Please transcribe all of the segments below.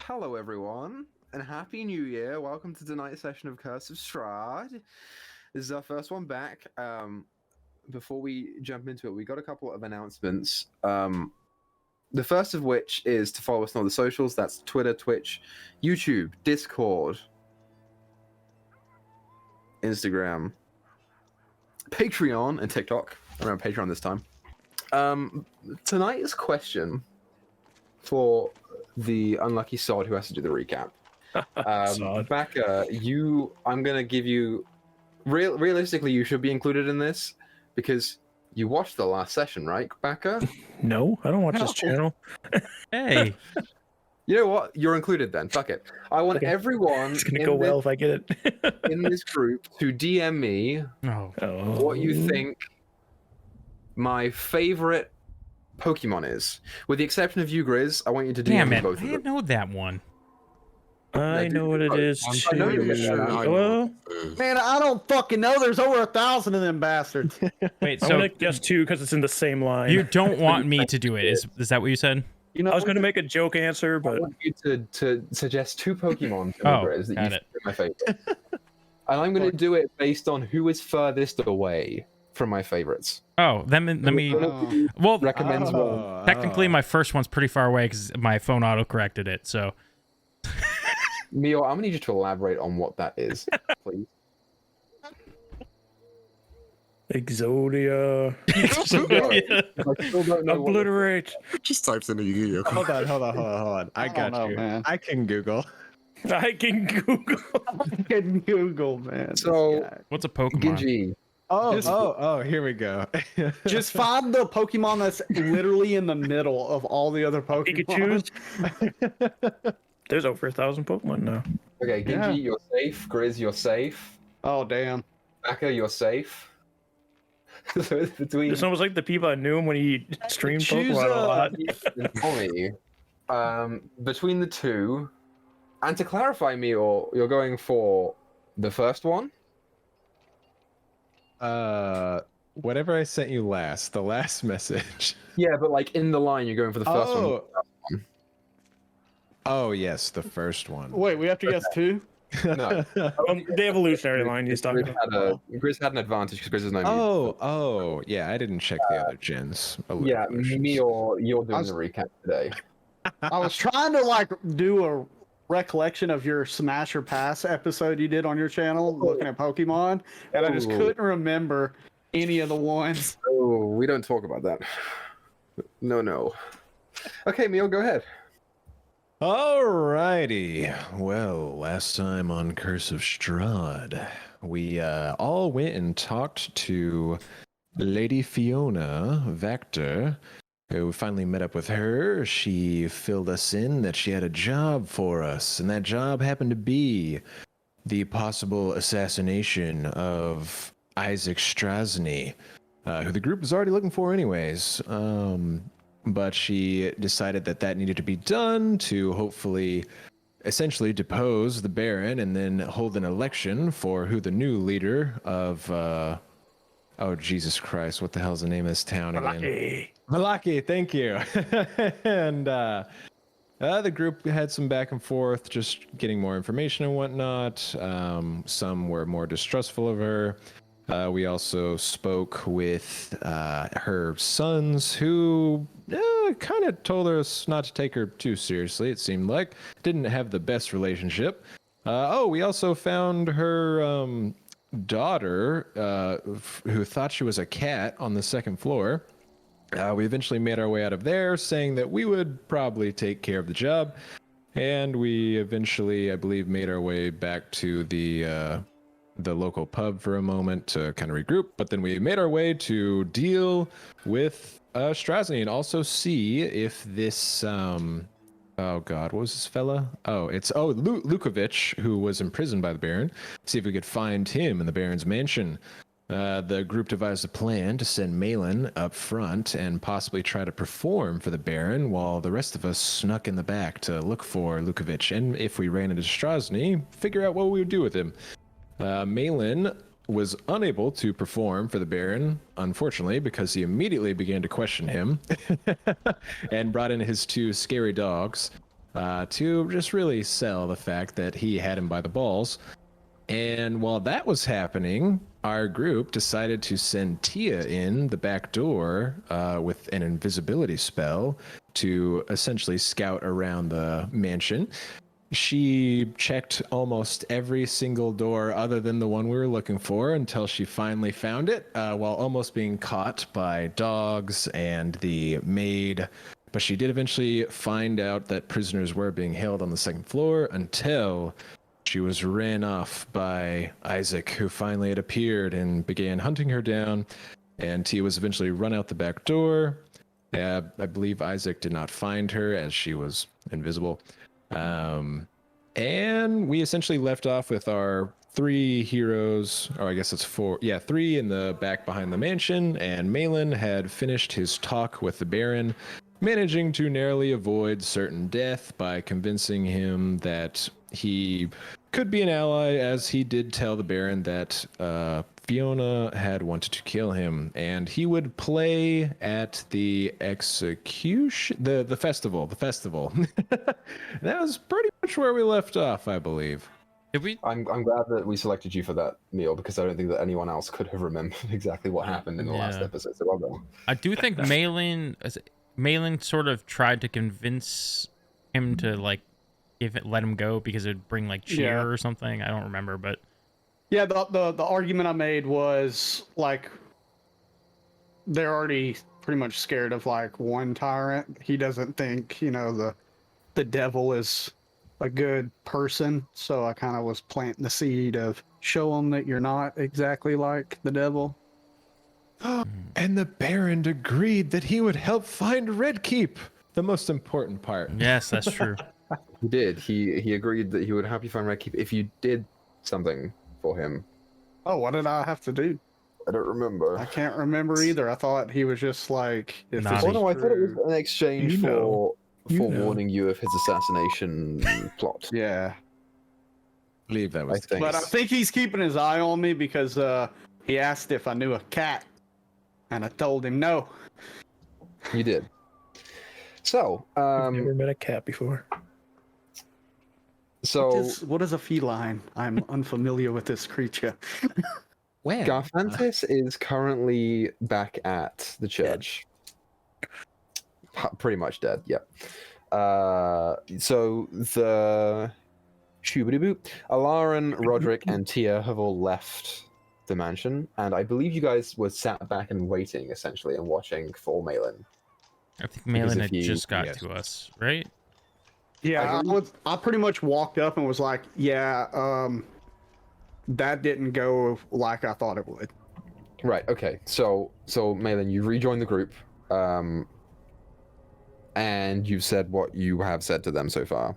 Hello, everyone, and Happy New Year. Welcome to tonight's session of Curse of Strahd. This is our first one back. Before we jump into it, we got a couple of announcements. The first of which is to follow us on all the socials. That's Twitter, Twitch, YouTube, Discord, Instagram, Patreon, and TikTok. I'm on Patreon this time. Tonight's question for the unlucky sod who has to do the recap. Baka, I'm gonna give you. Realistically, you should be included in this because you watched the last session, right, Baka? No, I don't watch this channel. Hey, You know what? You're included then. Fuck it. I want Okay. everyone It's gonna go well if I get it. in this group to DM me what you think my favorite Pokemon is. With the exception of you, Grizz, I want you to DM damn me it! both I of them. know that one. I know what it is. I know you're sure. Well, Man, I don't fucking know. There's over 1,000 of them bastards. Wait, I'm so gonna guess two because it's in the same line. you don't want me to do it? Is that what you said? You know, I was gonna make a joke answer, I but want you to suggest two Pokemon to me, Oh, Grizz, that got you it. think are my favorite. And I'm going to do it based on who is furthest away from my favorites. Oh, let me. Oh. Well, Recommends one. technically, my first one's pretty far away because my phone auto corrected it. So Meyore, I'm going to need you to elaborate on what that is, please. Exodia. I still don't know what the- Obliterate. Just types in the Yu-Gi-Oh. Hold on. I got don't know, you. man. I can Google. I can Google. Fucking Google, man. So- This guy. what's a Pokemon? Genji. Oh, here we go. Just find the Pokemon that's literally in the middle of all the other Pokemon. Pikachu. There's over 1,000 Pokemon now. Okay, Genji, Yeah. you're safe. Grizz, you're safe. Oh, damn. Baka, you're safe. So it's between It's almost like the people I knew him when he streamed Choose Pokemon a lot. and Tommy. Between the two, and to clarify, Meyore, you're going for the first one? Whatever I sent you last, the last message. Yeah, but like in the line, you're going for the first one. Oh yes, the first one. Wait, we have to guess two? No. The evolutionary line he's talking about. Grizz had an advantage because Grizz is known. Oh, yeah. I didn't check the other gens. Yeah, Meyore, you're doing was- the recap today. I was trying to like do a recollection of your Smash or Pass episode you did on your channel looking at Pokemon, and I just Ooh. couldn't remember any of the ones. Oh, we don't talk about that. No. Okay, Meyore, go ahead. Alrighty. Well, last time on Curse of Strahd, we all went and talked to Lady Fiona Vector. We finally met up with her. She filled us in that she had a job for us, and that job happened to be the possible assassination of Isaac Strasny, who the group was already looking for anyways. But she decided that needed to be done to hopefully essentially depose the Baron and then hold an election for who the new leader of oh Jesus Christ, what the hell's the name of this town again? Lucky. Malaki, thank you. And the group had some back and forth, just getting more information and whatnot. Some were more distrustful of her. We also spoke with her sons, who kind of told us not to take her too seriously, it seemed like. Didn't have the best relationship. We also found her daughter, who thought she was a cat, on the second floor. We eventually made our way out of there, saying that we would probably take care of the job. And we eventually, I believe, made our way back to the local pub for a moment to kind of regroup, but then we made our way to deal with Strasny and also see if this oh god, what was this fella? Lukovic, who was imprisoned by the Baron. See if we could find him in the Baron's mansion. The group devised a plan to send Malin up front and possibly try to perform for the Baron, while the rest of us snuck in the back to look for Lukovic, and if we ran into Strasny, figure out what we would do with him. Malin was unable to perform for the Baron, unfortunately, because he immediately began to question him and brought in his two scary dogs. to just really sell the fact that he had him by the balls. And while that was happening, our group decided to send Tia in the back door with an invisibility spell to essentially scout around the mansion. She checked almost every single door other than the one we were looking for until she finally found it, while almost being caught by dogs and the maid. But she did eventually find out that prisoners were being held on the second floor until she was ran off by Isaac, who finally had appeared and began hunting her down. And Tia was eventually run out the back door. I believe Isaac did not find her as she was invisible. And we essentially left off with our 3 heroes, or I guess it's 4. Yeah, 3 in the back behind the mansion. And Malin had finished his talk with the Baron, managing to narrowly avoid certain death by convincing him that he could be an ally, as he did tell the Baron that Fiona had wanted to kill him, and he would play at the execution, the festival. That was pretty much where we left off, I believe. Did we? I'm glad that we selected you for that, Neil, because I don't think that anyone else could have remembered exactly what happened in the last episode. So well done. I do think Malin sort of tried to convince him to like let him go because it'd bring like cheer or something. I don't remember, but yeah, the argument I made was like they're already pretty much scared of like one tyrant. He doesn't think, the devil is a good person, so I kind of was planting the seed of show him that you're not exactly like the devil. And the Baron agreed that he would help find Redkeep, the most important part. Yes, that's true. He did. He agreed that he would help you find Redkeep if you did something for him. Oh, what did I have to do? I don't remember. I can't remember either. I thought he was just like... Oh no, I thought it was an exchange for warning you of his assassination plot. Yeah. I believe that was the case. But I think he's keeping his eye on me because he asked if I knew a cat. And I told him no. You did. So, I've never met a cat before. So, what is a feline? I'm unfamiliar with this creature. Well, Garfantis is currently back at the church. Pretty much dead, yep. So the Shooby-Doo, Alarin, Roderick, and Tia have all left the mansion, and I believe you guys were sat back and waiting, essentially, and watching for Malin. I think Malin had just got to us, right? Yeah, I pretty much walked up and was like, that didn't go like I thought it would. Right, okay. So Malin, you rejoined the group, and you've said what you have said to them so far,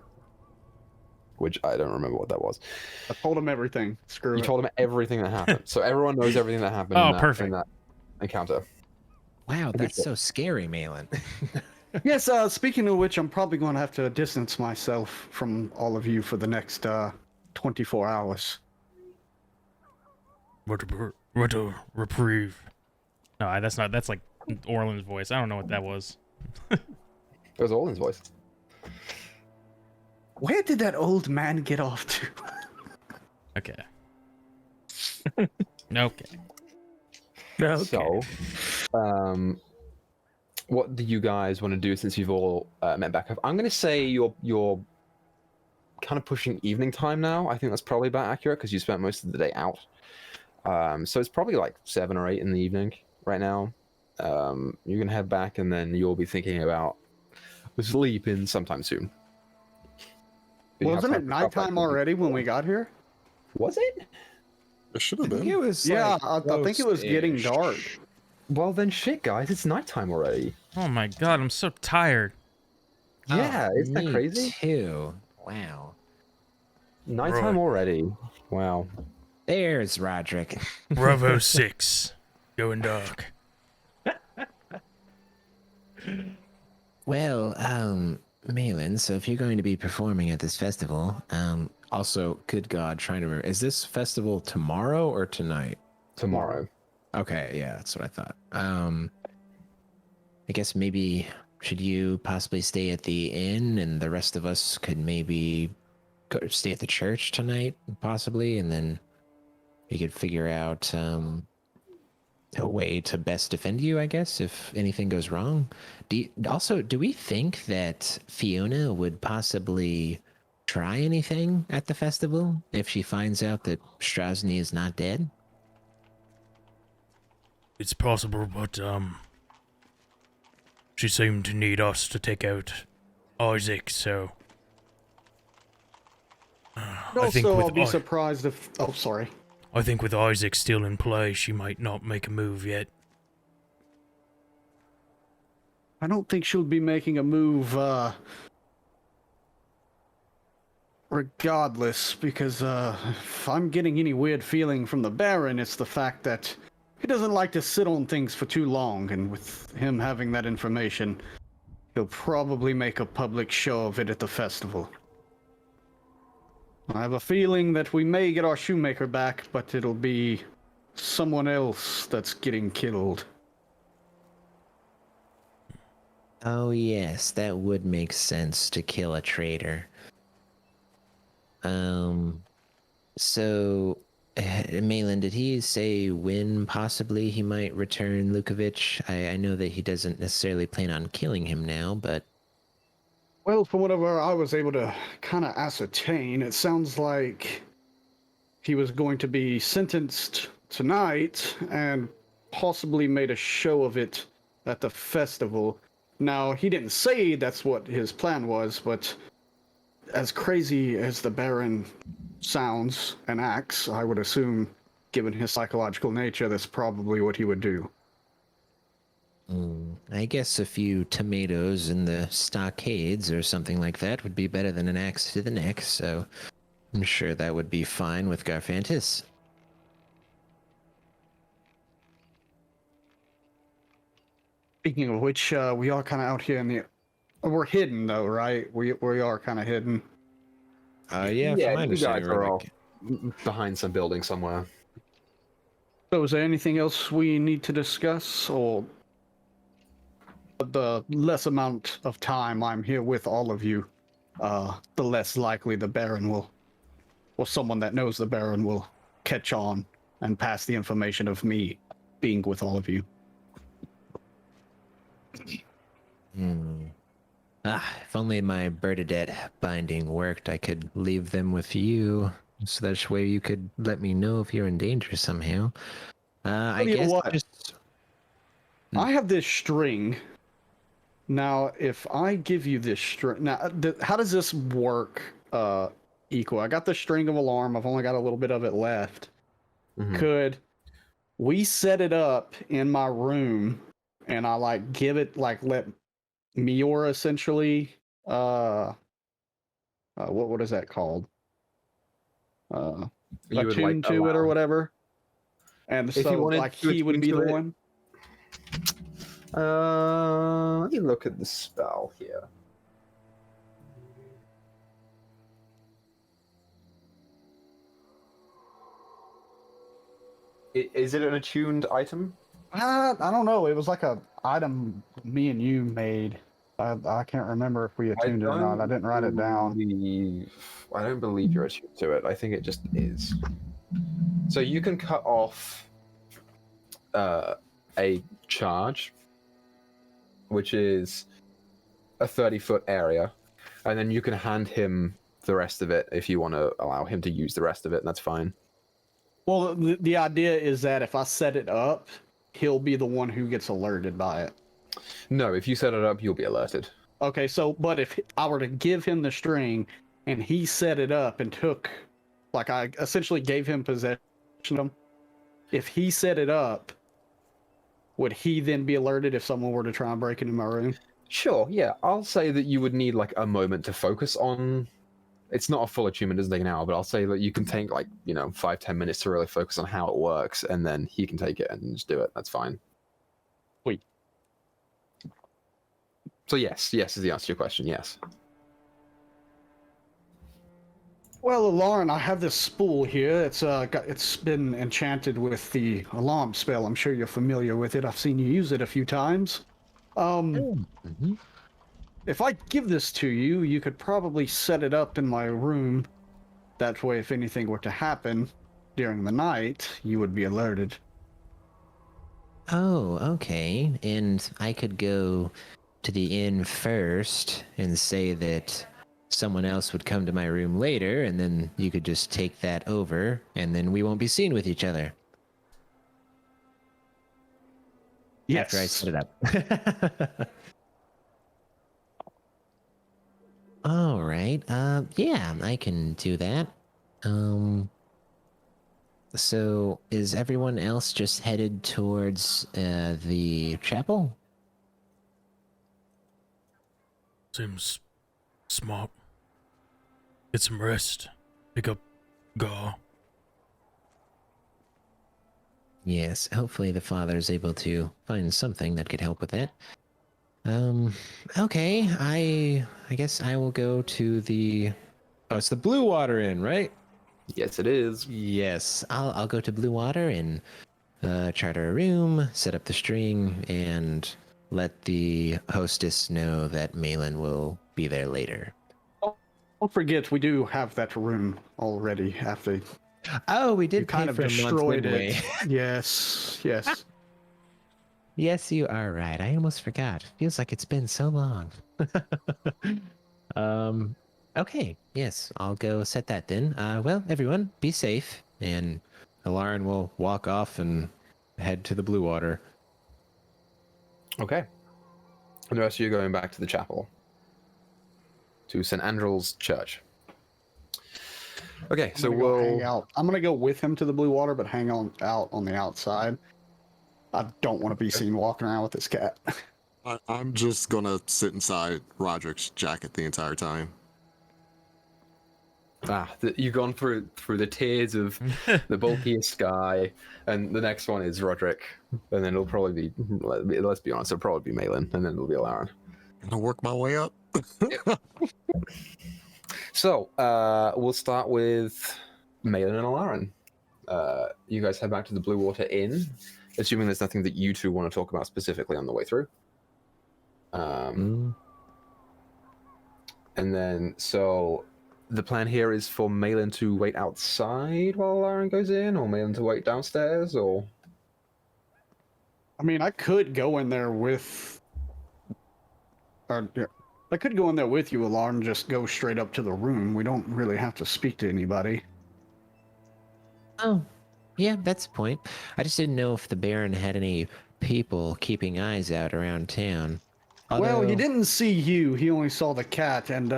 which I don't remember what that was. I told them everything. You told them everything that happened. So everyone knows everything that happened perfect. in that encounter. Wow, that's so scary, Malin. Yes, speaking of which, I'm probably going to have to distance myself from all of you for the next 24 hours. What a reprieve. No, that's not. That's like Orland's voice. I don't know what that was. It was Orland's voice. Where did that old man get off to? Okay. Okay. So, what do you guys want to do since you've all met back up? I'm going to say you're kind of pushing evening time now. I think that's probably about accurate because you spent most of the day out. So it's probably like 7 or 8 in the evening right now. You're going to head back and then you'll be thinking about sleeping sometime soon. Wasn't it nighttime already when we got here? Was it? It should have been. It was I think it was getting dark. Well then shit, guys, it's nighttime already. Oh my god, I'm so tired. Yeah, isn't that crazy? Too. Wow. Nighttime already. Wow. There's Roderick. Bravo 6. Going dark. Well, Malin, so if you're going to be performing at this festival, also, good God, trying to remember, is this festival tomorrow or tonight? Tomorrow. Okay, yeah, that's what I thought. I guess maybe should you possibly stay at the inn, and the rest of us could maybe stay at the church tonight, possibly, and then we could figure out a way to best defend you, I guess, if anything goes wrong. Do we think that Fiona would possibly try anything at the festival if she finds out that Strahd is not dead? It's possible, but she seemed to need us to take out Isaac, so I think I'll be surprised if... Oh, sorry. I think with Isaac still in play, she might not make a move yet. I don't think she'll be making a move, regardless, because, if I'm getting any weird feeling from the Baron, it's the fact that he doesn't like to sit on things for too long, and with him having that information, he'll probably make a public show of it at the festival. I have a feeling that we may get our shoemaker back, but it'll be someone else that's getting killed. Oh yes, that would make sense to kill a traitor. So, Malin, did he say when possibly he might return Lukovic? I know that he doesn't necessarily plan on killing him now, but... Well, from whatever I was able to kind of ascertain, it sounds like he was going to be sentenced tonight and possibly made a show of it at the festival. Now, he didn't say that's what his plan was, but as crazy as the Baron sounds and acts, I would assume, given his psychological nature, that's probably what he would do. I guess a few tomatoes in the stockades or something like that would be better than an axe to the neck, so I'm sure that would be fine with Garfantis. Speaking of which, we are kind of out here in the... We're hidden, though, right? We are kind of hidden. Yeah, Yeah, from my you guys understanding, are we're all behind some building somewhere. So is there anything else we need to discuss, or... The less amount of time I'm here with all of you, the less likely the Baron will, or someone that knows the Baron will catch on and pass the information of me being with all of you. If only my Bernadette binding worked, I could leave them with you, so that way you could let me know if you're in danger somehow. I you know guess what? just... I have this string. Now, if I give you this string... Now, how does this work, Equal? I got the string of alarm. I've only got a little bit of it left. Mhm. Could we set it up in my room and I, like, give it, like, let Meyore essentially... what is that called? You would, Attune to it or whatever? And If you so, wanted like, to he would attune be to the it- one? Let me look at the spell here. Is it an attuned item? I don't know. It was like a item me and you made. I can't remember if we attuned it or not. I didn't write it down. I don't believe you're attuned to it. I think it just is. So you can cut off a charge, which is a 30-foot area, and then you can hand him the rest of it if you want to allow him to use the rest of it, and that's fine. Well, the idea is that if I set it up, he'll be the one who gets alerted by it. No, if you set it up, you'll be alerted. Okay, so, but if I were to give him the string and he set it up and took, like, I essentially gave him possession of him, if he set it up, would he then be alerted if someone were to try and break into my room? Sure, yeah. I'll say that you would need, like, a moment to focus on... It's not a full attunement, it doesn't take an hour, but I'll say that you can take, like, 5-10 minutes to really focus on how it works, and then he can take it and just do it. That's fine. Wait. So yes is the answer to your question, yes. Well, Lauren, I have this spool here. It's been enchanted with the alarm spell. I'm sure you're familiar with it. I've seen you use it a few times. Mm-hmm. If I give this to you, you could probably set it up in my room. That way, if anything were to happen during the night, you would be alerted. Oh, okay. And I could go to the inn first and say that someone else would come to my room later, and then you could just take that over, and then we won't be seen with each other. Yes. After I set it up. All right. Yeah, I can do that. So is everyone else just headed towards the chapel? Seems smart. Get some rest. Pick up Gar. Yes, hopefully the father is able to find something that could help with that. Okay, I guess I will go to the. Oh, it's the Blue Water Inn, right? Yes, it is. Yes, I'll go to Blue Water and charter a room, set up the string, and let the hostess know that Malin will be there later. Don't forget, we do have that room already after Oh, we you did kind pay of for a month, destroyed didn't it. we? Yes, yes. Yes, you are right. I almost forgot. Feels like it's been so long. Okay. Yes, I'll go set that then. Well, everyone, be safe. And Alarin will walk off and head to the Blue Water. Okay. And the rest of you are going back to the chapel. To St. Andrew's Church. Okay, so Go hang we'll... out. I'm gonna go with him to the Blue Water, but hang out on the outside. I don't want to be seen walking around with this cat. I'm just gonna sit inside Roderick's jacket the entire time. You've gone through the tiers of the bulkiest guy, and the next one is Roderick, and then it'll probably be, let's be honest, it'll probably be Malin, and then it'll be Alarin. Gonna work my way up. So, we'll start with Malin and Alarin. You guys head back to the Blue Water Inn, assuming there's nothing that you two want to talk about specifically on the way through. And then, so the plan here is for Malin to wait outside while Alarin goes in, or Malin to wait downstairs, or... I mean, I could go in there with... I could go in there with you, Alarm, and just go straight up to the room. We don't really have to speak to anybody. Oh, yeah, that's the point. I just didn't know if the Baron had any people keeping eyes out around town. Well, he didn't see you. He only saw the cat, and,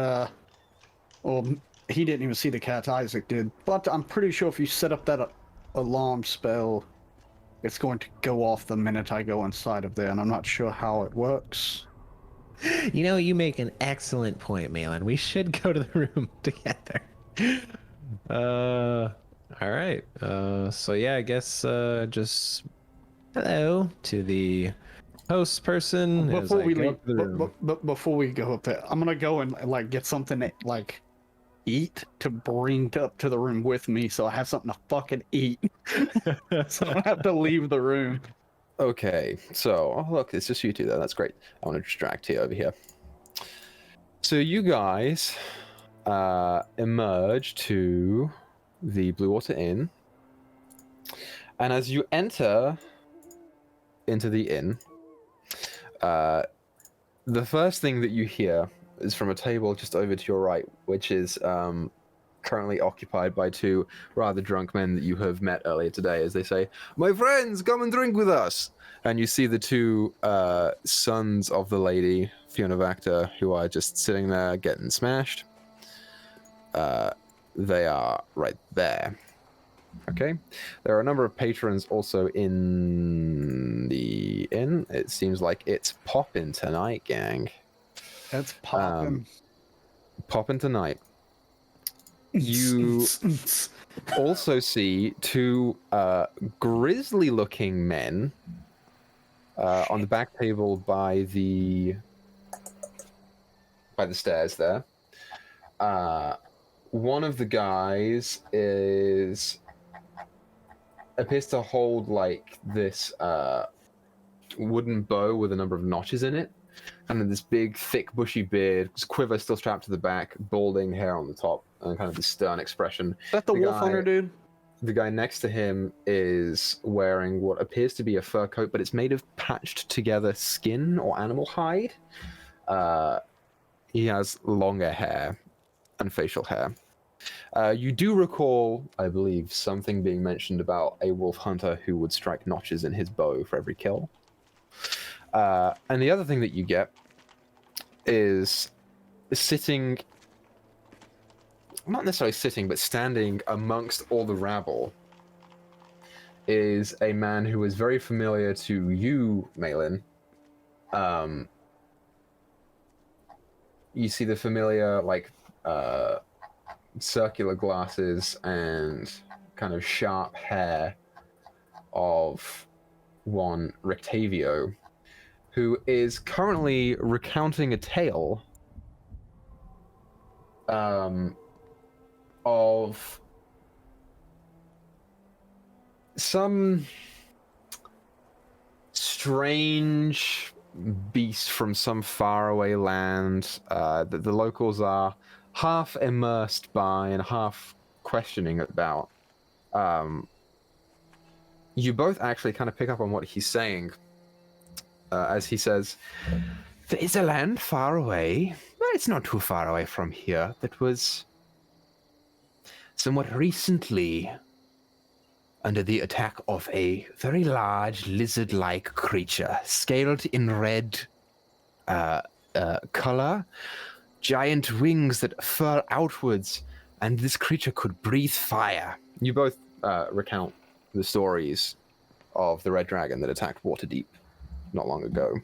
well, he didn't even see the cat. Isaac did. But I'm pretty sure if you set up that alarm spell, it's going to go off the minute I go inside of there, and I'm not sure how it works. You know, you make an excellent point, Malin. We should go to the room together. All right. So yeah, I guess just Hello. to the host person. Before we leave, up to the room. before we go up there, I'm gonna go and like get something to like eat to bring up to the room with me, so I have something to fucking eat, so I don't have to leave the room. Okay, so, oh look, it's just you two there, that's great. I want to distract you over here. So you guys emerge to the Blue Water Inn, and as you enter into the inn, the first thing that you hear is from a table just over to your right, which is currently occupied by two rather drunk men that you have met earlier today, as they say, "My friends, come and drink with us." And you see the two sons of the lady, Fiona Vactor, who are just sitting there getting smashed. They are right there. Okay. There are a number of patrons also in the inn. It seems like it's poppin' tonight, gang. That's popping. Poppin' tonight. You also see two grisly-looking men on the back table by the stairs there. One of the guys appears to hold like this wooden bow with a number of notches in it. kind of this big, thick, bushy beard, quiver still strapped to the back, balding hair on the top, and kind of this stern expression. Is that the wolf hunter dude? The guy next to him is wearing what appears to be a fur coat, but it's made of patched together skin or animal hide. He has longer hair and facial hair. You do recall, I believe, something being mentioned about a wolf hunter who would strike notches in his bow for every kill. And the other thing that you get is sitting, not necessarily sitting, but standing amongst all the rabble, is a man who is very familiar to you, Malin. You see the familiar, like, circular glasses and kind of sharp hair of one Rictavio, who is currently recounting a tale of some strange beast from some faraway land that the locals are half immersed by and half questioning about. You both actually kind of pick up on what he's saying as he says, there is a land far away, but it's not too far away from here, that was somewhat recently under the attack of a very large lizard-like creature, scaled in red color, giant wings that furl outwards, and this creature could breathe fire. You both recount the stories of the red dragon that attacked Waterdeep not long ago.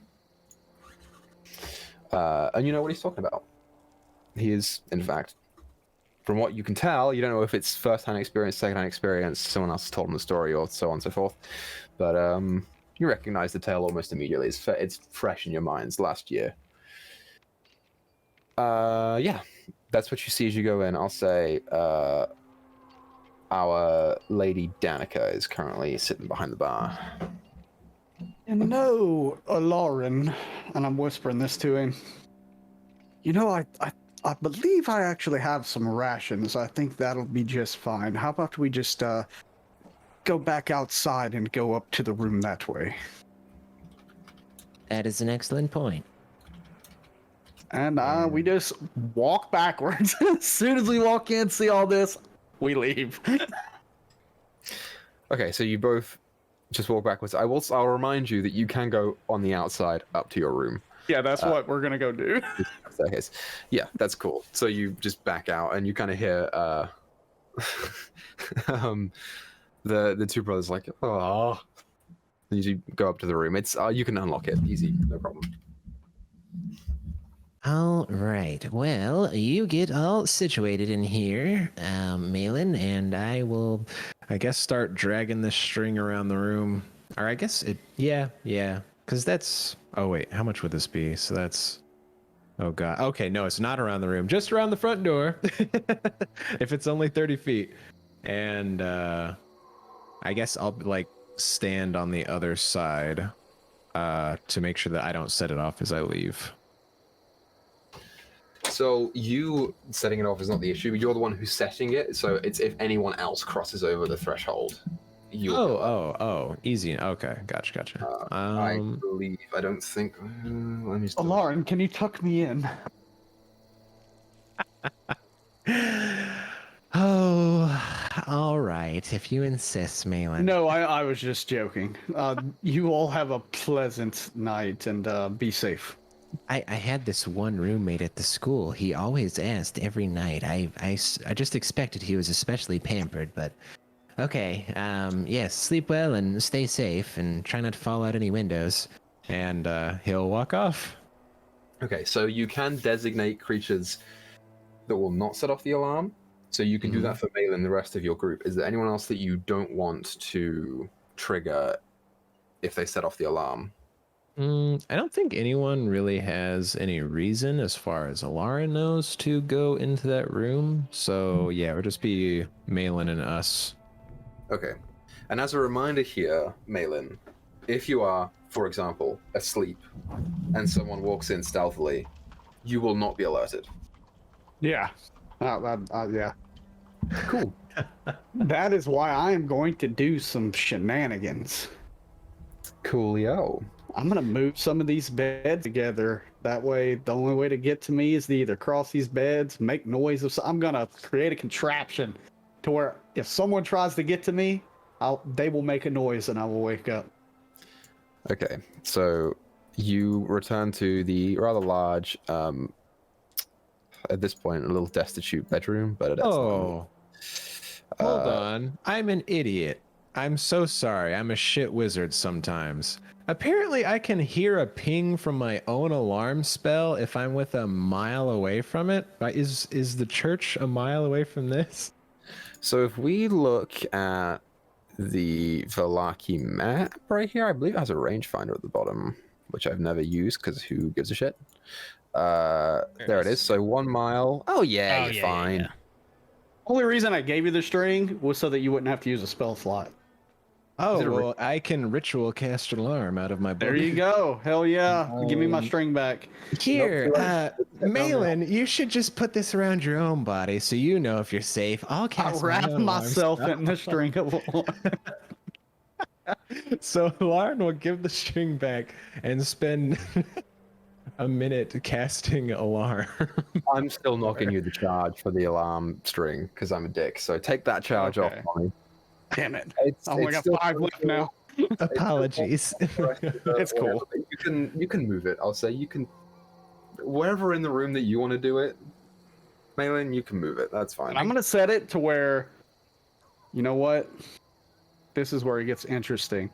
And you know what he's talking about. He is, in fact, from what you can tell, you don't know if it's first-hand experience, second-hand experience, someone else has told him the story, or so on and so forth, but you recognize the tale almost immediately. It's fresh in your minds last year. Yeah, that's what you see as you go in. I'll say our Lady Danica is currently sitting behind the bar. And no, Lauren, and I'm whispering this to him. You know, I believe I actually have some rations. I think that'll be just fine. How about we just go back outside and go up to the room that way? That is an excellent point. And we just walk backwards. As soon as we walk in, see all this, we leave. Okay, so you both just walk backwards. I'll remind you that you can go on the outside up to your room. Yeah, that's what we're gonna go do. Staircase. Yeah, that's cool. So you just back out and you kind of hear the two brothers like, oh. You go up to the room. It's you can unlock it easy, no problem. All right. Well, you get all situated in here, Malin, and I will, I guess, start dragging this string around the room. Or I guess it, yeah. Because that's, oh wait, how much would this be? So that's, oh god. Okay, no, it's not around the room, just around the front door. If it's only 30 feet. And I guess I'll, like, stand on the other side to make sure that I don't set it off as I leave. So you setting it off is not the issue. You're the one who's setting it. So it's if anyone else crosses over the threshold. Oh, easy. Okay, gotcha. I believe. I don't think. Let me just. Lauren, can you tuck me in? Oh, all right. If you insist, Malin. No, I was just joking. You all have a pleasant night and be safe. I had this one roommate at the school. He always asked every night. I just expected he was especially pampered, but okay. Yes, sleep well and stay safe and try not to fall out any windows. And he'll walk off. Okay, so you can designate creatures that will not set off the alarm. So you can do that for Malin and the rest of your group. Is there anyone else that you don't want to trigger if they set off the alarm? I don't think anyone really has any reason, as far as Alara knows, to go into that room. So yeah, it'll just be Malin and us. Okay. And as a reminder here, Malin, if you are for example, asleep, and someone walks in stealthily, you will not be alerted. Yeah. Yeah. Cool. That is why I am going to do some shenanigans. Coolio. I'm gonna move some of these beds together. That way, the only way to get to me is to either cross these beds, make noise. I'm gonna create a contraption to where if someone tries to get to me, they will make a noise and I will wake up. Okay, so you return to the rather large, at this point, a little destitute bedroom, but that's Oh, hold on. I'm an idiot. I'm so sorry. I'm a shit wizard sometimes. Apparently, I can hear a ping from my own alarm spell if I'm with a mile away from it. Is the church a mile away from this? So if we look at the Velaki map right here, I believe it has a rangefinder at the bottom, which I've never used because who gives a shit? There it is. So 1 mile. Oh yeah, you're fine. Yeah. Only reason I gave you the string was so that you wouldn't have to use a spell slot. Oh, well, I can ritual cast an alarm out of my book. There you go. Hell yeah. Give me my string back. Here, Malin, you should just put this around your own body so you know if you're safe. I'll I cast my wrap own myself alarm in the string of So Lauren will give the string back and spend a minute casting alarm. I'm still not giving you the charge for the alarm string because I'm a dick. So take that charge off, Mommy. Damn it. It's I only got still 5 left now. Apologies. It's cool. You can move it. I'll say you can wherever in the room that you want to do it. Malin, you can move it. That's fine. I'm gonna set it to where, you know what? This is where it gets interesting.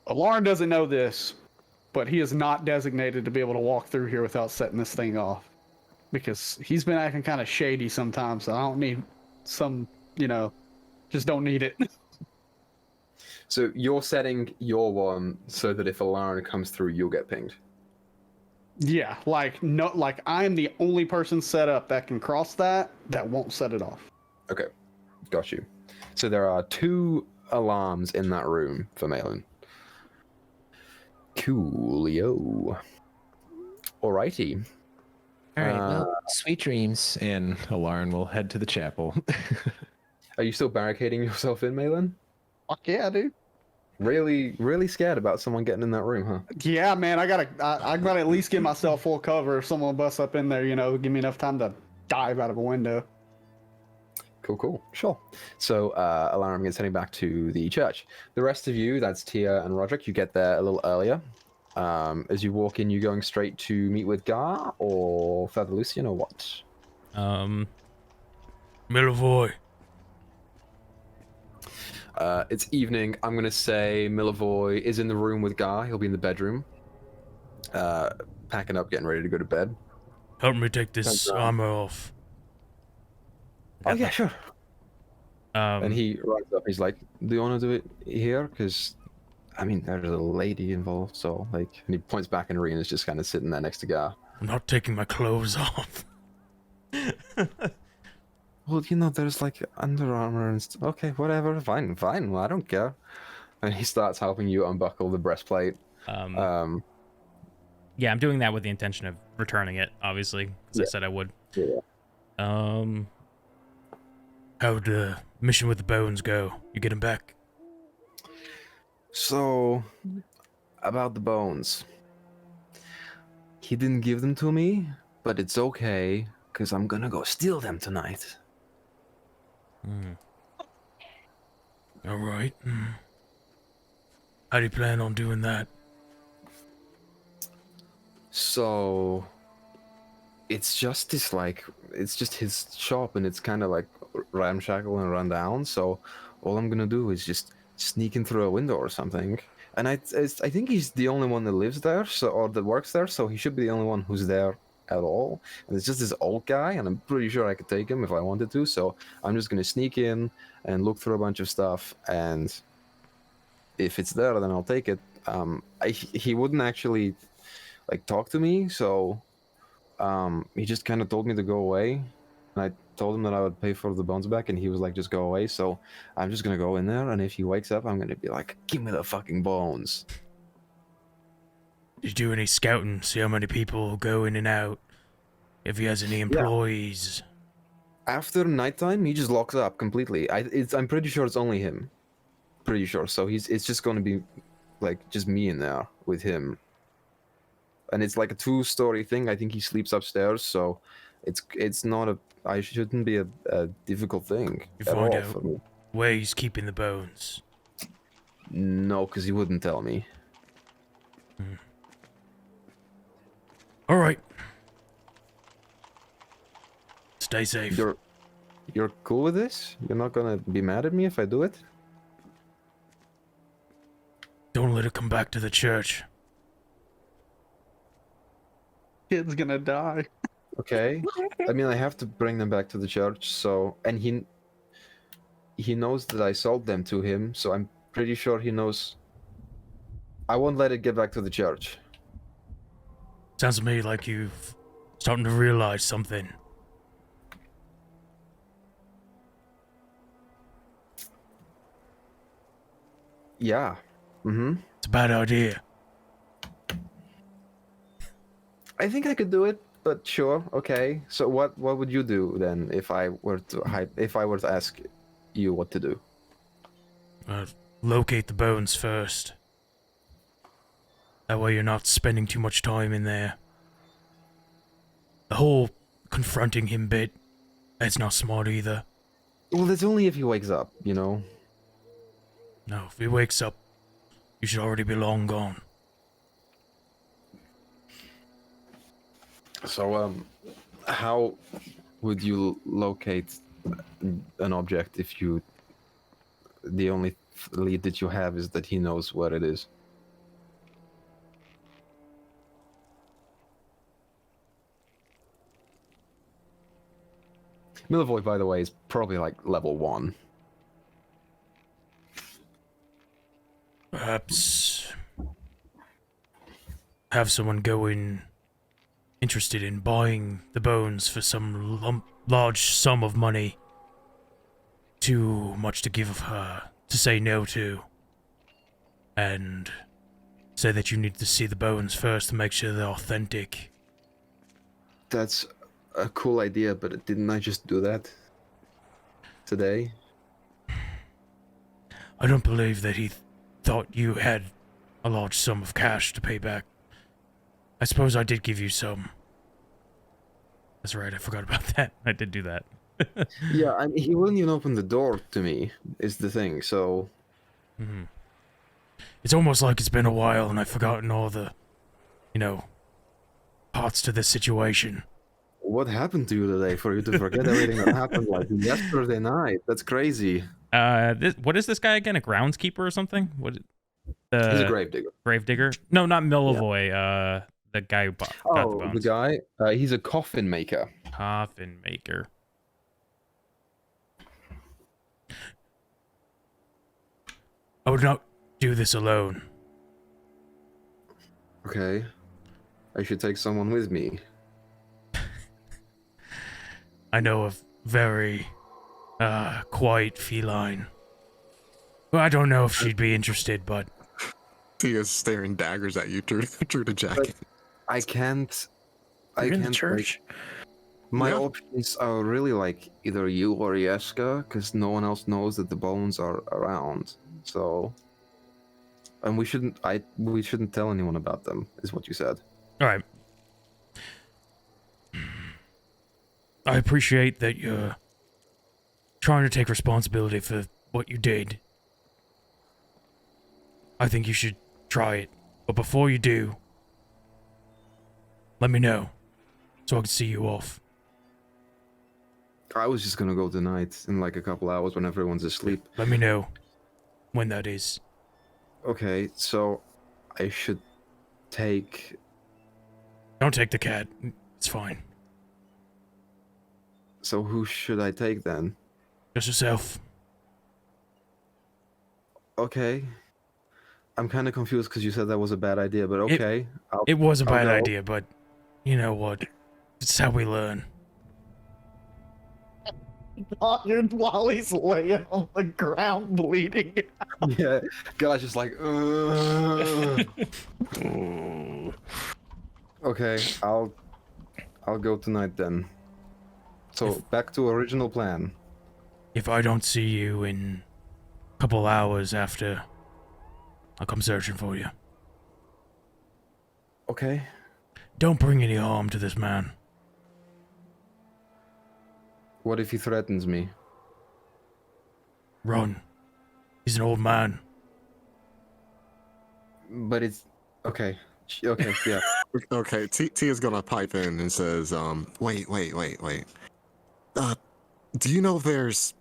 Alarm doesn't know this, but he is not designated to be able to walk through here without setting this thing off. Because he's been acting kind of shady sometimes, so I don't need some, just don't need it. So you're setting your one so that if Alarm comes through, you'll get pinged. Yeah, like I'm the only person set up that can cross that won't set it off. Okay, got you. So there are 2 alarms in that room for Malin. Coolio. Alrighty. All right, well, sweet dreams. And Alarn will head to the chapel. Are you still barricading yourself in, Malin? Fuck yeah, dude. Really, really scared about someone getting in that room, huh? Yeah, man, I gotta at least give myself full cover if someone busts up in there. Give me enough time to dive out of a window. Cool. Sure. So, Alarm gets heading back to the church. The rest of you, that's Tia and Roderick, you get there a little earlier. As you walk in, you going straight to meet with Gar or Feather Lucian or what? Milavoy. It's evening. I'm gonna say Milavoy is in the room with Gar. He'll be in the bedroom, packing up, getting ready to go to bed. Help me take this armor off. Oh yeah, sure. And He he runs up. He's like, "Do you want to do it here? Because, I mean, there's a lady involved, so like." And he points back, and Rena's just kind of sitting there next to Gar. I'm not taking my clothes off. Well, there's like Under Armour and stuff. Okay, whatever. Fine. Well, I don't care. And he starts helping you unbuckle the breastplate. Yeah, I'm doing that with the intention of returning it, obviously, because I said I would. Yeah. How'd the mission with the bones go? You get him back? So, about the bones. He didn't give them to me, but it's okay, because I'm gonna go steal them tonight. All right. How do you plan on doing that? So, it's just his shop, and it's kind of like ramshackle and run down. So, all I'm gonna do is just sneak in through a window or something. And I think he's the only one that lives there, or that works there. So he should be the only one who's there at all. And it's just this old guy, and I'm pretty sure I could take him if I wanted to. So I'm just gonna sneak in and look through a bunch of stuff, and if it's there, then I'll take it. He wouldn't actually talk to me, so he just kind of told me to go away. And I told him that I would pay for the bones back, and he was like, just go away. So I'm just gonna go in there, and if he wakes up, I'm gonna be like, give me the fucking bones. Did you do any scouting? See how many people go in and out? If he has any employees? After nighttime, he just locks up completely. I'm pretty sure it's only him. Pretty sure. So it's just gonna be like just me in there with him. And it's like a 2-story thing. I think he sleeps upstairs, so it's not a. I shouldn't be a difficult thing You at find all out for me. where he's keeping the bones? No, because he wouldn't tell me. All right. Stay safe. You're cool with this? You're not gonna be mad at me if I do it? Don't let it come back to the church. Kid's gonna die. Okay. I mean, I have to bring them back to the church, so... And he knows that I sold them to him, so I'm pretty sure he knows... I won't let it get back to the church. Sounds to me like you've starting to realize something. Yeah. Mm-hmm. It's a bad idea. I think I could do it, but sure, okay. So what would you do then if I were to ask you what to do? Locate the bones first. That way you're not spending too much time in there. The whole confronting him bit, that's not smart either. Well, that's only if he wakes up, you know? No, if he wakes up, you should already be long gone. So, how would you locate an object if the only lead that you have is that he knows what it is? Milivoy, by the way, is probably like level 1. Perhaps have someone go in interested in buying the bones for some large sum of money. Too much to give her to say no to. And say that you need to see the bones first to make sure they're authentic. That's a cool idea, but didn't I just do that today? I don't believe that he thought you had a large sum of cash to pay back. I suppose I did give you some. That's right, I forgot about that. I did do that. Yeah, I mean, he wouldn't even open the door to me, is the thing, so... Mm-hmm. It's almost like it's been a while and I've forgotten all the, parts to this situation. What happened to you today for you to forget everything that happened like yesterday night? That's crazy. What is this guy again? A groundskeeper or something? He's a gravedigger. Gravedigger? No, not Milivoy. Yeah. The guy who got the bones. The guy? He's a coffin maker. Coffin maker. I would not do this alone. Okay. I should take someone with me. I know a very, quiet feline. Well, I don't know if she'd be interested, but... He is staring daggers at you through the jacket. I can't... You're in the church? My options are really like either you or Yeska, because no one else knows that the bones are around. So... And we shouldn't tell anyone about them, is what you said. Alright. I appreciate that you're trying to take responsibility for what you did. I think you should try it. But before you do, let me know so I can see you off. I was just gonna go tonight in like a couple hours when everyone's asleep. Let me know when that is. Okay, so I should take... Don't take the cat. It's fine. So who should I take then? Just yourself. Okay. I'm kind of confused because you said that was a bad idea, but okay. It was a bad go. idea, but you know what? It's how we learn. while he's laying on the ground bleeding. Yeah, guy's just like, "Ugh." Okay, I'll go tonight then. So back to original plan. If I don't see you in a couple hours after, I'll come searching for you. Okay. Don't bring any harm to this man. What if he threatens me? Run. He's an old man. But it's okay. Okay, yeah. Okay, T is gonna pipe in and says, wait. Do you know there's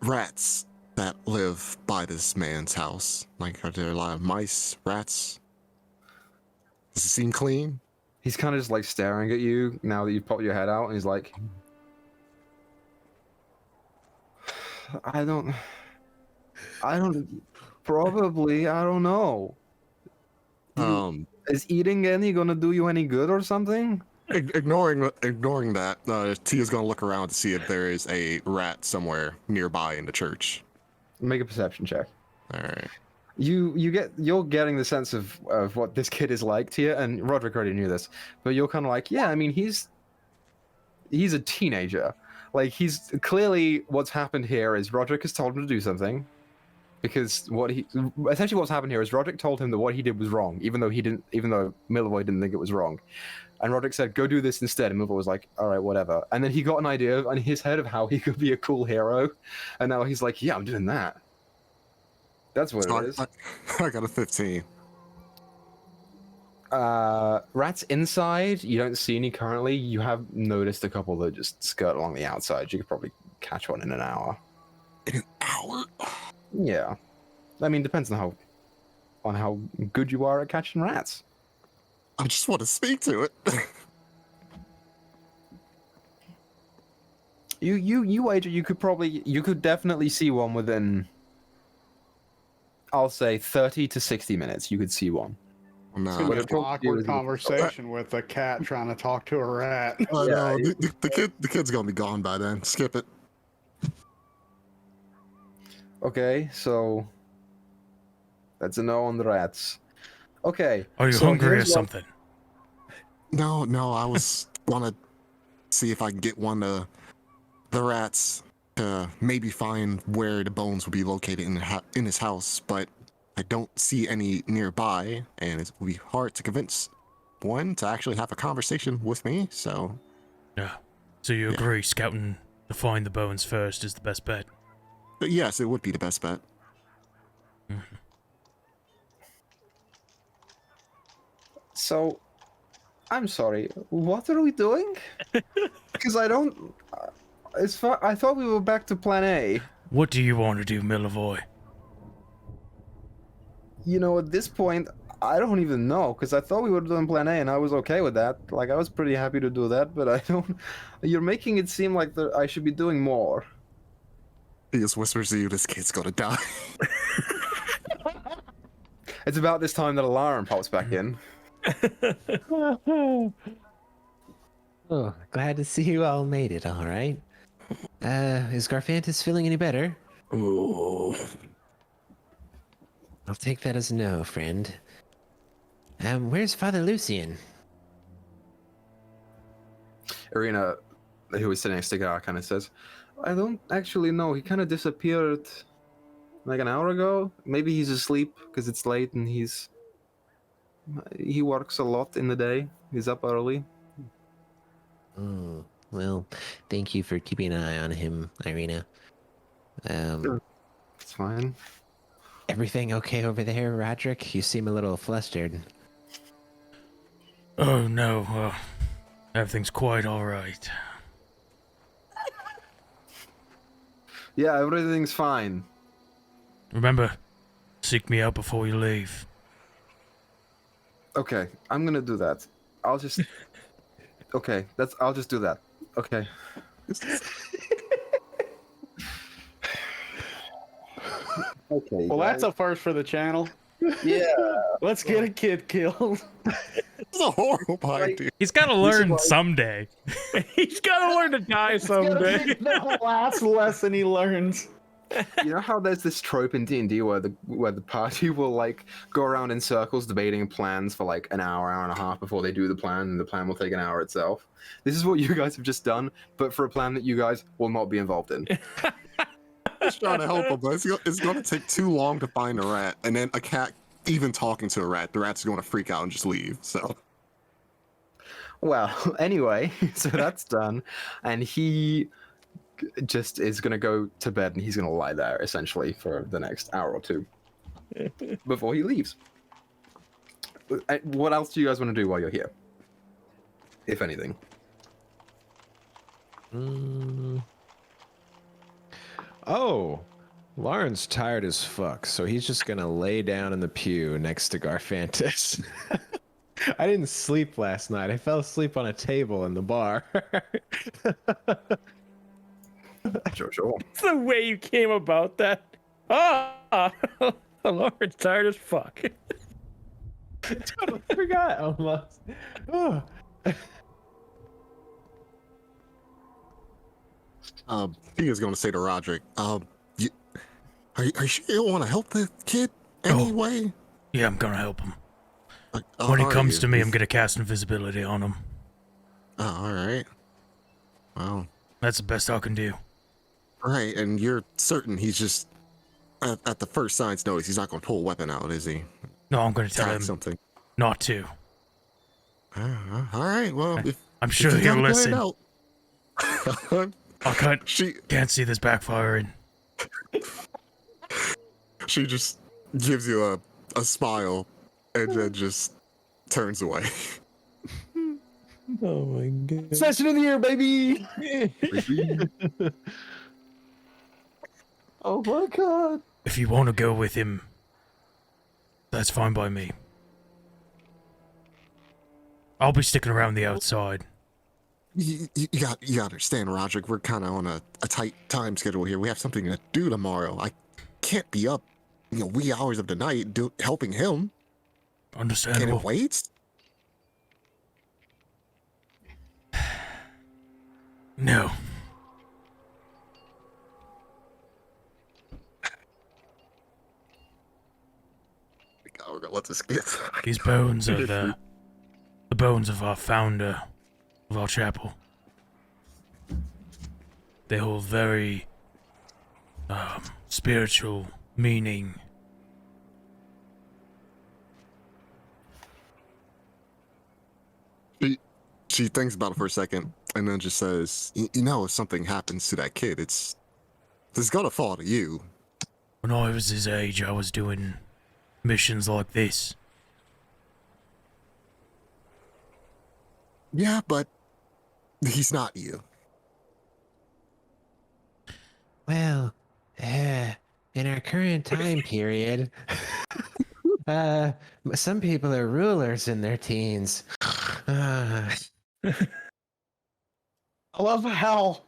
rats that live by this man's house? Like, are there a lot of mice, rats? Does it seem clean? He's kind of just like staring at you now that you've popped your head out, and he's like, I don't, probably, I don't know. Is eating any gonna do you any good or something? Ignoring that, T is gonna look around to see if there is a rat somewhere nearby in the church. Make a perception check. All right. You're getting the sense of what this kid is like to you, and Roderick already knew this, but you're kind of like, yeah, I mean, he's a teenager. Like, he's clearly, what's happened here is Roderick has told him to do something, because essentially what's happened here is Roderick told him that what he did was wrong, even though Meyore didn't think it was wrong. And Roderick said, go do this instead. And Meyore was like, all right, whatever. And then he got an idea in his head of how he could be a cool hero. And now he's like, yeah, I'm doing that. That's what it is. I got a 15. Rats inside, you don't see any currently. You have noticed a couple that just skirt along the outside. You could probably catch one in an hour. In an hour? Yeah. I mean, depends on how good you are at catching rats. I just want to speak to it. You wager you could definitely see one within, I'll say, 30 to 60 minutes. You could see one. No. It's gonna be an awkward conversation with a cat trying to talk to a rat. Oh, no, the kid's gonna be gone by then. Skip it. Okay, so that's a no on the rats. Okay. Are you hungry or something? No, I was gonna see if I can get one of the rats to maybe find where the bones would be located in his house, but I don't see any nearby, and it will be hard to convince one to actually have a conversation with me, so... Yeah. So you agree scouting to find the bones first is the best bet? But yes, it would be the best bet. Mm-hmm. So, I'm sorry. What are we doing? Because I don't. I thought we were back to Plan A. What do you want to do, Meyore? You know, at this point, I don't even know. Because I thought we were doing Plan A, and I was okay with that. Like, I was pretty happy to do that. But I don't. You're making it seem like I should be doing more. He just whispers to you, "This kid's gonna die." It's about this time that alarm pops back in. Oh, glad to see you all made it, all right. Is Garfantis feeling any better? Ooh. I'll take that as a no, friend. Where's Father Lucian? Irina, who was sitting next to Gar, kind of says, I don't actually know. He kind of disappeared like an hour ago. Maybe he's asleep because it's late and he works a lot in the day. He's up early. Oh, well, thank you for keeping an eye on him, Irina. It's fine. Everything okay over there, Roderick? You seem a little flustered. Oh, no. Everything's quite alright. Yeah, everything's fine. Remember, seek me out before you leave. Okay, I'm gonna do that. I'll just... Okay, I'll just do that. Okay. Okay. Well, that's a first for the channel. Yeah. Let's get a kid killed. was a horrible idea. He's got to learn someday. He's got to learn to die someday. The last lesson he learns. You know how there's this trope in D&D where the party will like go around in circles debating plans for like an hour and a half before they do the plan, and the plan will take an hour itself. This is what you guys have just done, but for a plan that you guys will not be involved in. Just trying to help him, but it's going to take too long to find a rat, and then a cat even talking to a rat, the rat's going to freak out and just leave. So, Well, anyway, so that's done, and he just is going to go to bed, and he's going to lie there essentially for the next hour or two before he leaves. What else do you guys want to do while you're here, if anything? Oh, Lauren's tired as fuck, so he's just gonna lay down in the pew next to Garfantis. I didn't sleep last night. I fell asleep on a table in the bar. Sure. It's the way you came about that. Ah, Lauren's tired as fuck. Totally forgot almost. Oh. he is going to say to Roderick, are you sure you want to help the kid anyway? Yeah, I'm gonna help him. Oh, When he are comes you? to me, I'm gonna cast invisibility on him. Oh, all right. Well, That's the best I can do. right, and you're certain he's just at the first signs notice he's not going to pull a weapon out, is he? No, I'm gonna tell Attack him something. not to. All right. Well, I'm if sure you he'll gotta listen. get it out. I she can't see this backfiring. she just gives you a smile and then just turns away. Oh my god. Session of the year, baby. Oh my god. If you want to go with him, that's fine by me. I'll be sticking around the outside. You got to understand, Roderick. We're kind of on a tight time schedule here. We have something to do tomorrow. I can't be up, wee hours of the night helping him. Can Understandable. it wait? No. We're gonna let this get. These bones are the bones of our founder of our chapel. They hold very spiritual meaning. She thinks about it for a second and then just says, if something happens to that kid, it's gonna fall to you. When I was his age, I was doing missions like this. Yeah, but he's not you. Well, in our current time period, some people are rulers in their teens. I love how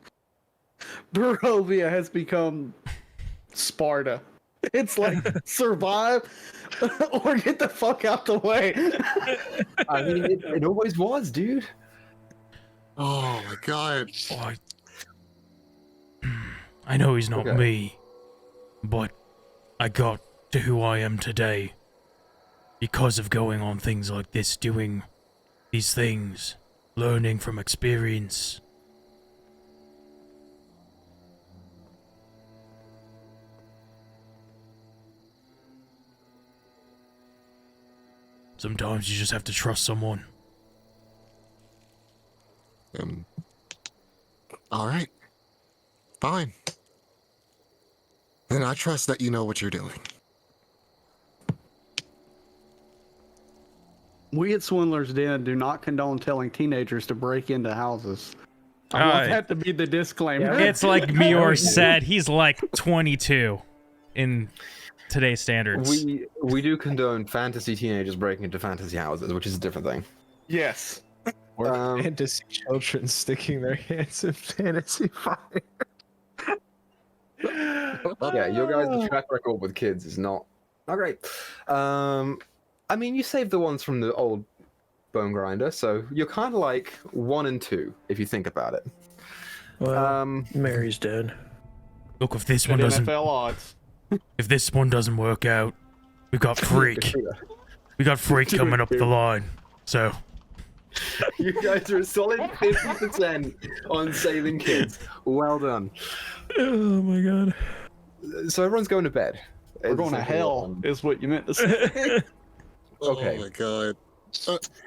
Barovia has become Sparta. It's like survive or get the fuck out the way. I mean, it always was, dude. Oh my god. Oh, I know he's not Okay. me, but I got to who I am today because of going on things like this, doing these things, learning from experience. Sometimes you just have to trust someone. All right. Fine. Then I trust that you know what you're doing. We at Swindler's Den do not condone telling teenagers to break into houses. I want that to be the disclaimer. It's like Meyore said, he's like 22 in today's standards. We do condone fantasy teenagers breaking into fantasy houses, which is a different thing. Yes. Or Um, fantasy children sticking their hands in fantasy fire. Yeah, your guys' track record with kids is not great. I mean, you saved the ones from the old bone grinder, so you're kind of like 1 and 2 if you think about it. Well, Mary's dead. Look, if this one Good doesn't, NFL odds. if this one doesn't work out, we've got Freak. We got Freak coming up the line. So You guys are a solid 50% on saving kids. Well done. Oh my god. So everyone's going to bed. We're going to hell, is what you meant to say. Okay. Oh my god.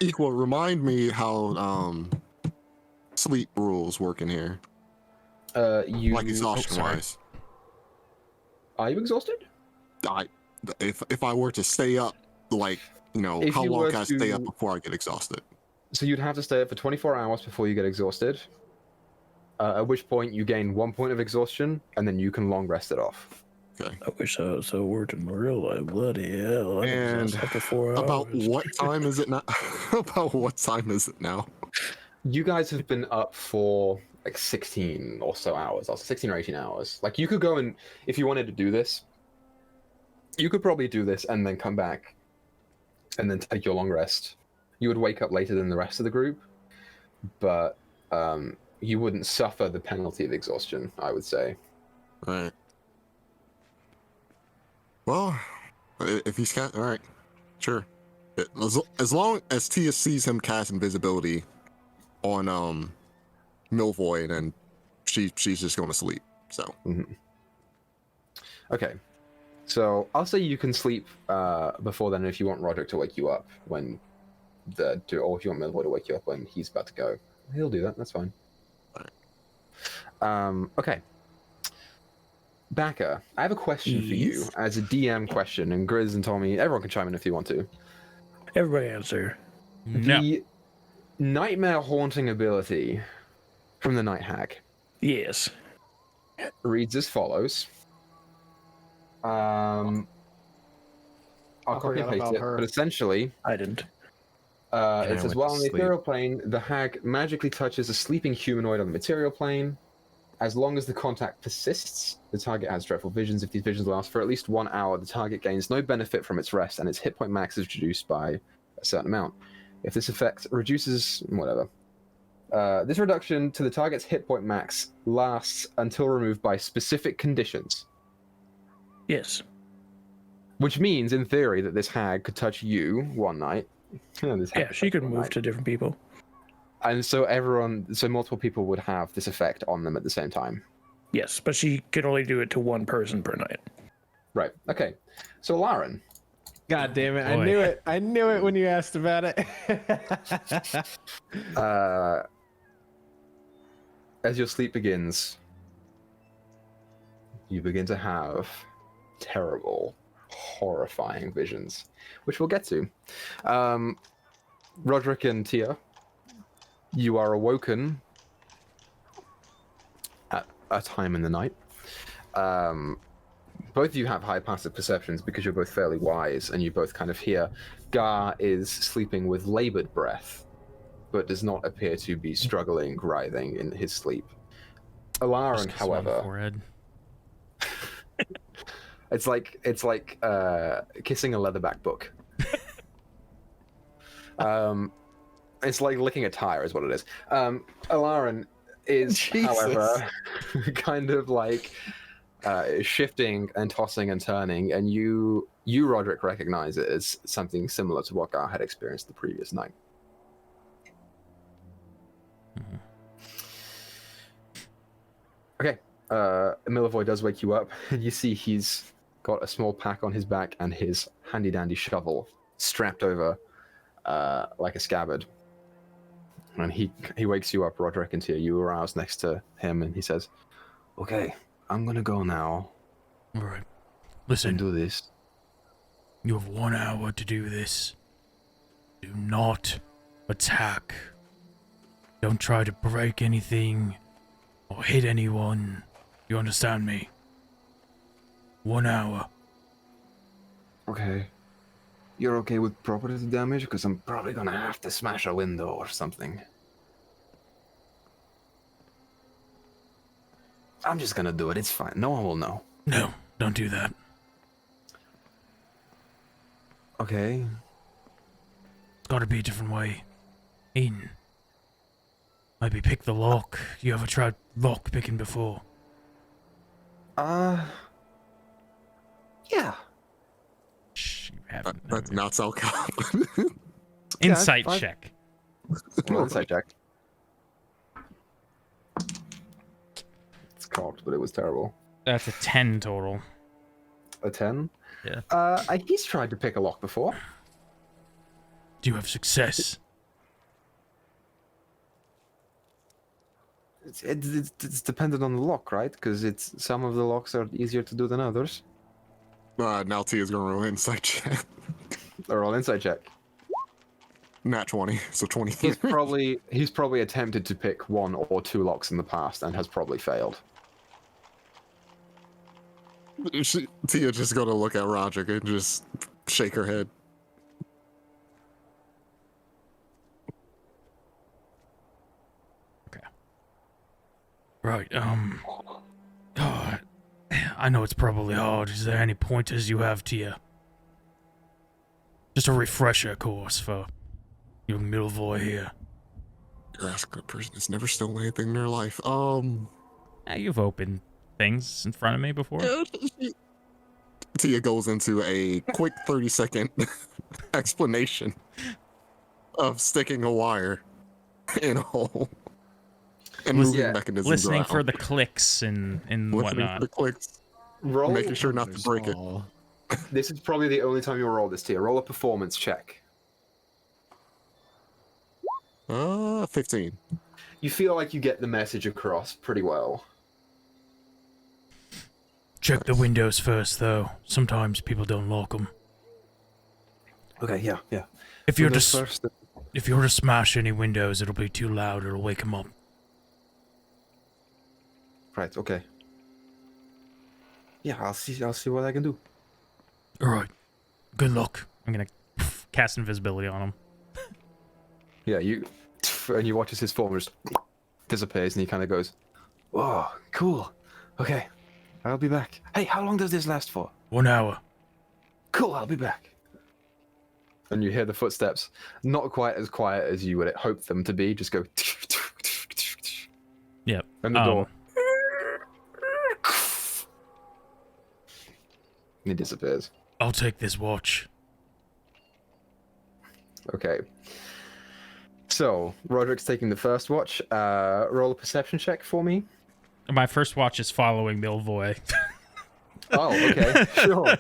Equal, remind me how sleep rules work in here. Like exhaustion wise. Are you exhausted? If I were to stay up, like, If how you long were can I stay up to- before I get exhausted? So you'd have to stay up for 24 hours before you get exhausted. At which point you gain 1 point of exhaustion, and then you can long rest it off. Okay. I wish I was so worked in real life. Bloody hell. I'm And exhausted after 4 hours. about what time is it now? About what time is it now? You guys have been up for like 16 or so hours, or 16 or 18 hours. Like you could go and, if you wanted to do this, you could probably do this and then come back and then take your long rest. You would wake up later than the rest of the group, but you wouldn't suffer the penalty of exhaustion, I would say. Right. Well, if he's all right, sure. As long as Tia sees him cast invisibility on Milvoy, then she's just going to sleep. So. Okay. So I'll say you can sleep before then if you want Roderick to wake you up when or if you want Milvoy to wake you up when he's about to go. He'll do that. That's fine. Okay. Baka, I have a question for you as a DM question, and Grizz and Tommy, everyone can chime in if you want to. Everybody answer. no. The nightmare haunting ability from the Night Hag Yes. reads as follows. I'll copy and forgot paste about it, her. but essentially, I didn't. it I says, went while to on the sleep. ethereal plane, the hag magically touches a sleeping humanoid on the material plane. As long as the contact persists, the target has dreadful visions. If these visions last for at least 1 hour, the target gains no benefit from its rest, and its hit point max is reduced by a certain amount. If this effect reduces... whatever. This reduction to the target's hit point max lasts until removed by specific conditions. Yes. Which means, in theory, that this hag could touch you one night. Yeah, she could move to different people. And so multiple people would have this effect on them at the same time. Yes, but she could only do it to one person per night. Right. Okay. So Lauren, God damn it! Boy. I knew it. I knew it when you asked about it. as your sleep begins, you begin to have terrible, horrifying visions, which we'll get to. Roderick and Tia, you are awoken at a time in the night. Both of you have high passive perceptions because you're both fairly wise, and you both kind of hear Gar is sleeping with labored breath, but does not appear to be struggling, writhing in his sleep. Alarin, Just kiss him on the however, forehead. it's like kissing a leatherback book. It's like licking a tire, is what it is. Alarin is, however, kind of like shifting and tossing and turning, and you, Roderick, recognize it as something similar to what Gar had experienced the previous night. Okay, Milvoy does wake you up, and you see he's got a small pack on his back and his handy-dandy shovel strapped over like a scabbard. And he wakes you up, Roderick, and Tia. You arouse next to him, and he says, "Okay, I'm gonna go now All right. and Listen, do this." you have 1 hour to do this. Do not attack. Don't try to break anything or hit anyone. You understand me? 1 hour. Okay. You're okay with property damage? Because I'm probably gonna have to smash a window or something. I'm just gonna do it. It's fine. No one will know. No, don't do that. Okay. It's gotta be a different way. In. Maybe pick the lock. You ever tried lock picking before? Yeah. Shh, you haven't. That's not so common. Insight I've- check. Roll insight check. It's cocked, but it was terrible. That's a 10 total. A 10? Yeah. He's tried to pick a lock before. Do you have success? It's dependent on the lock, right? Because some of the locks are easier to do than others. Now T is going to roll insight check. Or roll insight check. Nat 20, so 23. He's probably attempted to pick 1 or 2 locks in the past and has probably failed. Tia just going to look at Roderick and just shake her head. Right, God, I know it's probably hard. Is there any pointers you have, Tia? Just a refresher course for young Milvoy here. You're asking a person that's never stolen anything in their life. You've opened things in front of me before. Tia goes into a quick 30-second explanation of sticking a wire in a hole and moving mechanisms Listening around. for the clicks and Listening whatnot. for the clicks, Roll. making sure not to break it. Oh, This is probably the only time you'll roll this, Tia. Roll a performance check. 15. You feel like you get the message across pretty well. Check the windows first, though. Sometimes people don't lock them. Okay, yeah. If you're Windows to first. if you're to smash any windows, it'll be too loud. It'll wake them up. Right, okay. Yeah, I'll see what I can do. All right. Good luck. I'm gonna cast invisibility on him. Yeah, and you watch as his form just disappears and he kind of goes, "Oh, cool. Okay, I'll be back. Hey, how long does this last for?" 1 hour. Cool, I'll be back. And you hear the footsteps, not quite as quiet as you would hope them to be, just go. Yep. And the door. And he disappears. I'll take this watch. Okay. So, Roderick's taking the first watch. Roll a perception check for me. My first watch is following Milvoy. Oh, okay. Sure.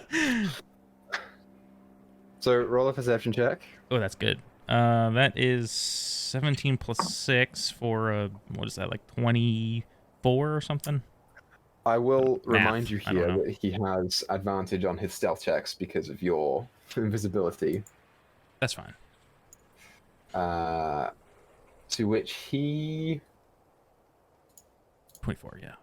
So, roll a perception check. Oh, that's good. That is 17 plus 6 for what is that, like 24 or something? I will Math, remind you I don't here know. that he has advantage on his stealth checks because of your invisibility. That's fine. To which he... 24, yeah,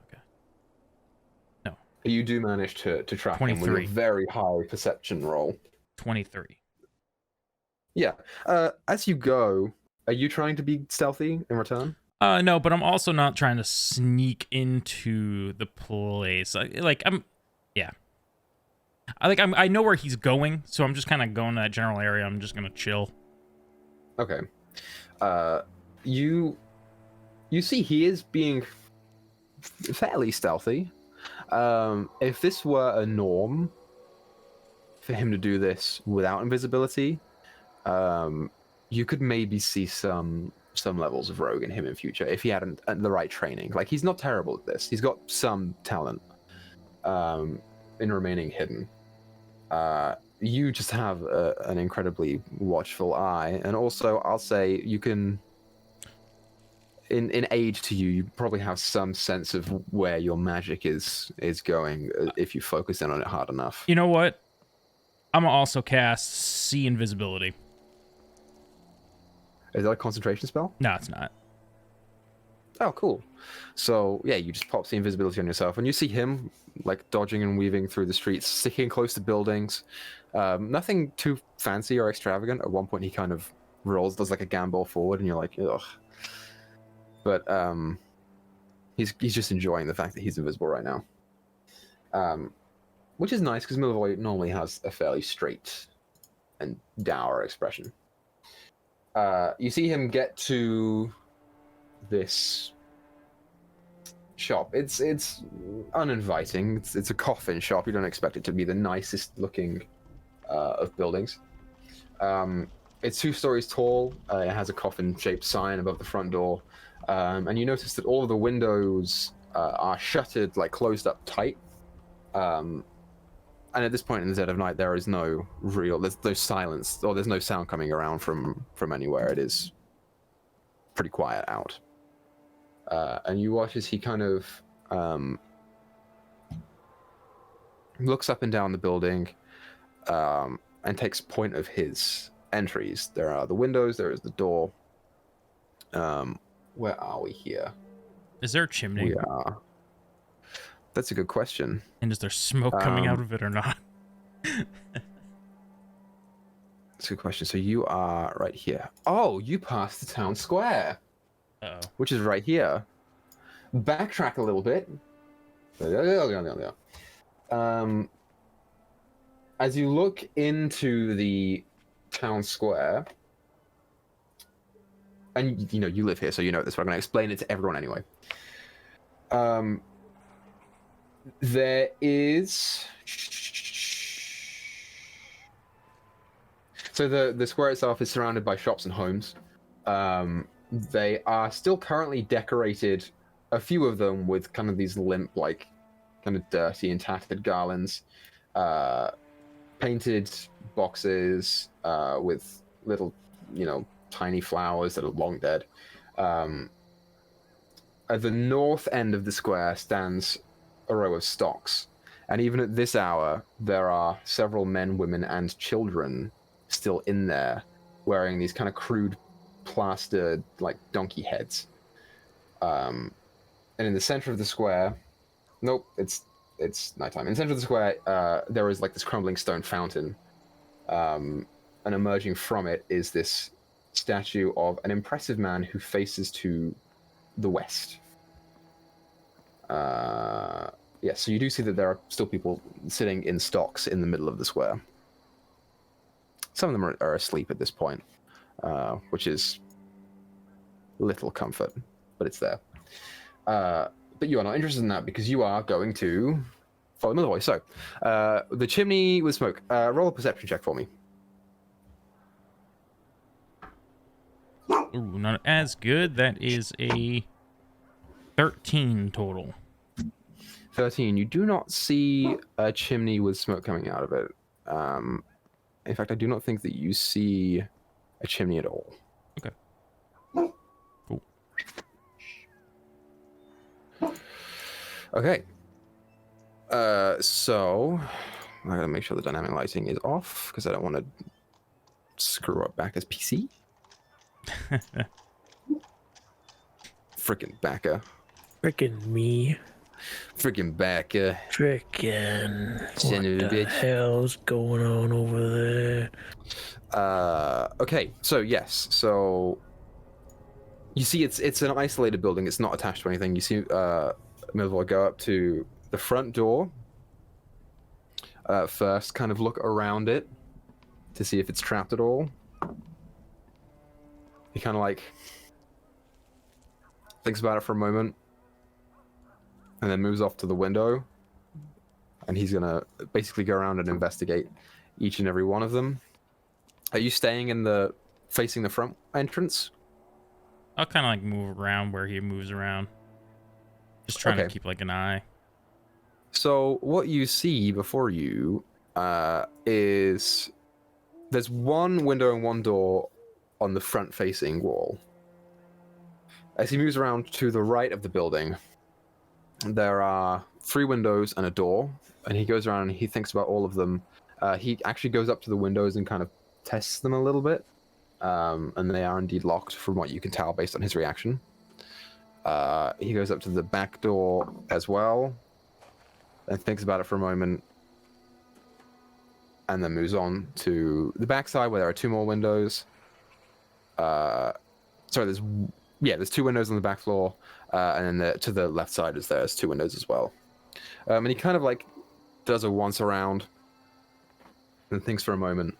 okay. You do manage to track him with 23. a very high perception roll. 23. Yeah. As you go, are you trying to be stealthy in return? No, but I'm also not trying to sneak into the place. I know where he's going, so I'm just kind of going to that general area. I'm just gonna chill. Okay. You see he is being fairly stealthy. If this were a norm for him to do this without invisibility, you could maybe see some levels of rogue in him in future if he hadn't the right training. Like, he's not terrible at this. He's got some talent in remaining hidden. You just have an incredibly watchful eye, and also I'll say you can, in aid to you, you probably have some sense of where your magic is going if you focus in on it hard enough. You know what? I'm gonna also cast See Invisibility. Is that a concentration spell? No, it's not. Oh, cool. So, yeah, you just pop the invisibility on yourself, and you see him, like, dodging and weaving through the streets, sticking close to buildings. Nothing too fancy or extravagant. At one point, he kind of does like a gambol forward, and you're like, ugh. But he's just enjoying the fact that he's invisible right now. Which is nice, because Milvoy normally has a fairly straight and dour expression. You see him get to this shop. It's uninviting. It's a coffin shop. You don't expect it to be the nicest looking of buildings. It's 2 stories tall. It has a coffin-shaped sign above the front door, and you notice that all of the windows are shuttered, like closed up tight. And at this point in the dead of night, there's no silence, or there's no sound coming around from anywhere. It is pretty quiet out. And you watch as he kind of looks up and down the building and takes point of his entries. There are the windows, there is the door. Where are we here? Is there a chimney? We are. That's a good question. And is there smoke coming out of it or not? That's a good question. So you are right here. Oh, you passed the town square. Uh-oh. Which is right here. Backtrack a little bit. As you look into the town square, and you live here, so you know this, but I'm going to explain it to everyone anyway. There is... So the square itself is surrounded by shops and homes. They are still currently decorated, a few of them with kind of these limp, like, kind of dirty and tattered garlands. Painted boxes with little, tiny flowers that are long dead. At the north end of the square stands a row of stocks. And even at this hour, there are several men, women, and children still in there, wearing these kind of crude plastered, like, donkey heads. And in the center of the square... Nope, it's nighttime. In the center of the square, there is, like, this crumbling stone fountain. And emerging from it is this statue of an impressive man who faces to the west. Yeah, so you do see that there are still people sitting in stocks in the middle of the square. Some of them are asleep at this point, which is little comfort, but it's there. But you are not interested in that because you are going to follow another way. So, the chimney with smoke. Roll a perception check for me. Ooh, not as good. That is a 13 total. 13. You do not see a chimney with smoke coming out of it. In fact, I do not think that you see a chimney at all. Okay. Cool. Okay. So I gotta make sure the dynamic lighting is off because I don't want to screw up Baka's PC. Frickin' Baka. Frickin' me. Frickin' Baka. Frickin'. Son of a What the bitch. hell's going on over there? Okay, so yes, so you see it's an isolated building, it's not attached to anything. You see Meyore go up to the front door first, kind of look around it to see if it's trapped at all. He kind of like thinks about it for a moment and then moves off to the window, and he's gonna basically go around and investigate each and every one of them. Are you staying in facing the front entrance? I'll kind of like move around where he moves around. Just trying to keep like an eye. So what you see before you is there's one window and one door on the front-facing wall. As he moves around to the right of the building, there are 3 windows and a door, and he goes around and he thinks about all of them. He actually goes up to the windows and kind of tests them a little bit, and they are indeed locked from what you can tell based on his reaction. He goes up to the back door as well, and thinks about it for a moment, and then moves on to the back side where there are 2 more windows. There's 2 windows on the back floor, and then to the left side there's 2 windows as well. And he kind of like does a once around and thinks for a moment.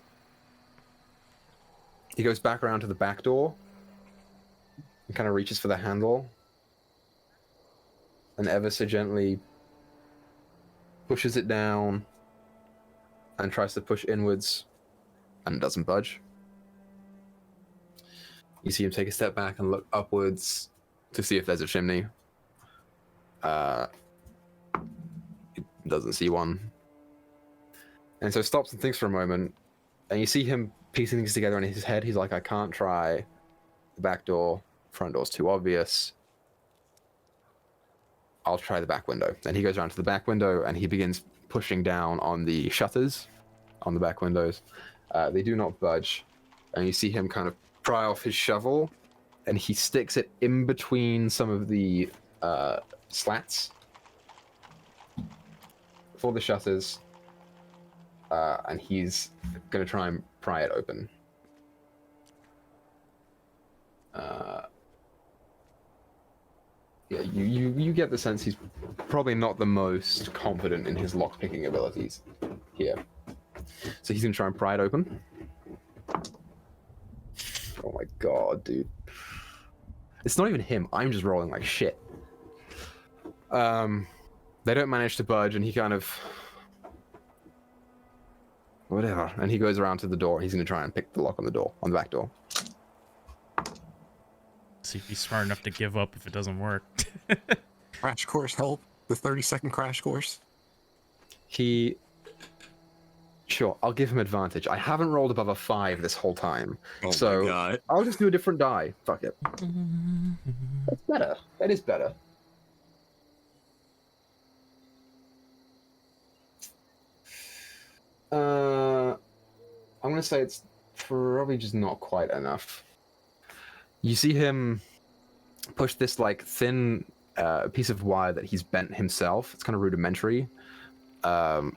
He goes back around to the back door and kind of reaches for the handle and ever so gently pushes it down and tries to push inwards and doesn't budge. You see him take a step back and look upwards to see if there's a chimney. He doesn't see one. And so stops and thinks for a moment, and you see him piecing things together in his head. He's like, I can't try the back door. Front door's too obvious. I'll try the back window. And he goes around to the back window, and he begins pushing down on the shutters on the back windows. They do not budge. And you see him kind of pry off his shovel, and he sticks it in between some of the slats for the shutters. And he's going to try and pry it open. Yeah, you get the sense he's probably not the most confident in his lockpicking abilities here. So he's going to try and pry it open. Oh my god, dude. It's not even him. I'm just rolling like shit. They don't manage to budge, and he kind of... whatever. And he goes around to the door. He's going to try and pick the lock on the door, on the back door. See if he's smart enough to give up if it doesn't work. Crash course help. The 30-second crash course. He... Sure, I'll give him advantage. I haven't rolled above a 5 this whole time. Oh so my god. I'll just do a different die. Fuck it. That's better. That is better. I'm gonna say it's probably just not quite enough. You see him push this like thin piece of wire that he's bent himself. It's kind of rudimentary, and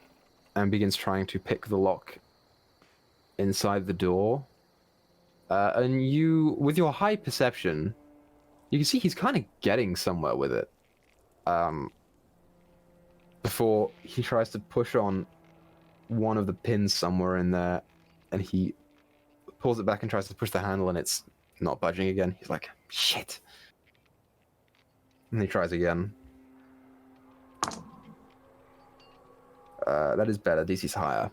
begins trying to pick the lock inside the door. And you, with your high perception, you can see he's kind of getting somewhere with it. Before he tries to push on one of the pins somewhere in there, and he pulls it back and tries to push the handle, and it's not budging again. He's like, shit. And he tries again. That is better. DC's higher.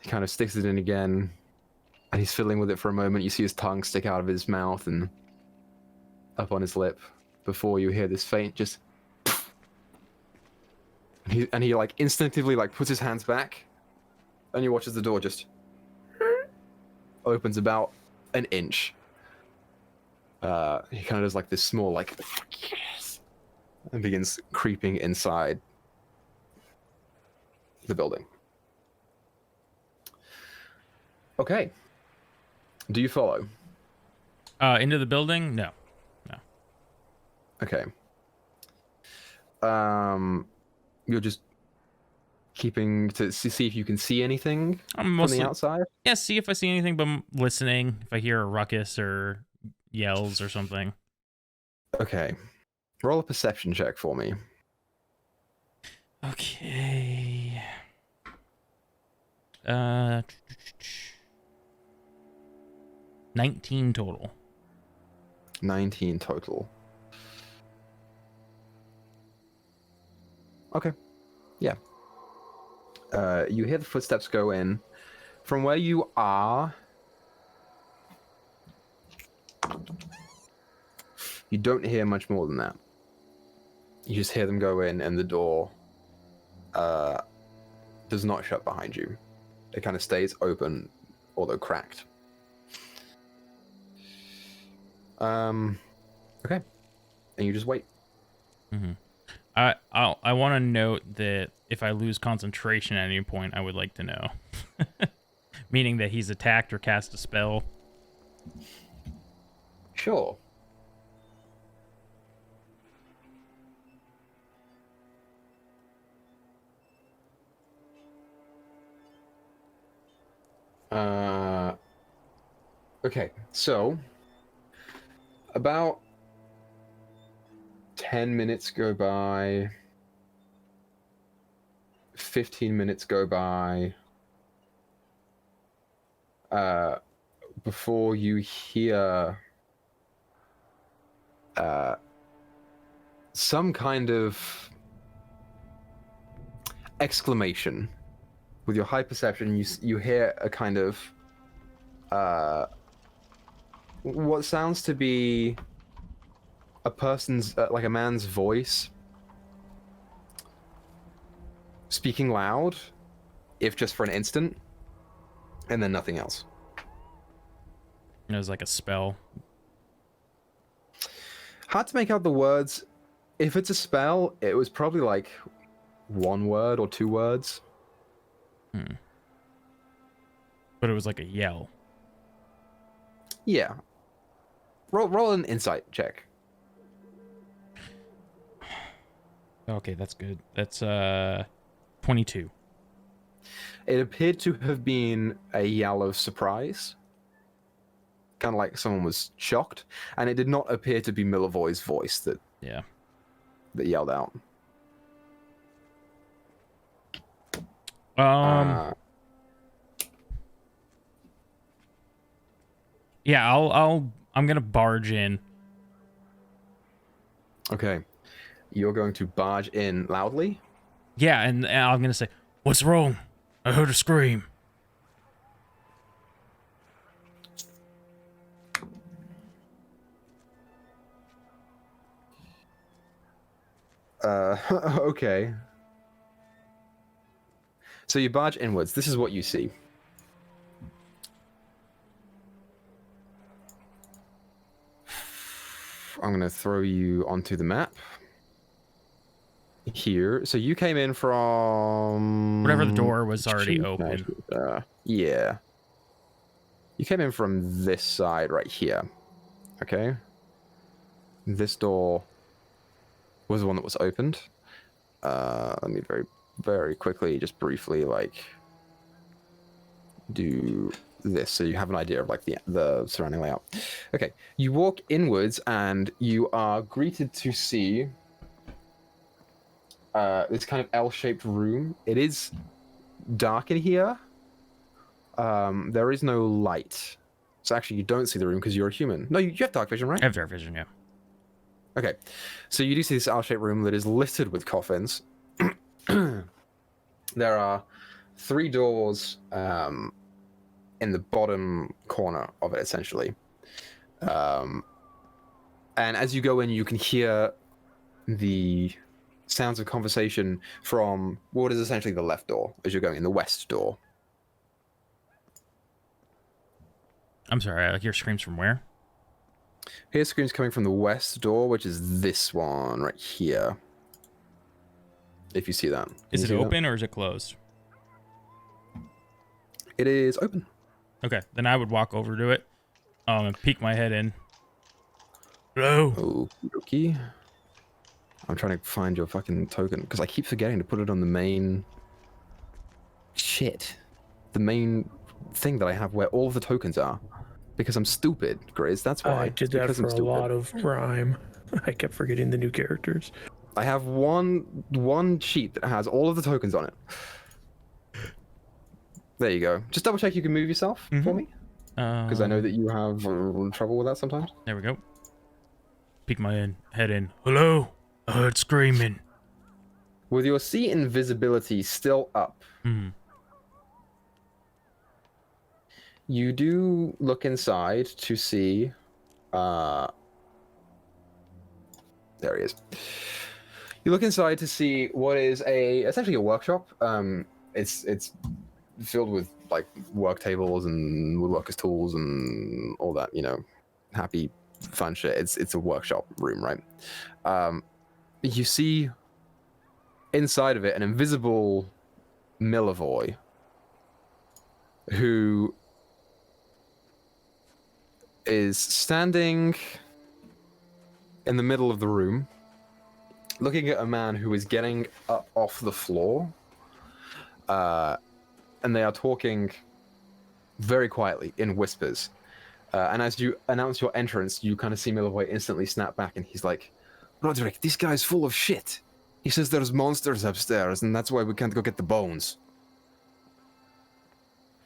He kind of sticks it in again, and he's fiddling with it for a moment. You see his tongue stick out of his mouth and up on his lip before you hear this faint just... And he like instinctively like puts his hands back, and you watch as the door just opens about an inch. He kind of does like this small like yes, and begins creeping inside the building. Okay. Do you follow? Into the building? No. Okay. You're just keeping to see if you can see anything I'm mostly, from the outside? Yeah, see if I see anything, but I'm listening. If I hear a ruckus or yells or something. Okay. Roll a perception check for me. Okay. 19 total. 19 total. Okay. Yeah. You hear the footsteps go in. From where you are, you don't hear much more than that. You just hear them go in, and the door does not shut behind you. It kind of stays open, although cracked. Okay. And you just wait. Mm-hmm. I want to note that if I lose concentration at any point, I would like to know. Meaning that he's attacked or cast a spell. Sure. Okay, so about 10 minutes go by, 15 minutes go by, before you hear some kind of exclamation. With your high perception, you hear a kind of what sounds to be a person's like a man's voice speaking loud, if just for an instant, and then nothing else. It was like a spell. Hard to make out the words. If it's a spell, it was probably like one word or two words. But it was like a yell. Yeah. Roll an insight check. Okay, that's good. That's 22. It appeared to have been a yell of surprise. Kind of like someone was shocked. And it did not appear to be Milivoy's voice that yelled out. Yeah, I'm gonna barge in. Okay. You're going to barge in loudly? Yeah, and I'm gonna say, "What's wrong? I heard a scream." Okay. So you barge inwards. This is what you see. I'm going to throw you onto the map. Here. So you came in from... Whatever the door was already open. Yeah. You came in from this side right here. Okay? This door was the one that was opened. Let me very, very quickly, just briefly, like, do this so you have an idea of like the surrounding layout. Okay, you walk inwards and you are greeted to see this kind of L-shaped room. It is dark in here. There is no light. So actually you don't see the room because you're a human. No, you have dark vision, right? I have dark vision, yeah. Okay, so you do see this L-shaped room that is littered with coffins. There are 3 doors in the bottom corner of it, essentially. And as you go in, you can hear the sounds of conversation from what is essentially the left door as you're going in, the west door. I'm sorry, I hear screams from where? Here's screams coming from the west door, which is this one right here. If you see that. Is it open or is it closed? It is open. Okay, then I would walk over to it and peek my head in. Hello? Okay. I'm trying to find your fucking token because I keep forgetting to put it on the main shit. The main thing that I have where all of the tokens are. Because I'm stupid, Grizz. That's why. I did that for a lot of Rhyme. I kept forgetting the new characters. I have one sheet that has all of the tokens on it. There you go. Just double check you can move yourself for me. Because I know that you have trouble with that sometimes. There we go. Peek my head in. Hello? I heard screaming. With your see invisibility still up, you do look inside to see... there he is. You look inside to see what is essentially a workshop. It's filled with like work tables and woodworkers tools and all that, you know, happy fun shit. It's a workshop room, right? You see inside of it an invisible Milivoy who is standing in the middle of the room, looking at a man who is getting up off the floor, and they are talking very quietly in whispers. And as you announce your entrance, you kind of see Milivoy instantly snap back, and he's like, "Roderick, this guy's full of shit. He says there's monsters upstairs, and that's why we can't go get the bones."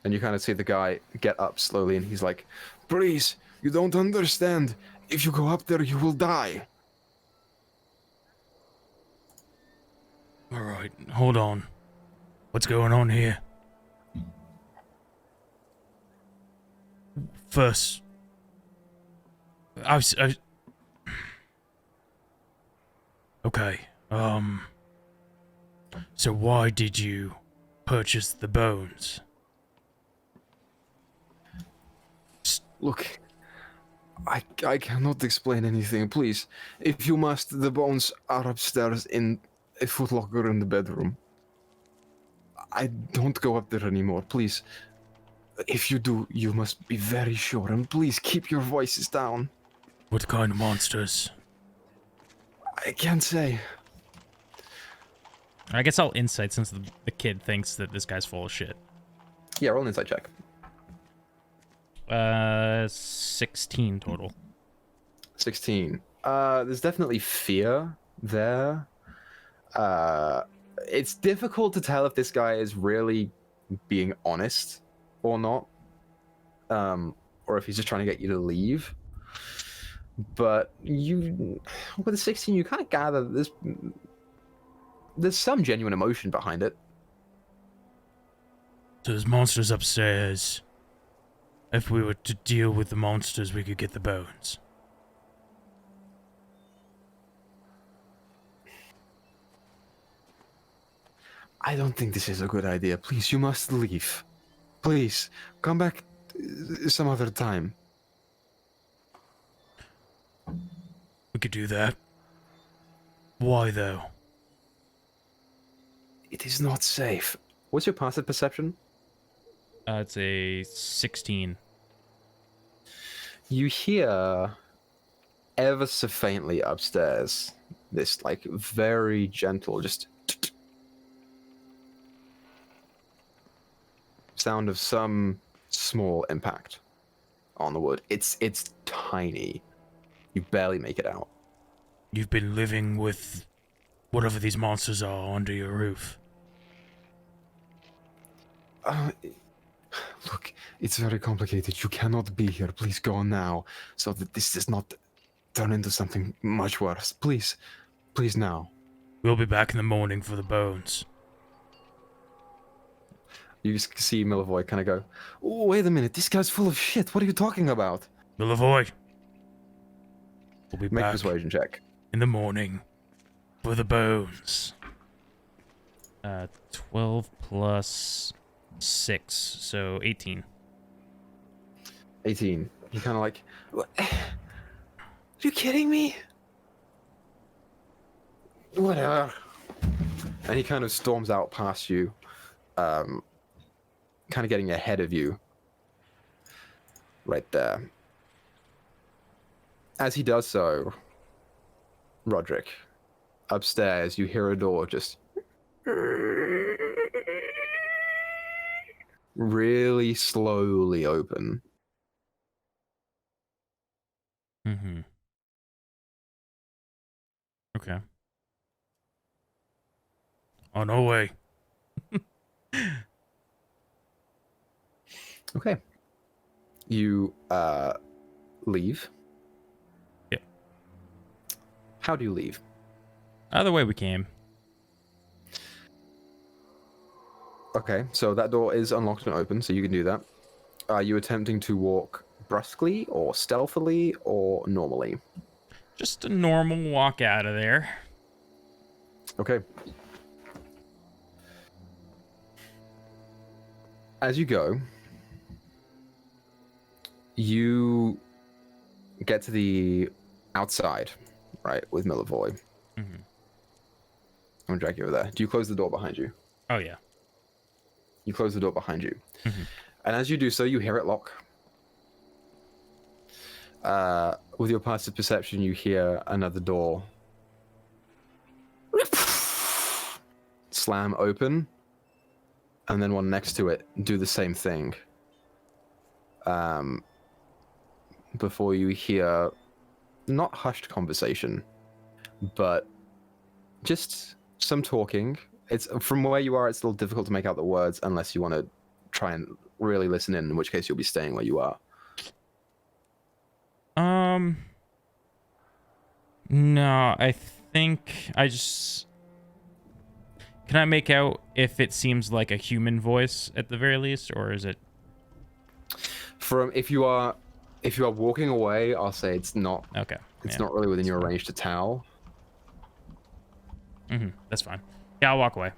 And you kind of see the guy get up slowly, and he's like, "Please, you don't understand. If you go up there, you will die." All right, hold on. What's going on here? First, okay. So why did you purchase the bones? Look, I cannot explain anything. Please, if you must, the bones are upstairs in a footlocker in the bedroom. I don't go up there anymore. Please, if you do, you must be very sure, and please keep your voices down. What kind of monsters? I can't say. I guess I'll insight since the kid thinks that this guy's full of shit. Yeah, roll an insight check. 16 total. 16. There's definitely fear there. It's difficult to tell if this guy is really being honest or not, or if he's just trying to get you to leave. But you, with a 16, you kind of gather there's some genuine emotion behind it. So there's monsters upstairs. If we were to deal with the monsters, we could get the bones. I don't think this is a good idea. Please, you must leave. Please, come back some other time. We could do that. Why, though? It is not safe. What's your passive perception? It's a 16. You hear ever so faintly upstairs this like very gentle just sound of some small impact on the wood. It's tiny. You barely make it out. You've been living with whatever these monsters are under your roof. Look, it's very complicated. You cannot be here. Please go now, so that this does not turn into something much worse. Please, please now. We'll be back in the morning for the bones. You just see Milivoy kind of go, "Oh, wait a minute, this guy's full of shit. What are you talking about?" Milivoy. We'll be Make a back persuasion check. in the morning for the bones. 12 plus 6, so 18. 18. You kind of like, "What? Are you kidding me?" Whatever. And he kind of storms out past you, kind of getting ahead of you. Right there. As he does so, Roderick, upstairs, you hear a door just really slowly open. Mm-hmm. Okay. On our way. Okay. You leave. Yeah. How do you leave? Either way we came. Okay, so that door is unlocked and open, so you can do that. Are you attempting to walk brusquely or stealthily or normally? Just a normal walk out of there. Okay. As you go, you get to the outside, right, with Milivoy. Mm-hmm. I'm gonna drag you over there. Do you close the door behind you? Oh, yeah. You close the door behind you. Mm-hmm. And as you do so, you hear it lock. With your passive perception, you hear another door slam open, and then one next to it do the same thing. Before you hear not hushed conversation, but just some talking. It's from where you are, it's a little difficult to make out the words unless you want to try and really listen in which case you'll be staying where you are. No, I think I just... Can I make out if it seems like a human voice at the very least, or is it... From if you are walking away, I'll say it's not. Okay. It's not really within your range to tell. That's fine. Yeah, I'll walk away.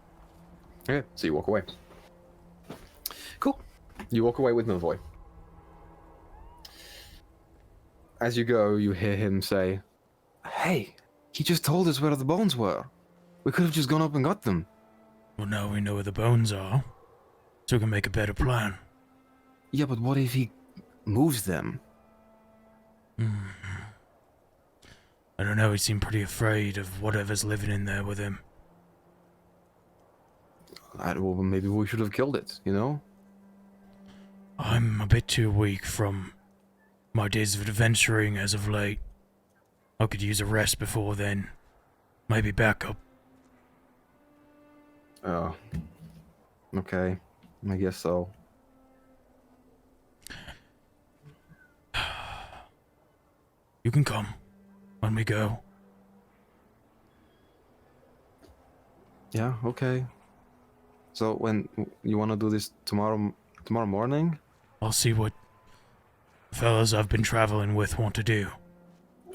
Okay, so you walk away. Cool. You walk away with Milvoy. As you go, you hear him say, "Hey, he just told us where the bones were. We could have just gone up and got them." Well, now we know where the bones are, so we can make a better plan. Yeah, but what if he moves them? I don't know, he seemed pretty afraid of whatever's living in there with him. Well, maybe we should have killed it, you know? I'm a bit too weak from my days of adventuring as of late. I could use a rest before then. Maybe backup. Oh. Okay. I guess so. You can come when we go. Yeah, okay. So when you want to do this tomorrow morning? I'll see what fellas I've been traveling with want to do.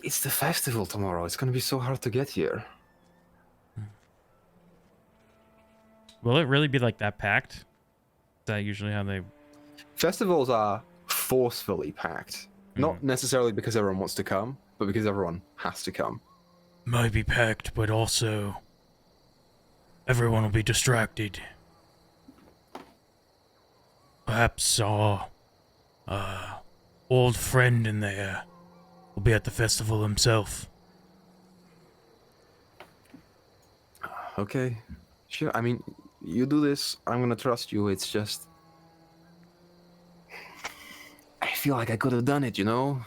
It's the festival tomorrow. It's going to be so hard to get here. Will it really be like that packed? Is that usually how they... Festivals are forcefully packed. Not necessarily because everyone wants to come, but because everyone has to come. Might be packed, but also everyone will be distracted. Perhaps our old friend in there will be at the festival himself. Okay. Sure. I mean, you do this. I'm going to trust you. It's just... I feel like I could have done it, you know?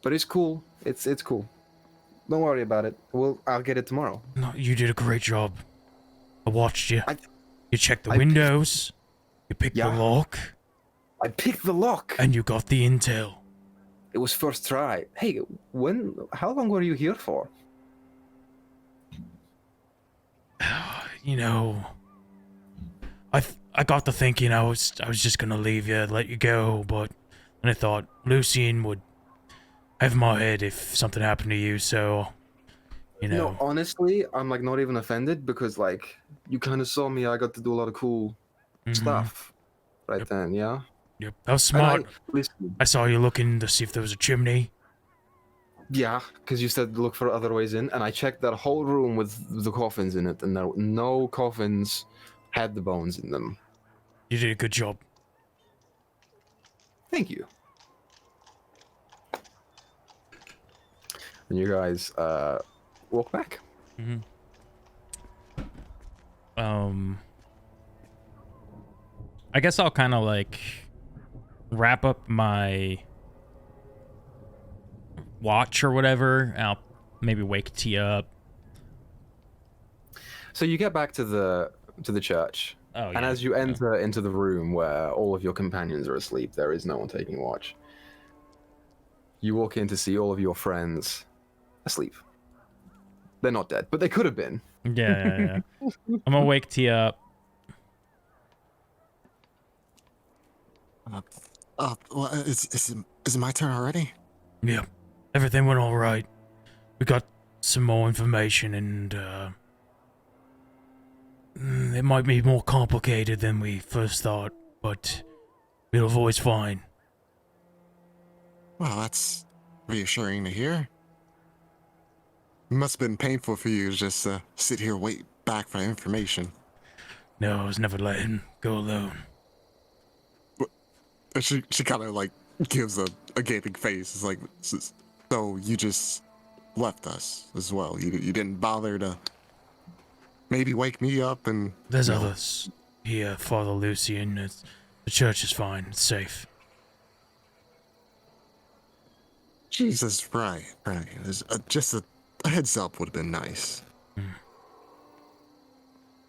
But it's cool. It's cool. Don't worry about it. I'll get it tomorrow. No, you did a great job. I watched you. I- You checked the I- windows. You picked the Yeah. lock. I picked the lock. And you got the intel. It was first try. Hey, how long were you here for? You know, I got to thinking I was just gonna leave you, let you go, but then I thought Lucian would have my head if something happened to you, so you know. No, honestly, I'm like not even offended because like you kind of saw me. I got to do a lot of cool stuff right then. Yeah. Yep, that was And smart. listen, I saw you looking to see if there was a chimney. yeah, because you said look for other ways in, and I checked that whole room with the coffins in it, and no coffins had the bones in them. You did a good job. Thank you. And you guys walk back. I guess I'll kind of like wrap up my watch or whatever. I'll maybe wake Tia up. So you get back to the church. Oh, And yeah. as you enter into the room where all of your companions are asleep, there is no one taking watch. You walk in to see all of your friends asleep. They're not dead, but they could have been. Yeah. I'm gonna wake Tia up. Well, is it my turn already? Yep, everything went all right. We got some more information, and it might be more complicated than we first thought, but it'll always fine. Well, that's reassuring to hear. It must have been painful for you to just sit here wait back for information. No, I was never letting go alone. And she kind of like gives a gaping face. It's like, so you just left us as well. You didn't bother to maybe wake me up and... There's you know, others here, Father Lucian. The church is fine. It's safe. Jesus, right. There's just a heads up would have been nice.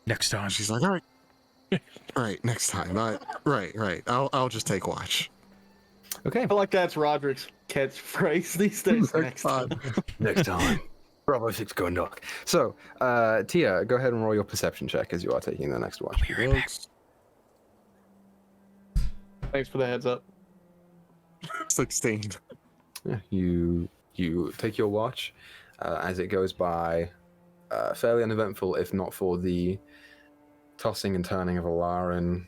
Next time. She's like, all right. Right, next time. Right. I'll just take watch. Okay. I feel like that's Roderick's catchphrase these days. Next time. Next time. Bravo 6 going dark. So, Tia, go ahead and roll your perception check as you are taking the next watch. Thanks for the heads up. 16. Yeah, you take your watch as it goes by, fairly uneventful, if not for the tossing and turning of Alarin,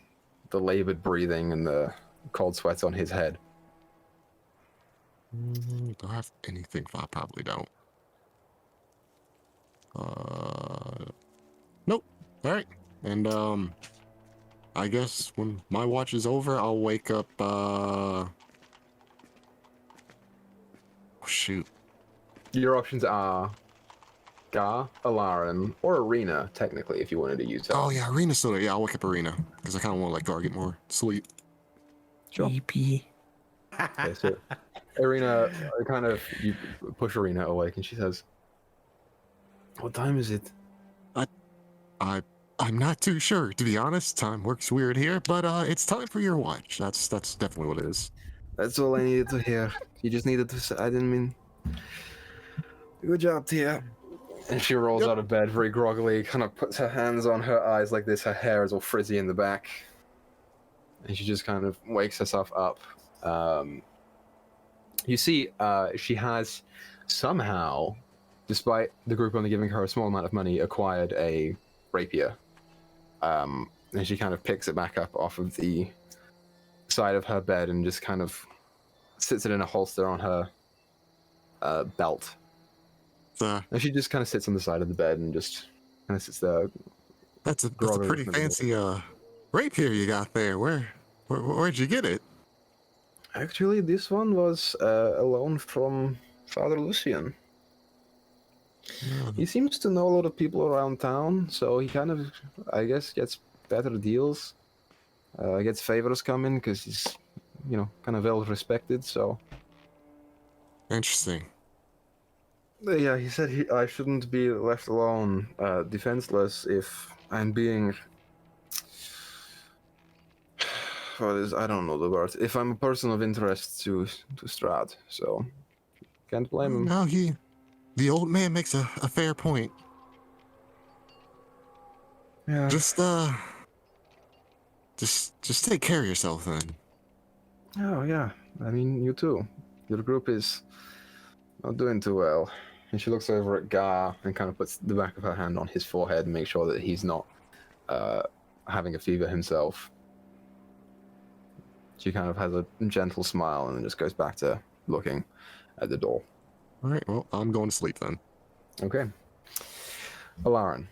the labored breathing, and the cold sweats on his head. Do I have anything? I probably don't. Nope. All right. And I guess when my watch is over, I'll wake up. Oh, shoot. Your options are Gar, Alarin, or Arena, technically, if you wanted to use that. Oh yeah, Arena's still there. Yeah, I'll wake up Arena because I kind of want to let Gar get more sleep. Sure. EP. Okay, so Arena, kind of, you push Arena awake, and she says, "What time is it?" I'm not too sure, to be honest. Time works weird here, but it's time for your watch. That's definitely what it is. That's all I needed to hear. You just needed to say, I didn't mean... Good job, Tia. And she rolls out of bed very groggily, kind of puts her hands on her eyes like this. Her hair is all frizzy in the back. And she just kind of wakes herself up. You see, she has somehow, despite the group only giving her a small amount of money, acquired a rapier. And she kind of picks it back up off of the side of her bed and just kind of sits it in a holster on her belt. And she just kind of sits on the side of the bed and just kind of sits there. That's a pretty fancy rapier you got there. Where'd you get it? Actually, this one was a loan from Father Lucian. He seems to know a lot of people around town, so he kind of, I guess, gets better deals. Gets favors coming because he's, kind of well respected. So Interesting. yeah, he said I shouldn't be left alone, defenseless, if I'm being. I don't know the word. If I'm a person of interest to Strahd, so can't blame him. No, the old man makes a fair point. Yeah. Just take care of yourself then. Oh yeah, I mean you too. Your group is not doing too well. And she looks over at Gar and kind of puts the back of her hand on his forehead and makes sure that he's not having a fever himself. She kind of has a gentle smile and then just goes back to looking at the door. All right, well, I'm going to sleep then. Okay. Alarin.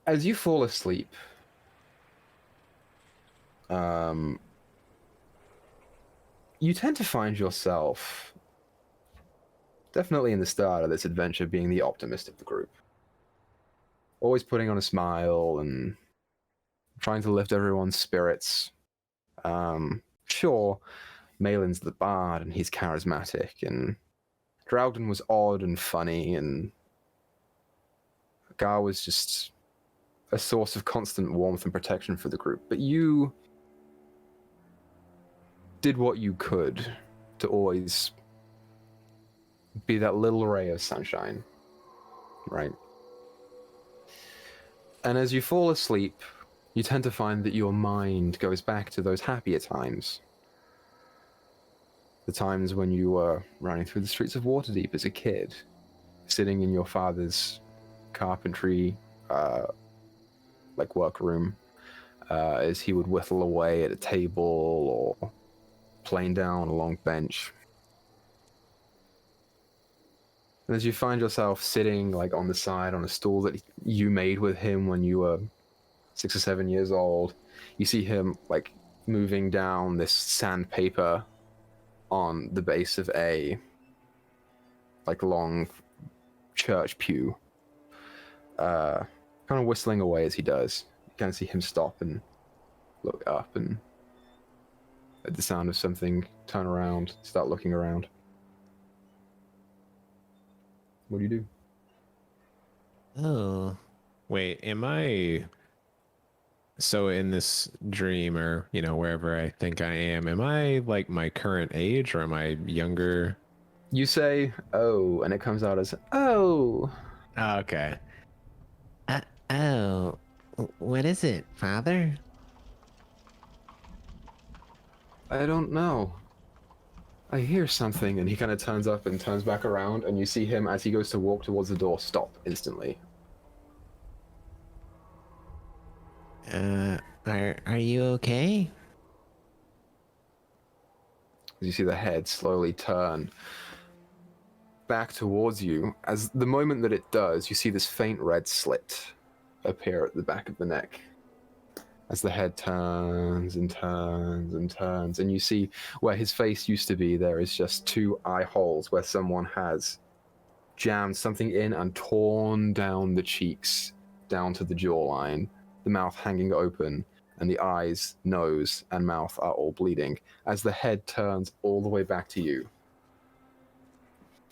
As you fall asleep, you tend to find yourself, definitely in the start of this adventure, being the optimist of the group. Always putting on a smile and trying to lift everyone's spirits. Sure, Malin's the bard and he's charismatic, and Draugden was odd and funny, and Gar was just a source of constant warmth and protection for the group. But you did what you could to always be that little ray of sunshine, right? And as you fall asleep, you tend to find that your mind goes back to those happier times. The times when you were running through the streets of Waterdeep as a kid, sitting in your father's carpentry, workroom, as he would whittle away at a table or plane down a long bench. And as you find yourself sitting on the side on a stool that you made with him when you were 6 or 7 years old, you see him moving down this sandpaper on the base of a long church pew, kind of whistling away as he does. You kind of see him stop and look up, and at the sound of something, turn around, start looking around. What do you do? Oh, wait, am I? So in this dream, or wherever I think I am I like my current age, or am I younger? You say, oh, and it comes out as, oh. Oh, okay. Oh, what is it, Father? I don't know. I hear something, and he kind of turns up and turns back around, and you see him as he goes to walk towards the door stop instantly. Are you okay? You see the head slowly turn back towards you. As the moment that it does, you see this faint red slit appear at the back of the neck. As the head turns and turns and turns, and you see where his face used to be, there is just 2 eye holes where someone has jammed something in and torn down the cheeks, down to the jawline, the mouth hanging open, and the eyes, nose, and mouth are all bleeding, as the head turns all the way back to you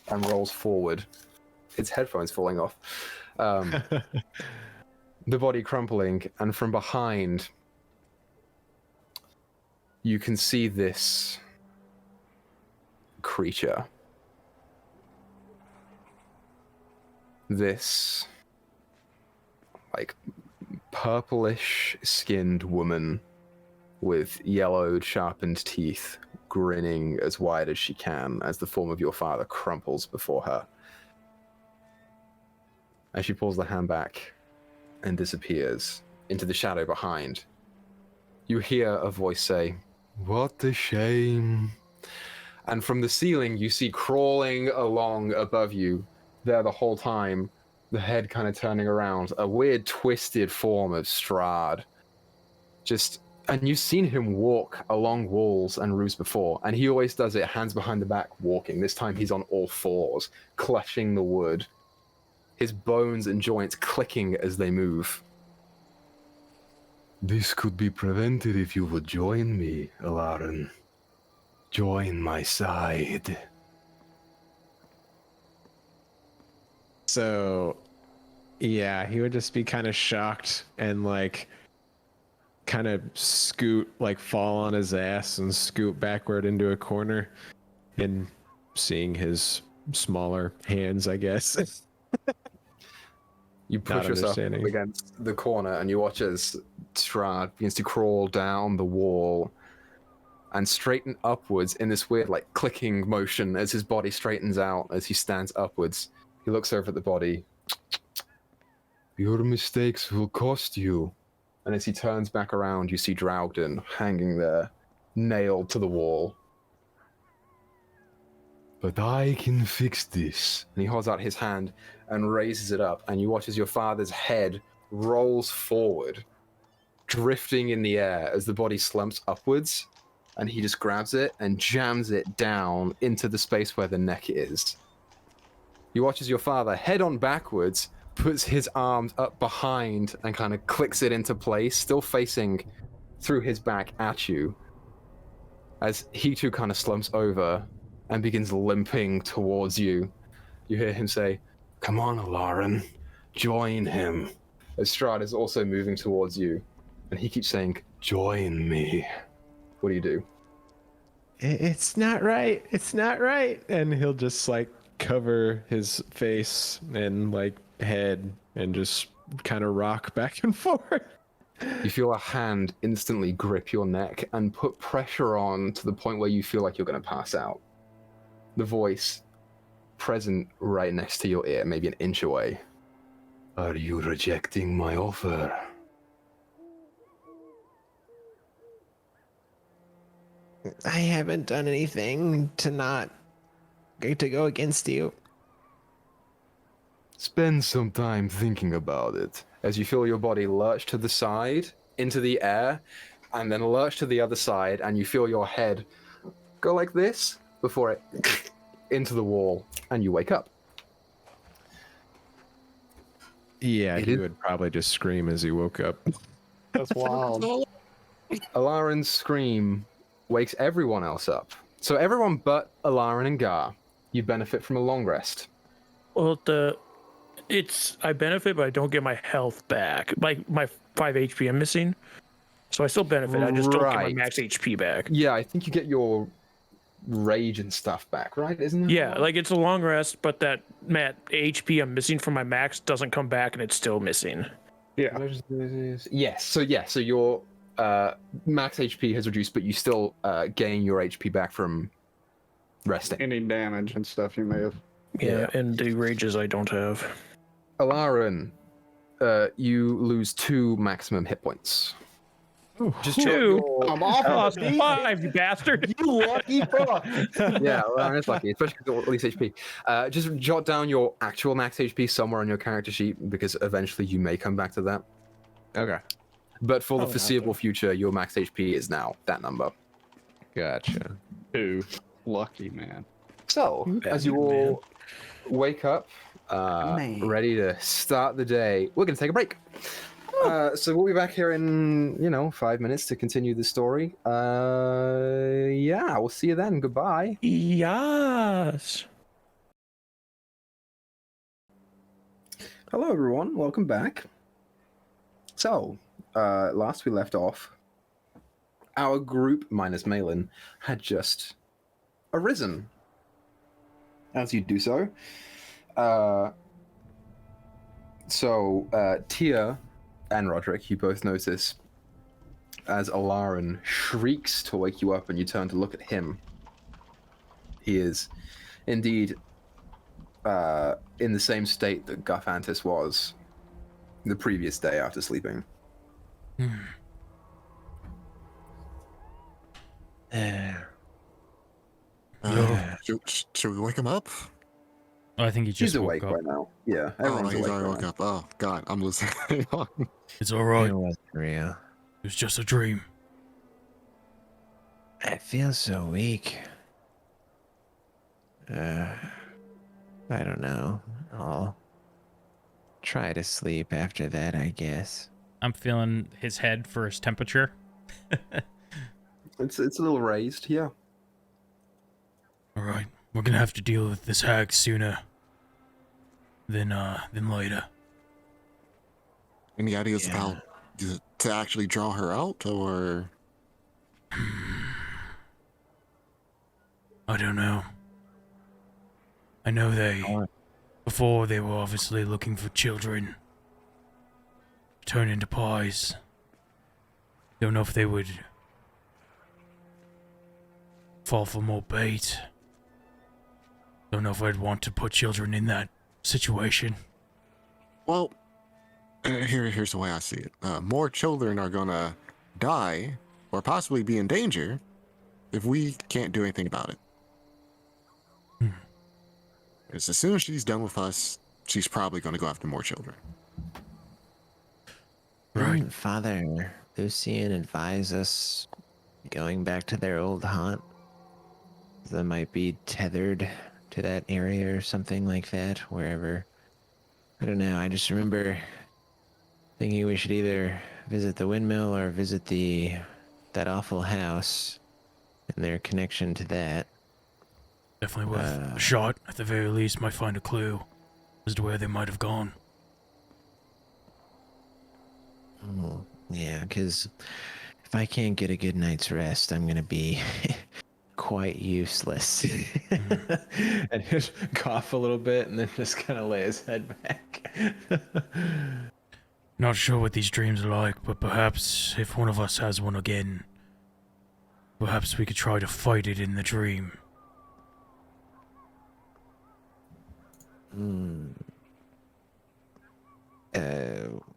and rolls forward, its headphones falling off. The body crumpling, and from behind, you can see this creature. This, like, purplish-skinned woman with yellowed, sharpened teeth, grinning as wide as she can as the form of your father crumples before her. As she pulls the hand back and disappears into the shadow behind, you hear a voice say, "What a shame." And from the ceiling, you see crawling along above you, there the whole time, the head kind of turning around, a weird twisted form of Strahd. And you've seen him walk along walls and roofs before, and he always does it hands behind the back walking. This time he's on all fours, clutching the wood, his bones and joints clicking as they move. "This could be prevented if you would join me, Alarin. Join my side." So, yeah, he would just be kind of shocked and like kind of scoot, like fall on his ass and scoot backward into a corner, and seeing his smaller hands, I guess. You push yourself up against the corner and you watch as Strahd begins to crawl down the wall and straighten upwards in this weird, like, clicking motion as his body straightens out as he stands upwards. He looks over at the body. "Your mistakes will cost you." And as he turns back around, you see Draugden hanging there, nailed to the wall. "But I can fix this." And he holds out his hand and raises it up, and you watch as your father's head rolls forward, drifting in the air as the body slumps upwards, and he just grabs it and jams it down into the space where the neck is. You watch as your father, head on backwards, puts his arms up behind and kind of clicks it into place, still facing through his back at you, as he too kind of slumps over and begins limping towards you. You hear him say, "Come on, Alarin, join him." As Strahd is also moving towards you, and he keeps saying, "Join me." What do you do? It's not right. It's not right. And he'll just like cover his face and like head and just kind of rock back and forth. You feel a hand instantly grip your neck and put pressure on to the point where you feel like you're going to pass out. The voice present right next to your ear, maybe an inch away. "Are you rejecting my offer?" I haven't done anything to go against you. Spend some time thinking about it. As you feel your body lurch to the side, into the air, and then lurch to the other side, and you feel your head go like this before it into the wall, and you wake up. Yeah, he would probably just scream as he woke up. That's wild. Alarin's scream wakes everyone else up. So everyone but Alarin and Gar, you benefit from a long rest. Well, I benefit, but I don't get my health back. Like my 5 HP I'm missing. So I still benefit. I just don't get my Right. max HP back. Yeah, I think you get your rage and stuff back, right? Isn't it? Yeah, like it's a long rest, but that HP I'm missing from my max doesn't come back, and it's still missing. Yeah. Yes. So your max HP has reduced, but you still gain your HP back from resting. Any damage and stuff you may have. Yeah, and the rages I don't have. Alarin, you lose 2 maximum hit points. Just jot 2? your- I'm off. I lost 5, you bastard. You lucky fuck. Yeah, Alarin is lucky, especially because at least HP. Just jot down your actual max HP somewhere on your character sheet, because eventually you may come back to that. Okay. But for the Oh, foreseeable future, your max HP is now that number. Gotcha. 2. Lucky man. So, as you all wake up, ready to start the day, we're going to take a break. So we'll be back here in, 5 minutes to continue the story. Yeah, we'll see you then. Goodbye. Yes. Hello, everyone. Welcome back. So, last we left off, our group, minus Malin, had just arisen. As you do so, Tia and Roderick, you both notice as Alarin shrieks to wake you up, and you turn to look at him. He is indeed in the same state that Guffantis was the previous day after sleeping. Should we wake him up? Oh, I think he just He's woke awake up. right now. Yeah, Oh, everyone's he's awake already right woke now. up. Oh, God, I'm losing. It's all right. It wasn't real. It was just a dream. I feel so weak. I don't know. I'll try to sleep after that, I guess. I'm feeling his head for his temperature. It's a little raised, yeah. All right, we're gonna have to deal with this hag sooner than later. Any ideas about to actually draw her out, or? I don't know. I know before they were obviously looking for children to turn into pies. Don't know if they would fall for more bait. Don't know if I'd want to put children in that situation. Well, here's the way I see it. More children are gonna die, or possibly be in danger, if we can't do anything about it. Because as soon as she's done with us, she's probably gonna go after more children. Right. Didn't Father Lucian advise us going back to their old haunt? That might be tethered to that area or something like that, wherever. I don't know, I just remember thinking we should either visit the windmill or visit that awful house and their connection to that. Definitely worth a shot. At the very least, might find a clue as to where they might have gone. Yeah, because if I can't get a good night's rest, I'm going to be quite useless. And he'll cough a little bit and then just kind of lay his head back. Not sure what these dreams are like, but perhaps if one of us has one again, perhaps we could try to fight it in the dream.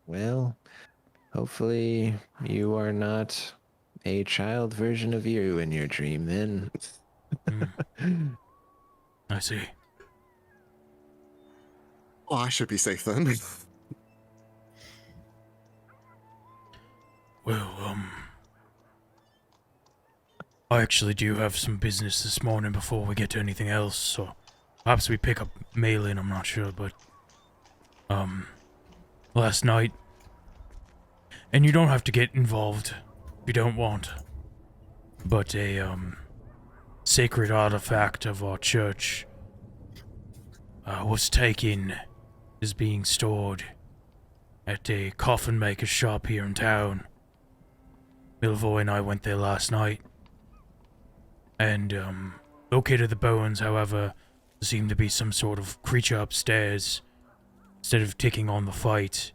Well, hopefully you are not a child version of you in your dream then. I see. Well, I should be safe then. Well, I actually do have some business this morning before we get to anything else, so perhaps we pick up Malin, I'm not sure, but, last night, and you don't have to get involved if you don't want, but a, sacred artifact of our church, was taken is being stored at a coffin maker's shop here in town. Milvoy and I went there last night and located the bones. However, there seemed to be some sort of creature upstairs. Instead of taking on the fight,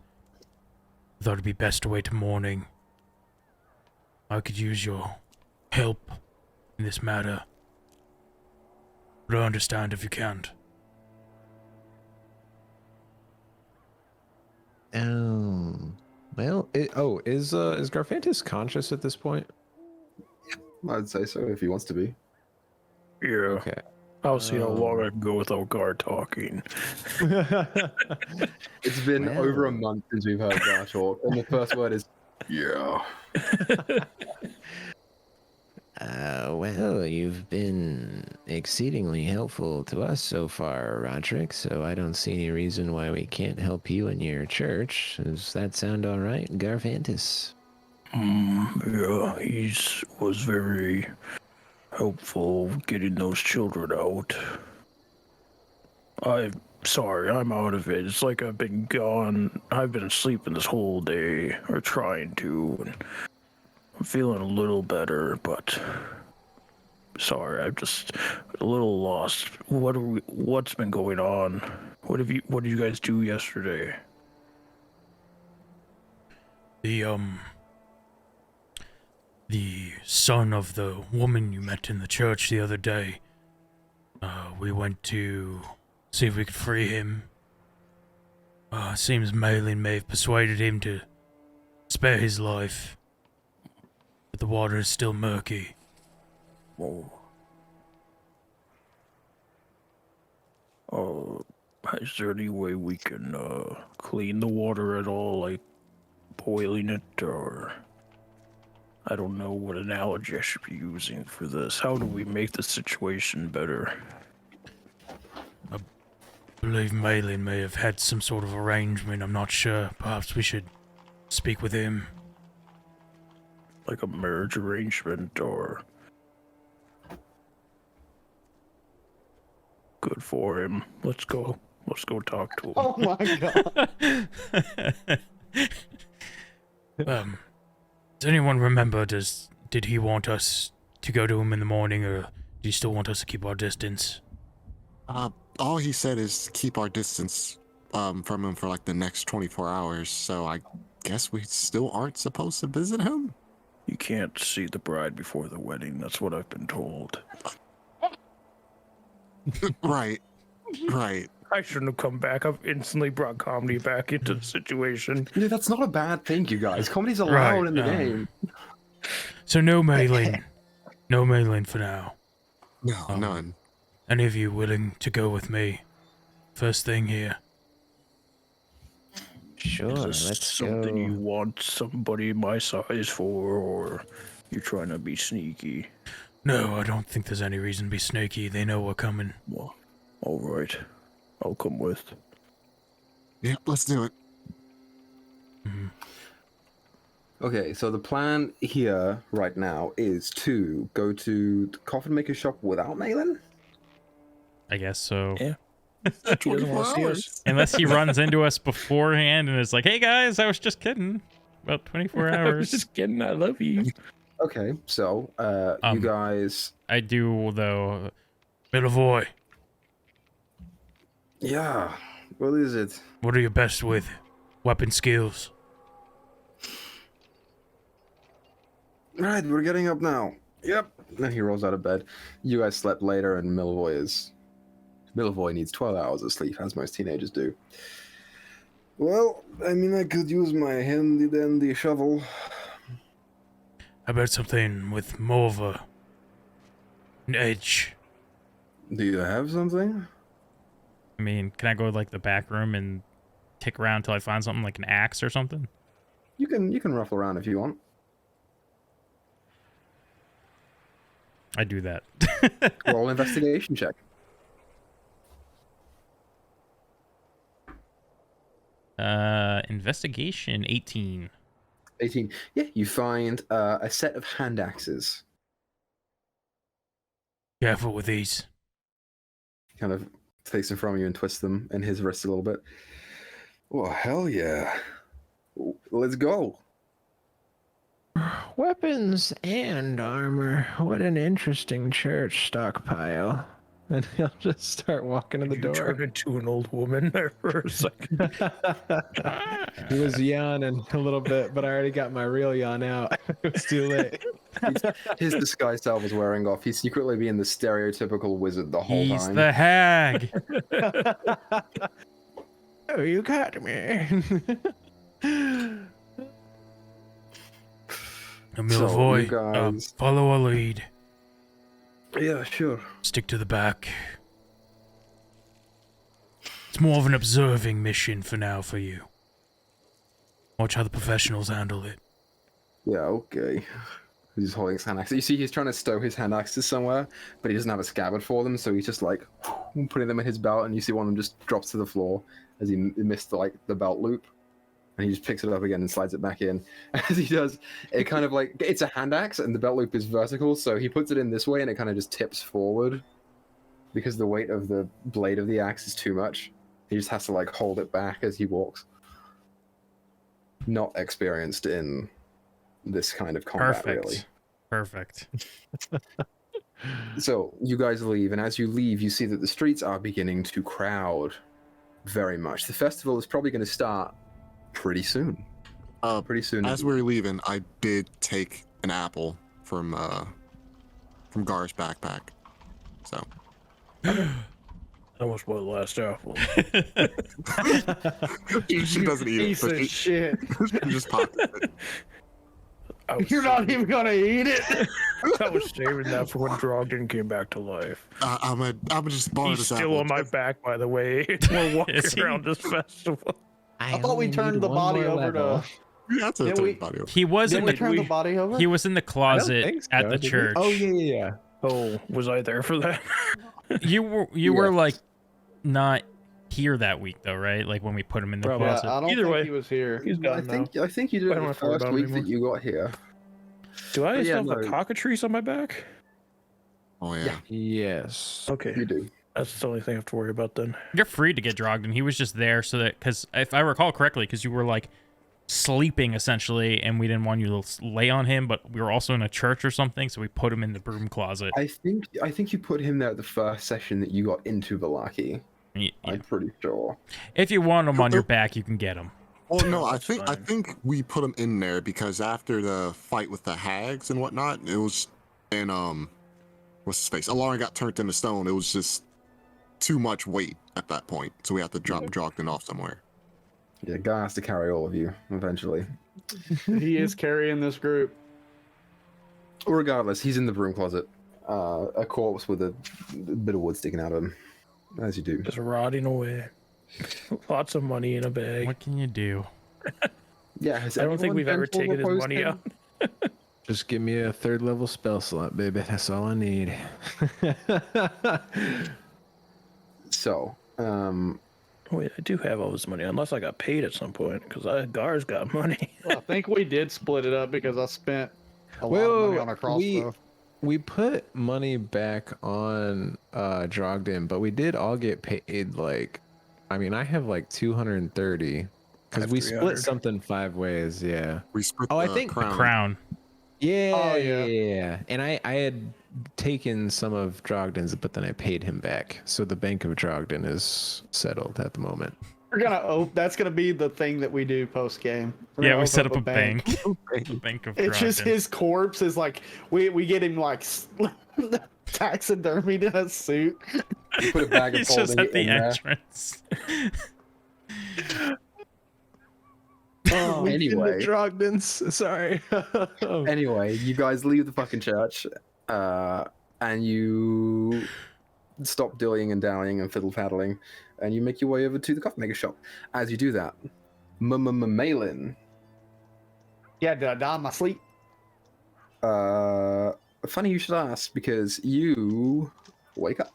I thought it'd be best to wait till morning. I could use your help in this matter, but I understand if you can't. Well, is Garfantis conscious at this point? I'd say so if he wants to be. Yeah. Okay. I'll see how long I can go without Gar talking. It's been Well. over a month since we've heard Gar talk, and the first word is, yeah. Well, you've been exceedingly helpful to us so far, Roderick, so I don't see any reason why we can't help you in your church. Does that sound all right, Garfantis? Yeah, he was very helpful getting those children out. I'm sorry, I'm out of it. It's like I've been gone. I've been sleeping this whole day, or trying to. And I'm feeling a little better, but sorry, I'm just a little lost. What's been going on? What did you guys do yesterday? The son of the woman you met in the church the other day, we went to see if we could free him. Seems Malin may have persuaded him to spare his life, but the water is still murky. Oh. Is there any way we can clean the water at all, like boiling it, or I don't know what analogy I should be using for this. How do we make the situation better? I believe Malin may have had some sort of arrangement, I'm not sure. Perhaps we should speak with him. Like a marriage arrangement, or good for him. Let's go talk to him. Oh my god. Does anyone remember, did he want us to go to him in the morning, or do you still want us to keep our distance? All he said is keep our distance from him for like the next 24 hours. So I guess we still aren't supposed to visit him. You can't see the bride before the wedding. That's what I've been told. Right. I shouldn't have come back. I've instantly brought comedy back into the situation. Yeah, that's not a bad thing, you guys. Comedy's allowed Right, in the game. So no Malin. No Malin for now. No, none. Any of you willing to go with me? First thing here. Sure, Is this let's something you go. want somebody my size for, or you're trying to be sneaky? No, I don't think there's any reason to be snaky. They know we're coming. Well, all right. I'll come with. Yep, let's do it. Okay, so the plan here right now is to go to the coffin maker shop without Malin? I guess so. Yeah. He doesn't want to see us. Unless he runs into us beforehand and is like, "Hey guys, I was just kidding." About 24 I was hours. just kidding. I love you. Okay, so you guys... I do though. Milvoy, Yeah, what is it? what are you best with? Weapon skills. Right, we're getting up now. Yep. Then he rolls out of bed. You guys slept later, and Milvoy needs 12 hours of sleep, as most teenagers do. Well, I mean, I could use my handy-dandy shovel. How about something with more of an edge? Do you have something? I mean, can I go like the back room and tick around until I find something like an axe or something? You can ruffle around if you want. I do that. Roll investigation check. Investigation 18. 18. Yeah, you find a set of hand axes. Careful with these. Kind of takes them from you and twists them in his wrist a little bit. Oh, hell yeah. Let's go. Weapons and armor. What an interesting church stockpile. And he'll just start walking to the You door. turned into an old woman there for a second. He was yawning a little bit, but I already got my real yawn out. It was too late. His disguise self was wearing off. He's secretly being the stereotypical wizard the whole He's time. the hag. Oh, you got me. Milavoy, you guys- follow our lead. Yeah, sure. Stick to the back. It's more of an observing mission for now for you. Watch how the professionals handle it. Yeah, okay. He's holding his hand axe. You see, he's trying to stow his hand axes somewhere, but he doesn't have a scabbard for them, so he's just like putting them in his belt, and you see one of them just drops to the floor as he missed the belt loop, and he just picks it up again and slides it back in. As he does, it kind of like it's a hand axe, and the belt loop is vertical, so he puts it in this way, and it kind of just tips forward because the weight of the blade of the axe is too much. He just has to like hold it back as he walks. Not experienced in this kind of combat, Perfect. really. Perfect. So you guys leave, and as you leave, you see that the streets are beginning to crowd very much. The festival is probably going to start pretty soon. Pretty soon. As we were leaving, I did take an apple from Gar's backpack. So That was my last apple. she doesn't eat it, Piece but of shit. she just popped it. You're not even gonna eat it. I was saving that for when Drogden came back to life. I'm gonna just borrow He's this still apple. on my back, by the way. We're walking Is he? around this festival. I thought we turned the body over to. Yeah, that's a Didn't we- body over. He was in Didn't we the turn the body over? he was in the closet think so, at the did we? church. Oh yeah. Oh, was I there for that? You were like not here that week though, right? Like when we put him in the Probably. Yeah, closet. I don't Either think way, he was here. He's gone now. I think you did I it don't the have to worry first about him week that anymore. you got here. Do I But still yeah, have the no. cockatrice on my back? Oh yeah. Yes. Okay, You do. that's the only thing I have to worry about then. You're free to get Drogden. He was just there so that because if I recall correctly, because you were like sleeping essentially, and we didn't want you to lay on him, but we were also in a church or something, so we put him in the broom closet. I think you put him there at the first session that you got into Valaki. Yeah. I'm pretty sure. If you want him on your back, you can get him. Oh no, I That's think we put him in there because after the fight with the hags and whatnot, it was in what's his face? Alarm got turned into stone. It was just too much weight at that point, so we had to drop Drogden off somewhere. Yeah, guy has to carry all of you eventually. He is carrying this group. Regardless, he's in the broom closet. A corpse with a bit of wood sticking out of him, as you do. Just rotting away. Lots of money in a bag. What can you do? Yeah, has I don't think anyone we've ever been told taken his opposed money him? out. Just give me a 3rd level spell slot, baby. That's all I need. So, Wait, I do have all this money, unless I got paid at some point, because Gar's got money. Well, I think we did split it up because I spent a lot of money on a crossbow. We put money back on Drogden, but we did all get paid like, I mean, I have like 230 because we 300. split something 5 ways. Yeah. We split Oh, I the think crown. Crown. Yeah. Oh, yeah. Yeah. And I had taken some of Drogden's, but then I paid him back. So the Bank of Drogden is settled at the moment. We're gonna that's gonna be the thing that we do post game. Yeah, we set up a bank. The Bank of It's just Drogden. his corpse is like we get him like taxidermied in a suit. you put a bag of He's just holding at the in there. entrance. Oh, Anyway. Drogden's. Sorry. Anyway, you guys leave the fucking church, and you stop dillying and dallying and fiddle paddling, and you make your way over to the coffee maker shop. As you do that, Malin, yeah, did I die in my sleep? funny you should ask because you wake up.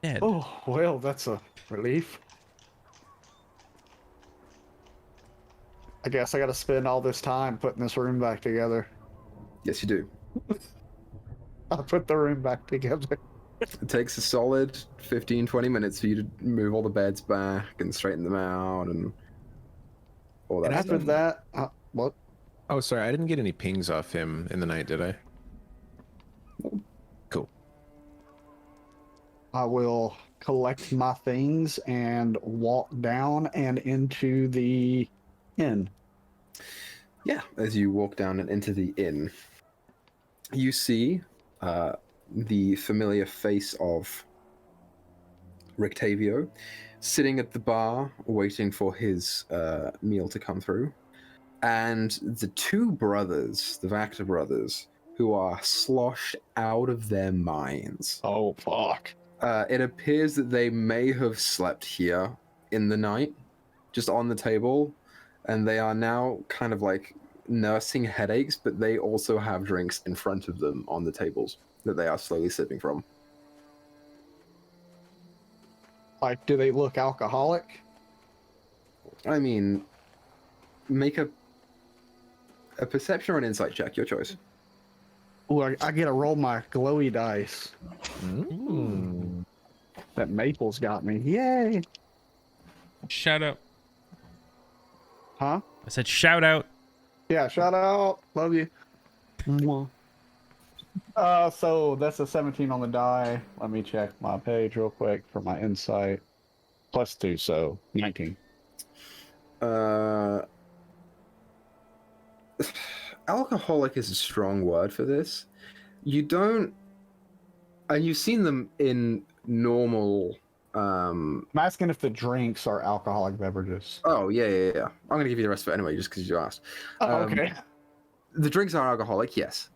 Dead. Oh well, that's a relief. I guess I gotta spend all this time putting this room back together. Yes, you do. I put the room back together. It takes a solid 15, 20 minutes for you to move all the beds back and straighten them out and all that And after stuff. that, what? Oh, sorry, I didn't get any pings off him in the night, did I? Cool. I will collect my things and walk down and into the inn. Yeah, as you walk down and into the inn, you see the familiar face of Rictavio sitting at the bar waiting for his meal to come through. And the two brothers, the Vactor brothers, who are sloshed out of their minds. Oh, fuck. It appears that they may have slept here in the night, just on the table, and they are now kind of like nursing headaches, but they also have drinks in front of them on the tables that they are slowly sipping from. Like, do they look alcoholic? I mean, make a perception or an insight check, your choice. Ooh, I get to roll my glowy dice. That Maple's got me. Yay! Shout out. Huh? I said shout out. Yeah, shout out. Love you. Mwah. So that's a 17 on the die. Let me check my page real quick for my insight. +2, so 19. Alcoholic is a strong word for this. You don't, and you've seen them in normal. I'm asking if the drinks are alcoholic beverages. Oh yeah. I'm gonna give you the rest of it anyway, just because you asked. Okay. The drinks are alcoholic, yes.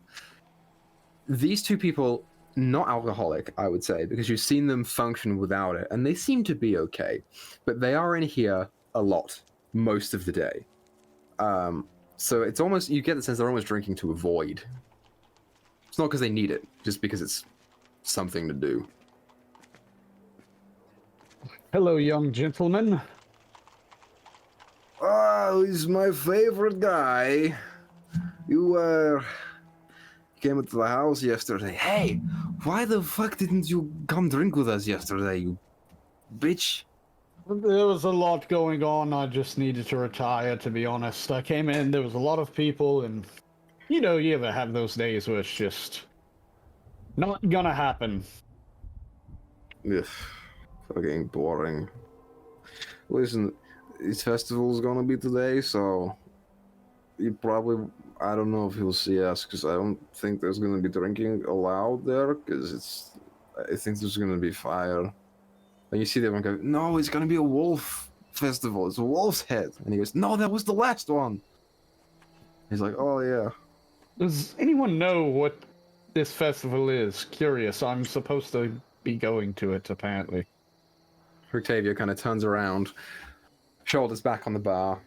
These two people, not alcoholic, I would say, because you've seen them function without it, and they seem to be okay. But they are in here a lot, most of the day. So it's almost, you get the sense they're almost drinking to avoid. It's not because they need it, just because it's something to do. Hello, young gentleman. Oh, he's my favorite guy. You came into the house yesterday. Hey, why the fuck didn't you come drink with us yesterday, you bitch? There was a lot going on. I just needed to retire, to be honest. I came in, there was a lot of people, and you know, you ever have those days where it's just not gonna happen. Ugh, fucking boring. Listen, his festival's gonna be today, so you probably, I don't know if he'll see us, because I don't think there's gonna be drinking allowed there, because I think there's gonna be fire. And you see them go, no, it's gonna be a wolf festival, it's a wolf's head. And he goes, no, that was the last one. He's like, oh yeah. Does anyone know what this festival is? Curious. I'm supposed to be going to it, apparently. Octavia kind of turns around, shoulders back on the bar,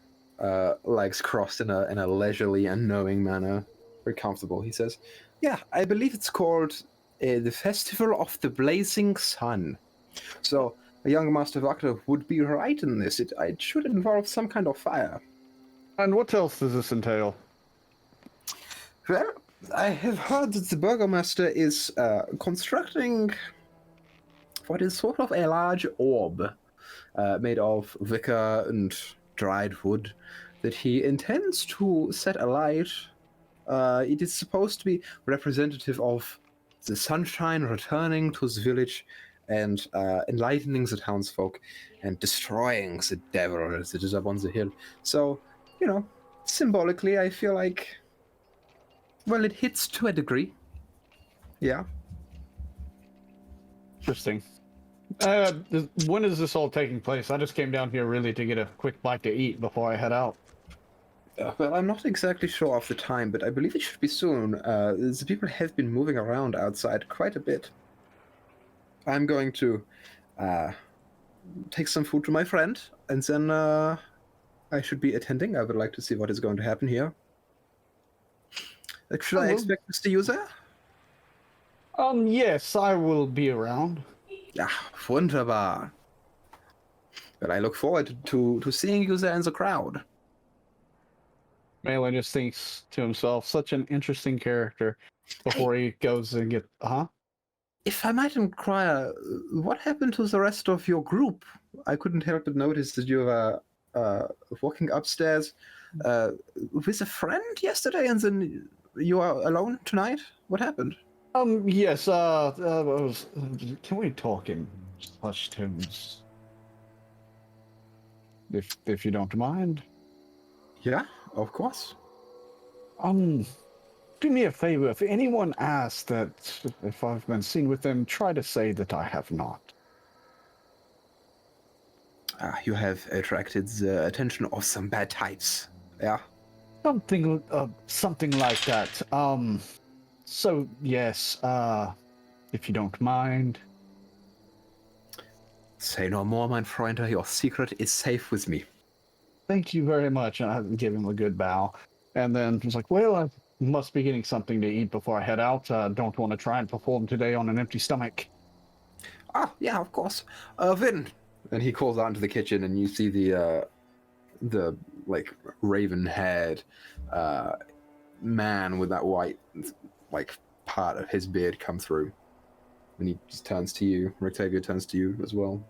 legs crossed in a leisurely and knowing manner. Very comfortable, he says. Yeah, I believe it's called the Festival of the Blazing Sun. So, a young Master Vactor would be right in this. It should involve some kind of fire. And what else does this entail? Well, I have heard that the Burgomaster is constructing what is sort of a large orb made of wicker and dried wood that he intends to set alight. It is supposed to be representative of the sunshine returning to the village and enlightening the townsfolk and destroying the devil that is up on the hill. So, you know, symbolically, I feel like, well, it hits to a degree. Yeah. Interesting. When is this all taking place? I just came down here really to get a quick bite to eat before I head out. Well, I'm not exactly sure of the time, but I believe it should be soon. The people have been moving around outside quite a bit. I'm going to take some food to my friend, and then I should be attending. I would like to see what is going to happen here. Should I expect to see you there? Yes, I will be around. Ja, wunderbar. But I look forward to seeing you there in the crowd. Malin just thinks to himself, such an interesting character, before he goes and get, huh? If I might inquire, what happened to the rest of your group? I couldn't help but notice that you were walking upstairs with a friend yesterday, and then you are alone tonight. What happened? Yes, can we talk in hushed tones? If you don't mind. Yeah, of course. Do me a favor. If anyone asks that if I've been seen with them, try to say that I have not. You have attracted the attention of some bad types. Yeah. Something like that. So yes, if you don't mind. Say no more, mein Freund. Your secret is safe with me. Thank you very much. And I give him a good bow. And then he's like, well, I must be getting something to eat before I head out. Don't want to try and perform today on an empty stomach. Ah, yeah, of course. Vin. And he calls out into the kitchen, and you see the like raven-haired man with that white like part of his beard come through. And he just turns to you. Rictavia turns to you as well.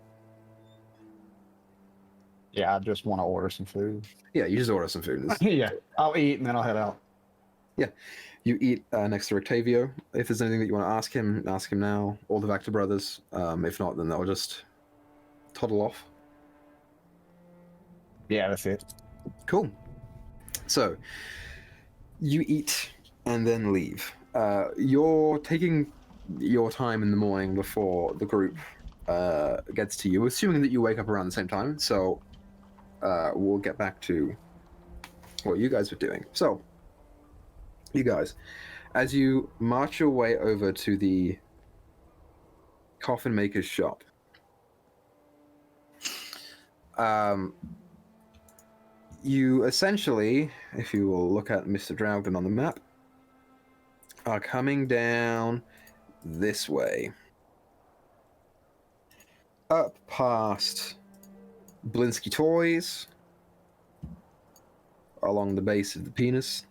Yeah, I just want to order some food. Yeah, you just order some food. Yeah, I'll eat and then I'll head out. Yeah, you eat next to Rictavio. If there's anything that you want to ask him now. All the Vector brothers. If not, then they'll just toddle off. Yeah, that's it. Cool. So, you eat and then leave. You're taking your time in the morning before the group gets to you, assuming that you wake up around the same time. So, we'll get back to what you guys were doing. So, you guys, as you march your way over to the coffin maker's shop, you essentially, if you will look at Mr. Drowden on the map, are coming down this way. Up past Blinsky Toys, along the base of the penis,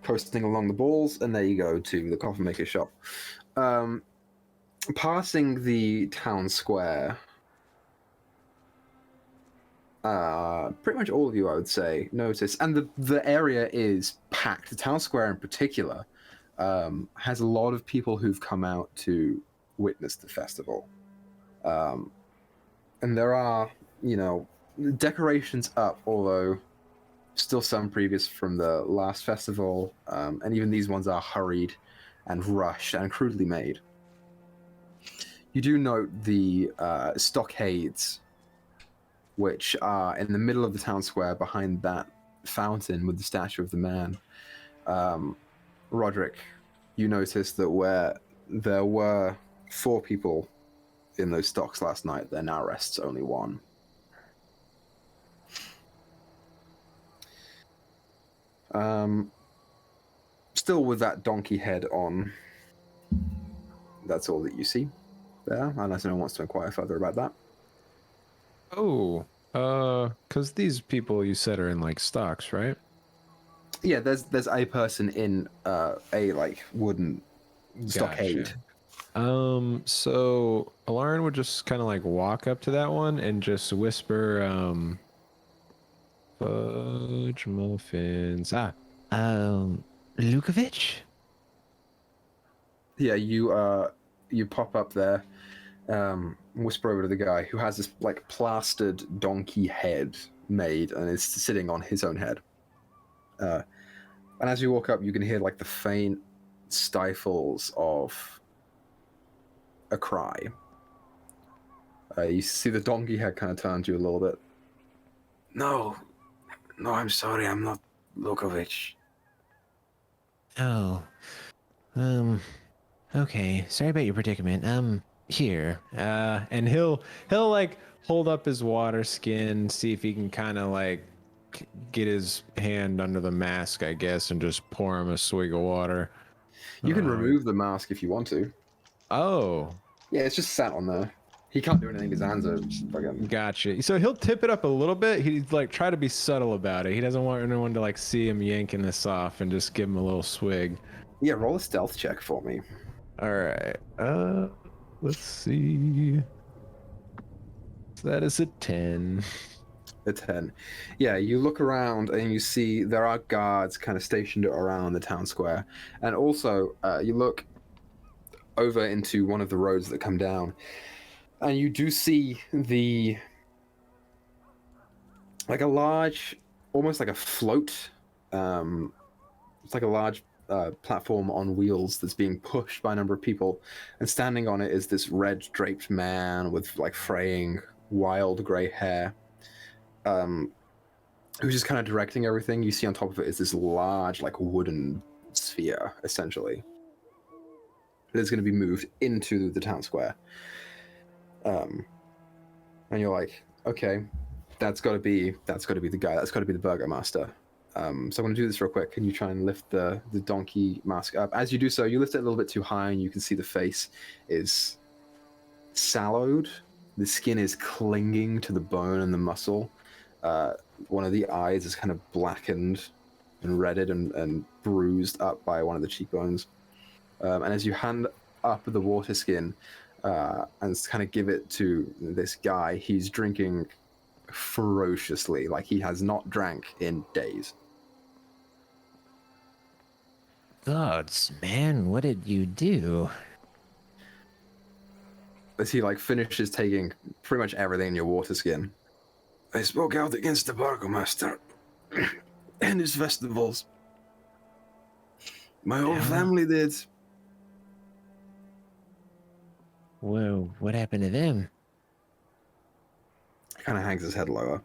coasting along the balls, and there you go to the coffin maker's shop. Passing the town square, pretty much all of you, I would say, notice, and the area is packed. The town square in particular has a lot of people who've come out to witness the festival. And there are, decorations up, although still some previous from the last festival, and even these ones are hurried and rushed and crudely made. You do note the stockades, which are in the middle of the town square behind that fountain with the statue of the man. Roderick, you noticed that where there were 4 people in those stocks last night, there now rests only 1. Still with that donkey head on. That's all that you see there, unless anyone wants to inquire further about that. Oh, because these people you said are in like stocks, right? Yeah, there's a person in a like wooden stockade. Gotcha. So Alarin would just kind of like walk up to that one and just whisper, fudge muffins. Lukovic? Yeah, you pop up there, whisper over to the guy who has this like plastered donkey head made and is sitting on his own head. And as you walk up, you can hear like the faint stifles of a cry. You see the donkey head kind of turn to you a little bit. No, I'm sorry, I'm not Lukovic. Oh. Okay. Sorry about your predicament. Here. And he'll like hold up his water skin, see if he can kind of like get his hand under the mask, I guess, and just pour him a swig of water. You can remove the mask if you want to. Oh. Yeah, it's just sat on there. He can't do anything. His hands are just fucking... Gotcha. So he'll tip it up a little bit. He'd like try to be subtle about it. He doesn't want anyone to like see him yanking this off and just give him a little swig. Yeah, roll a stealth check for me. All right. Let's see. So that is a 10. A 10. Yeah, you look around and you see there are guards kind of stationed around the town square. And also, you look over into one of the roads that come down, and you do see like a large, almost like a float. It's like a large platform on wheels that's being pushed by a number of people, and standing on it is this red draped man with like fraying, wild grey hair, who's just kind of directing everything. You see on top of it is this large, like wooden sphere, essentially. That is going to be moved into the town square. And you're like, okay, that's got to be the guy. That's got to be the burgomaster. So I'm going to do this real quick. Can you try and lift the donkey mask up? As you do so, you lift it a little bit too high, and you can see the face is sallowed. The skin is clinging to the bone and the muscle. One of the eyes is kind of blackened and redded and bruised up by one of the cheekbones. And as you hand up the water skin and kind of give it to this guy, he's drinking ferociously, like he has not drank in days. Gods, man, what did you do? As he like finishes taking pretty much everything in your water skin. I spoke out against the burgomaster and his festivals. My whole family did. Whoa, what happened to them? He kind of hangs his head lower.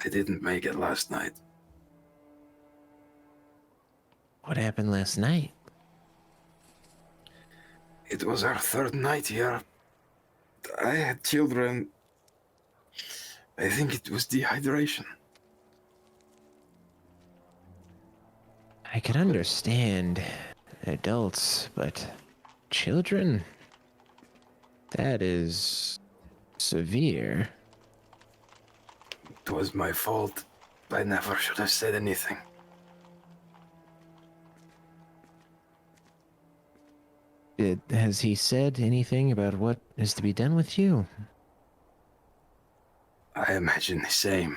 They didn't make it last night. What happened last night? It was our third night here. I had children. I think it was dehydration. I could understand adults, but children? That is severe. It was my fault. I never should have said anything. Has he said anything about what is to be done with you? I imagine the same.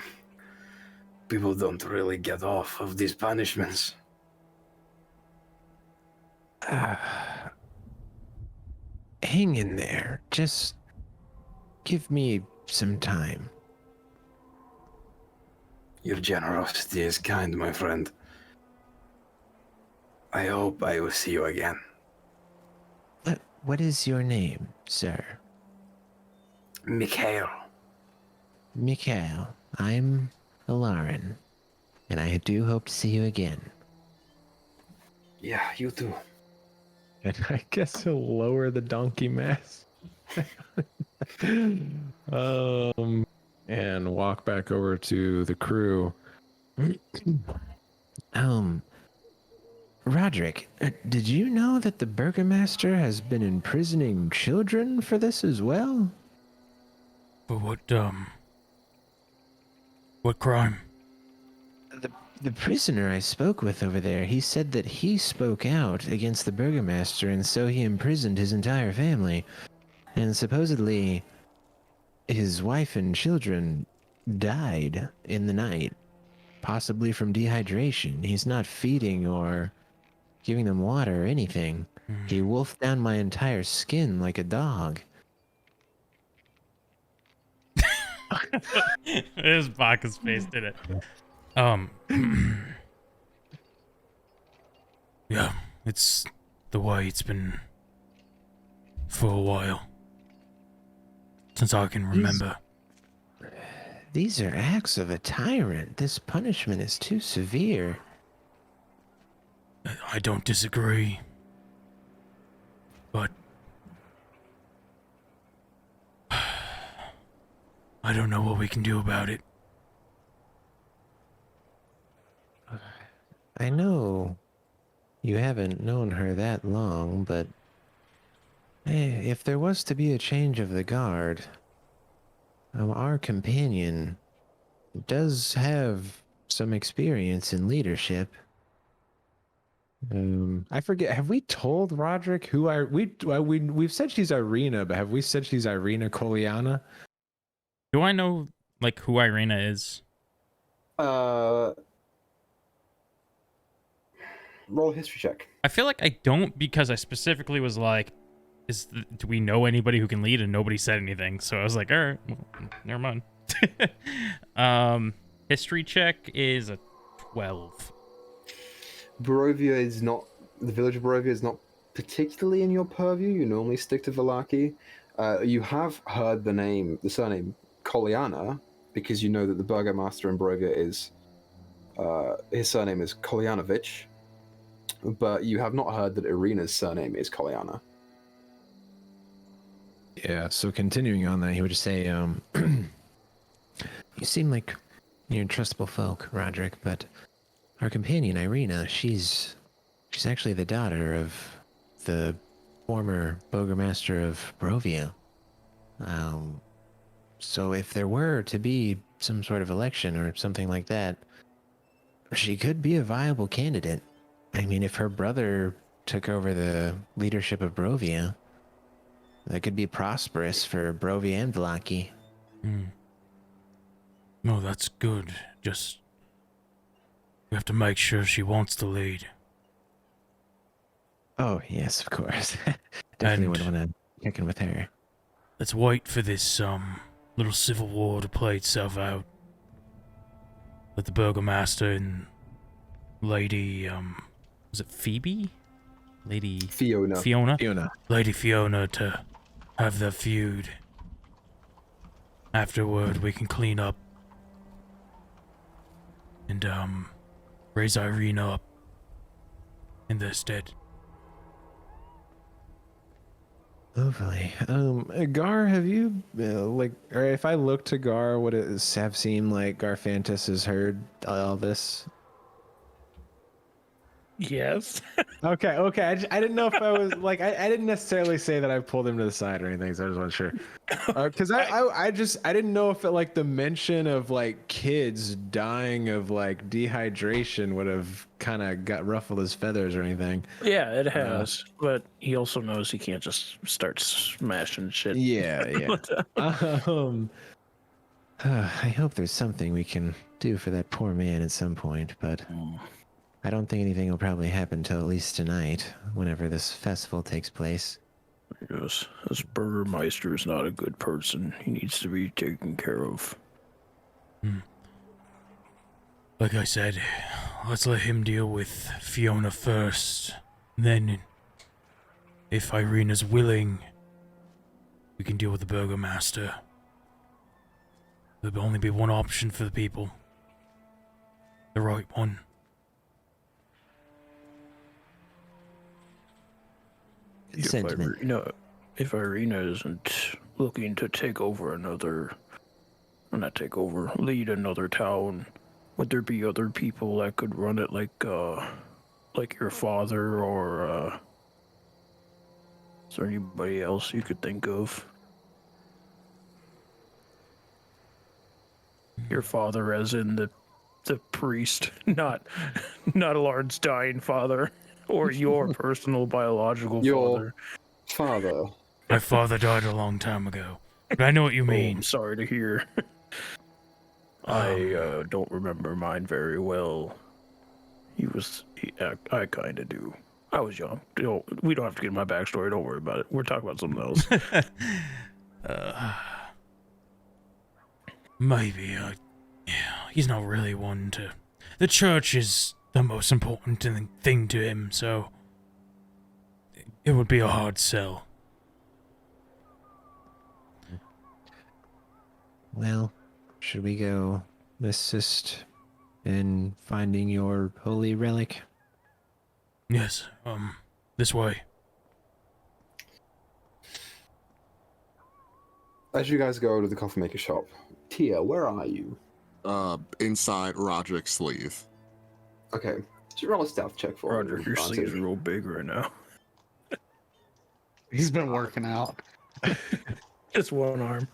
People don't really get off of these punishments. Hang in there. Just give me some time. Your generosity is kind, my friend. I hope I will see you again. What is your name, sir? Mikhail. Mikhail. I'm Alarin, and I do hope to see you again. Yeah, you too. And I guess he'll lower the donkey mask. And walk back over to the crew. Roderick, did you know that the burgomaster has been imprisoning children for this as well? For what crime? The prisoner I spoke with over there, he said that he spoke out against the burgomaster, and so he imprisoned his entire family. And supposedly, his wife and children died in the night, possibly from dehydration. He's not feeding or giving them water or anything. He wolfed down my entire skin like a dog. It was Baka's face, did it? Yeah, it's the way it's been for a while. Since I can remember. These are acts of a tyrant. This punishment is too severe. I don't disagree. But I don't know what we can do about it. I know you haven't known her that long, but if there was to be a change of the guard, our companion does have some experience in leadership. I forget. Have we told Roderick who we've said she's Irina, but have we said she's Irina Koliana? Do I know like who Irina is? Roll a history check. I feel like I don't because I specifically was like, do we know anybody who can lead? And nobody said anything. So I was like, all right, well, never mind. History check is a 12. Barovia is not, the village of Barovia is not particularly in your purview. You normally stick to Vallaki. You have heard the surname Koliana, because you know that the burgomaster in Barovia is, his surname is Kolyanovich, but you have not heard that Irina's surname is Koliana. Yeah, so continuing on that, he would just say, You seem like you're trustable folk, Roderick, but our companion, Irina, she's actually the daughter of the former burgomaster of Barovia. So if there were to be some sort of election or something like that, she could be a viable candidate. I mean, if her brother took over the leadership of Barovia, that could be prosperous for Barovia and Vallaki. No, that's good. Just we have to make sure she wants to lead. Oh, yes, of course. Definitely would And- want to check in with her. Let's wait for this little civil war to play itself out. Let the burgomaster and Lady was it Phoebe? Lady Fiona. Fiona. Lady Fiona to have their feud. Afterward, we can clean up and raise Irina up in their stead. Lovely. Gar, have you, or if I look to Gar, would it have seemed like Garfantis has heard all this? Yes. Okay. I didn't know if I was, I didn't necessarily say that I pulled him to the side or anything, so I just wasn't sure. Because I didn't know if it, the mention of, kids dying of, dehydration would have kind of ruffled his feathers or anything. Yeah, it has. But he also knows he can't just start smashing shit. Yeah. I hope there's something we can do for that poor man at some point, but I don't think anything will probably happen till at least tonight, whenever this festival takes place. Yes, this Burgermeister is not a good person. He needs to be taken care of. Like I said, let's let him deal with Fiona first. Then, if Irina's willing, we can deal with the burgomaster. There'll only be one option for the people. The right one. Good sentiment. If Irina isn't looking to lead another town, would there be other people that could run it like your father, or is there anybody else you could think of? Your father, as in the priest, not Lord's dying father, or your personal biological Your father. father. My father died a long time ago. But I know what you Oh, mean. I'm sorry to hear. I don't remember mine very well. I kind of do. I was young. We don't have to get my backstory. Don't worry about it. We're talking about something else. Maybe, yeah, he's not really one to... The church is the most important thing to him, so... It would be a hard sell. Well, should we go assist in finding your holy relic? Yes, this way. As you guys go to the coffee maker shop, Tia, where are you? Inside Roderick's sleeve. Okay, just roll a stealth check for Roger, me. your sleeves are real big right now. He's been working out. Just one arm.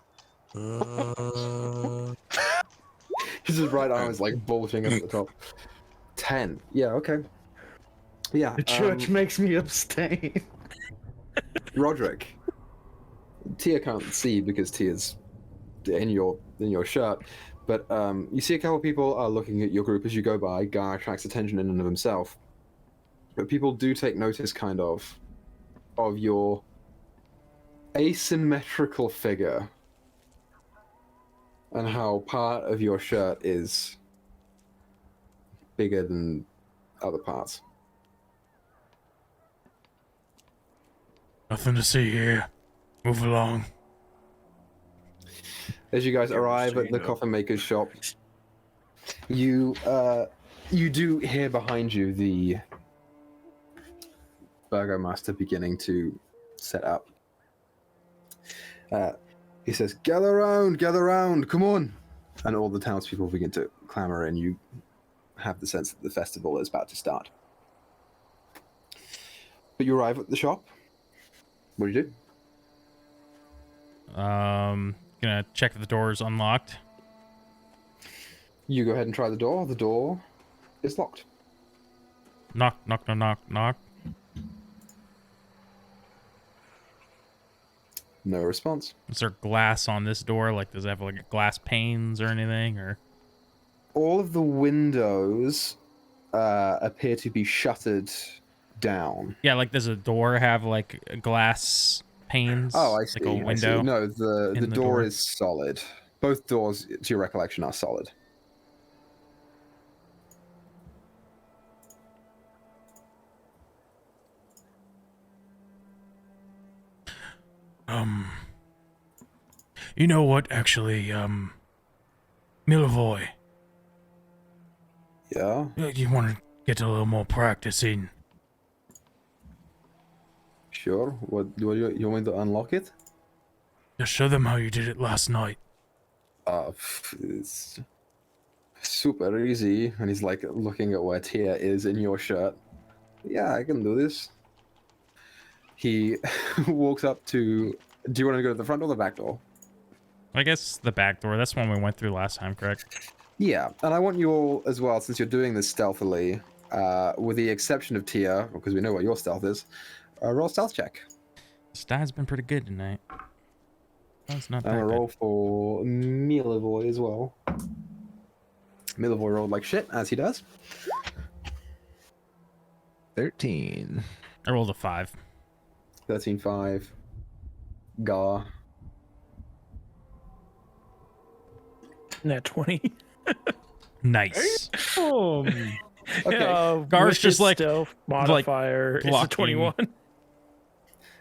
His right arm is bulging up at the top. 10. Yeah, okay. Yeah. The church makes me abstain. Roderick. Tia can't see because Tia's in your shirt, but you see a couple people are looking at your group as you go by. Gar attracts attention in and of himself, but people do take notice, kind of your asymmetrical figure and how part of your shirt is bigger than other parts. Nothing to see here. Move along. As you guys arrive at the coffin maker's shop, you do hear behind you the burgomaster beginning to set up. He says, gather round, come on! And all the townspeople begin to clamor, and you have the sense that the festival is about to start. But you arrive at the shop. What do you do? Gonna check if the door is unlocked. You go ahead and try the door. The door is locked. Knock, knock, knock, knock, knock. No response. Is there glass on this door? Like, does it have like glass panes or anything? Or All of the windows appear to be shuttered down. yeah, like does a door have like glass panes? Oh, I see. Like a I see. window. No, the in the door door? is solid. Both doors, to your recollection, are solid. You know what, actually, Milvoy, Yeah? you want to get a little more practice in. Sure. What do you want me to unlock it? Just show them how you did it last night. It's super easy. And he's like looking at where Tia is in your shirt. Yeah, I can do this. He walks up to... Do you want to go to the front or the back door? I guess the back door. That's one we went through last time, correct? Yeah, and I want you all as well, since you're doing this stealthily, with the exception of Tia, because we know what your stealth is, roll stealth check. Stad's been pretty good tonight. That's not And that a bad. roll for Milivoy as well. Milivoy rolled like shit, as he does. 13. I rolled a 5. 13-5. Gar. Nat 20. Nice. Okay. Gar's with just his like stealth modifier is a blocking. 21.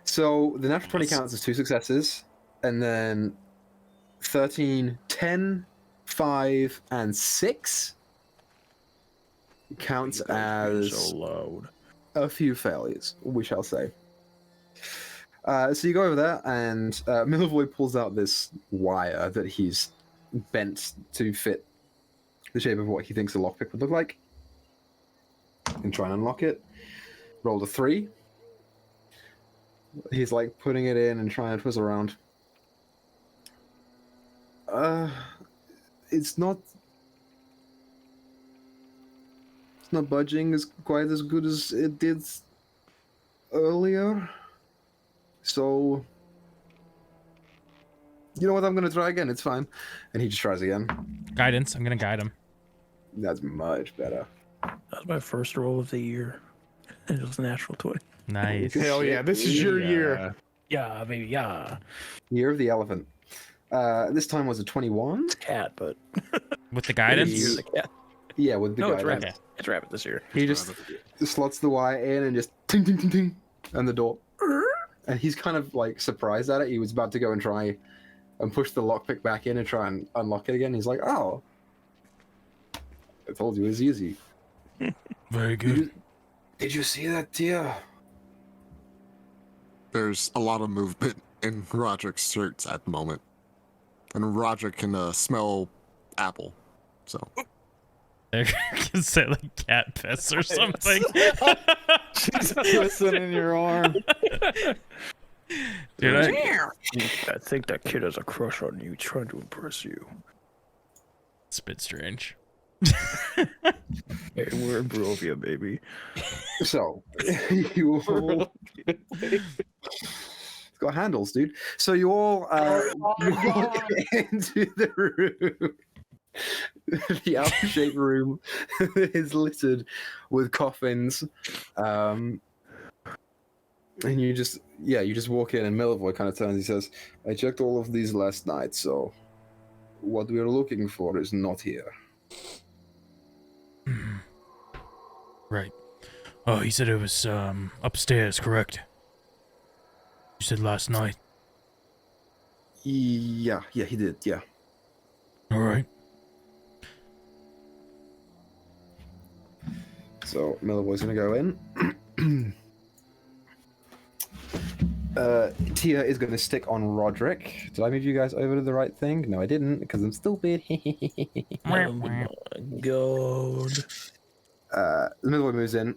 So the natural 20 counts as 2 successes, and then 13, 10, 5, and 6 counts as So loud. a few failures, we shall say. So you go over there, and Milivoy pulls out this wire that he's bent to fit the shape of what he thinks a lockpick would look like. And try and unlock it. Rolled a 3. He's like putting it in and trying to twist around. It's not budging as quite as good as it did earlier. So you know what, I'm gonna try again, it's fine. And he just tries again. Guidance. I'm gonna guide him. That's much better. That was my first roll of the year. It was a natural 20. Nice. Hell yeah, this is your year. Yeah, baby, yeah. Year of the elephant. This time was a 21. Cat, but With the guidance. Year of the cat. Yeah, with the No, it's guidance. rabbit. It's rabbit this year. He just slots the wire in and just ting ting ting ting, and the door. And he's kind of like surprised at it. He was about to go and try and push the lockpick back in and try and unlock it again. He's like, "Oh, I told you it was easy." Very good. Did you see that, Tia? There's a lot of movement in Roderick's shirts at the moment. And Roderick can smell apple. So I can say like cat piss or something. She's twisting in your arm. Dude, I think that kid has a crush on you, trying to impress you. it's a bit strange. Hey, we're in Barovia, baby. So you all it's got handles, dude. So you all walk into the room. The L-shaped room is littered with coffins. And you just walk in, and Milvoy kind of turns. He says, "I checked all of these last night, so what we are looking for is not here." Right. Oh, he said it was upstairs, correct? You said last night. Yeah, he did. Yeah. All right. So Milvoy's gonna go in. Tia is going to stick on Roderick. Did I move you guys over to the right thing? No, I didn't, because I'm stupid. Oh my god. The Milvoy moves in.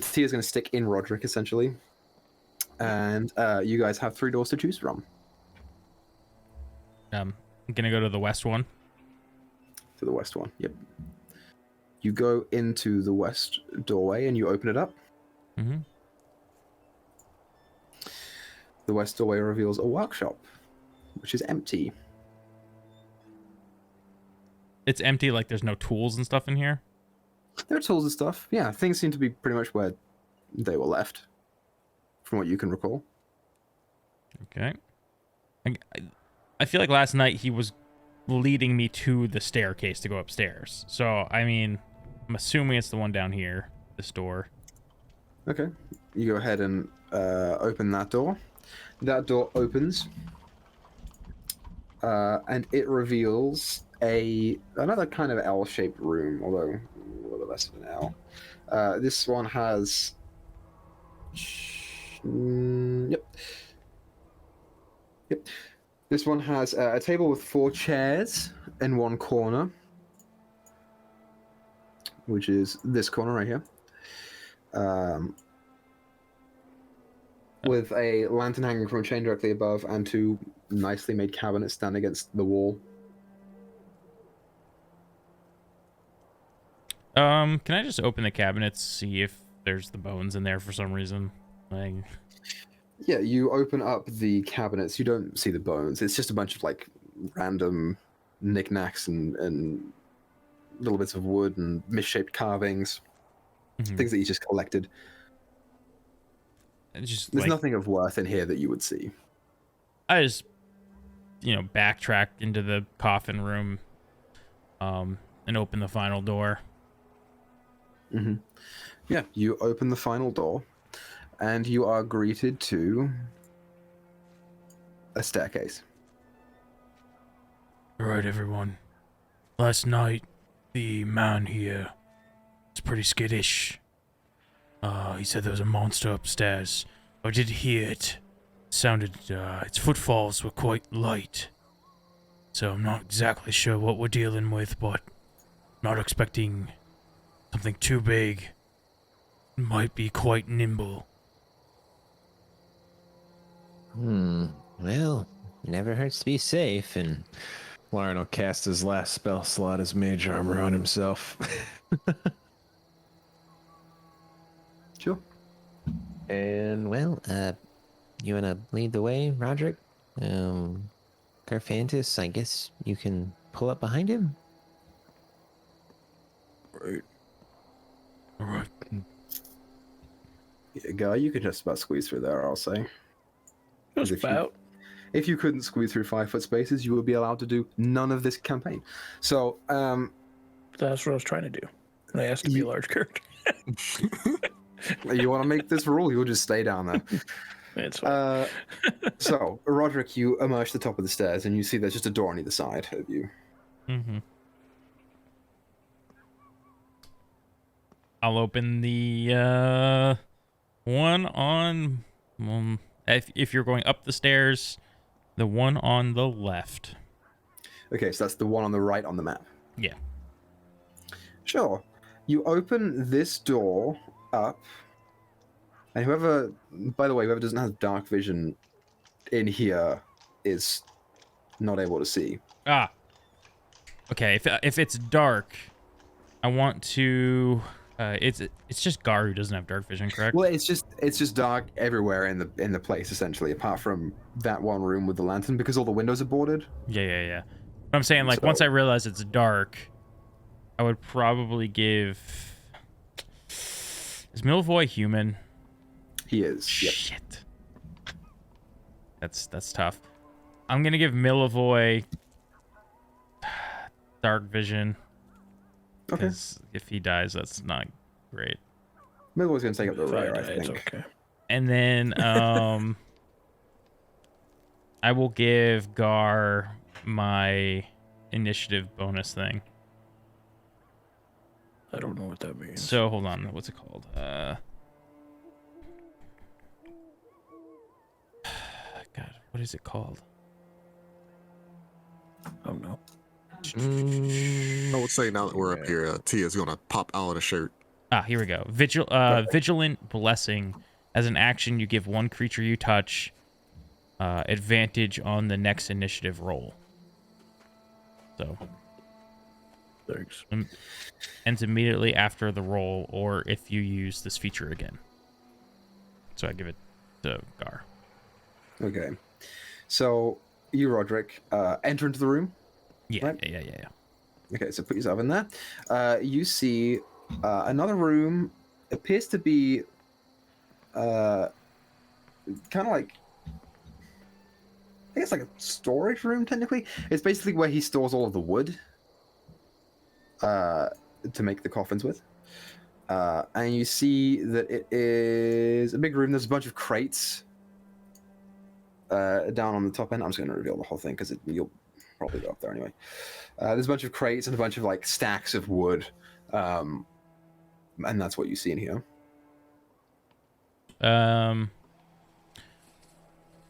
Tia's going to stick in Roderick, essentially. And you guys have 3 doors to choose from. I'm gonna go to the west one. To the west one, yep. You go into the west doorway and you open it up. Mm-hmm. The west doorway reveals a workshop, which is empty. It's empty, like there's no tools and stuff in here? There are tools and stuff. Yeah, things seem to be pretty much where they were left, from what you can recall. Okay. I feel like last night he was leading me to the staircase to go upstairs. So, I mean, I'm assuming it's the one down here, this door. Okay. You go ahead and open that door. That door opens, and it reveals another kind of L-shaped room, although a little less of an L. This one has... Yep. This one has a table with 4 chairs in one corner, which is this corner right here. With a lantern hanging from a chain directly above and 2 nicely made cabinets stand against the wall. Can I just open the cabinets, see if there's the bones in there for some reason? Like... Yeah, you open up the cabinets. You don't see the bones. It's just a bunch of like random knickknacks and little bits of wood and misshaped carvings, things that you just collected. Just There's like, nothing of worth in here that you would see. I just, backtrack into the coffin room, and open the final door. Yeah, you open the final door, and you are greeted to a staircase. All right, everyone. Last night, the man here was pretty skittish. He said there was a monster upstairs. I did hear it. Sounded, its footfalls were quite light. So I'm not exactly sure what we're dealing with, but not expecting something too big. Might be quite nimble. Well, never hurts to be safe, and Lauren will cast his last spell slot as mage armor on himself. Sure. and well, you wanna lead the way, Roderick? Carfantis, I guess you can pull up behind him. Right. All right. Yeah, Guy, you could just about squeeze through there, I'll say. Just If you- about. If you couldn't squeeze through 5-foot spaces, you would be allowed to do none of this campaign. So, That's what I was trying to do. And I asked to be a large character. you want to make this rule, you'll just stay down there. It's fine. So, Roderick, you emerge to the top of the stairs, and you see there's just a door on either side of you. I'll open the one on... if you're going up the stairs, the one on the left. Okay, so that's the one on the right on the map. Yeah. Sure. You open this door up, and whoever doesn't have dark vision in here is not able to see. Ah. Okay, if it's dark, I want to. It's just Gar who doesn't have dark vision, correct? Well, it's just dark everywhere in the place essentially, apart from that one room with the lantern because all the windows are boarded. Yeah. But I'm saying, like, So- once I realize it's dark, I would probably give. Is Milvoy human? He is. Yep. Shit. That's tough. I'm gonna give Milvoy dark vision. Okay. Because if he dies, that's not great. Millwall's gonna take up the If I rear, I die, it's think. okay. And then I will give Gar my initiative bonus thing. I don't know what that means. So hold on, what's it called? God, what is it called? I don't know. I would say now that we're up here, Tia's gonna pop out of the shirt. Ah, here we go. Vigilant Blessing. As an action, you give one creature you touch advantage on the next initiative roll. So Thanks. ends immediately after the roll, or if you use this feature again. So I give it to Gar. Okay. So you, Roderick, enter into the room. Yeah, Right. yeah. Okay, so put yourself in there. You see another room. Appears to be kind of like, I guess, like a storage room. Technically, it's basically where he stores all of the wood to make the coffins with. And you see that it is a big room. There's a bunch of crates down on the top end. I'm just going to reveal the whole thing because you'll probably go up there anyway. There's a bunch of crates and a bunch of like stacks of wood, and that's what you see in here.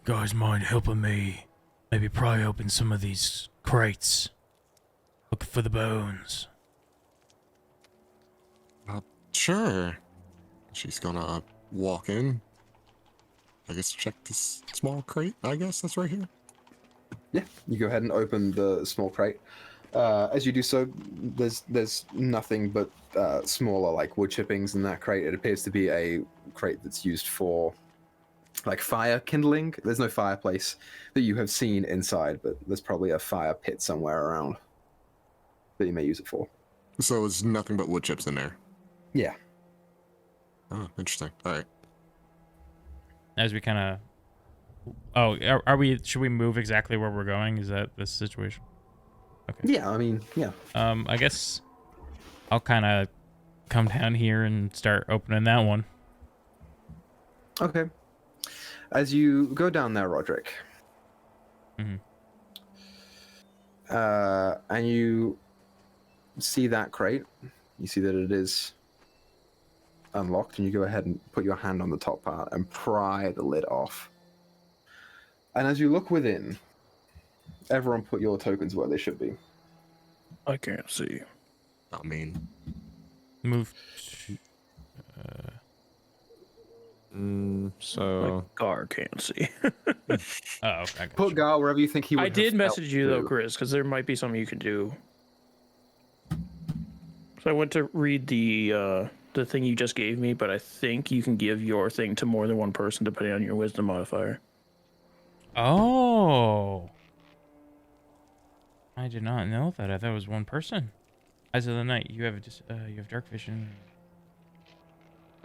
Guys, mind helping me? Maybe pry open some of these crates. Looking for the bones. Sure. She's gonna walk in. I guess check this small crate. I guess that's right here. Yeah, you go ahead and open the small crate. As you do so, there's nothing but smaller like wood chippings in that crate. It appears to be a crate that's used for like fire kindling. There's no fireplace that you have seen inside, but there's probably a fire pit somewhere around that you may use it for. So it's nothing but wood chips in there. Yeah. Oh, interesting. All right. As we kind of. Oh, are we? Should we move exactly where we're going? Is that the situation? Okay. Yeah, I mean, yeah. I guess I'll kind of come down here and start opening that one. Okay. As you go down there, Roderick, Mhm. And you see that crate, you see that it is unlocked, and you go ahead and put your hand on the top part and pry the lid off. And as you look within, everyone put your tokens where they should be. I can't see. I mean, Move. So Like Gar can't see. Oh, I got Put you. Gar wherever you think he would I have did felt message you though, to. Chris, because there might be something you can do. So I went to read the thing you just gave me, but I think you can give your thing to more than one person depending on your wisdom modifier. Oh. I did not know that. I thought it was one person. Eyes of the night. You have dark vision.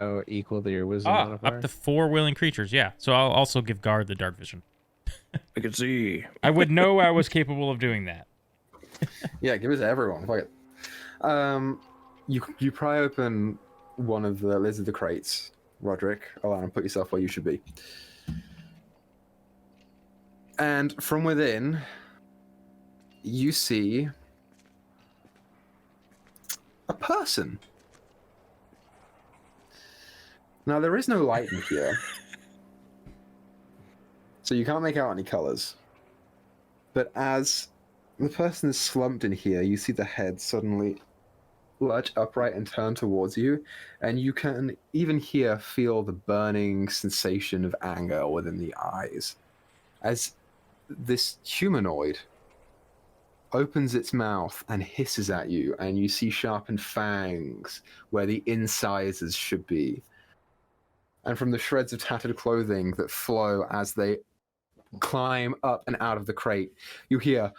oh, equal to your wisdom Ah, modifier. up to 4 willing creatures. Yeah. So I'll also give Guard the dark vision. I can see. I would know I was capable of doing that. Yeah, give it to everyone. Fuck it. You pry open one of the lids of the crates, Roderick. Allow and put yourself where you should be. And from within, you see a person. Now, there is no light in here, so you can't make out any colors. But as the person is slumped in here, you see the head suddenly lurch upright and turn towards you, and you can even feel the burning sensation of anger within the eyes. As this humanoid opens its mouth and hisses at you, and you see sharpened fangs where the incisors should be. And from the shreds of tattered clothing that flow as they climb up and out of the crate, you hear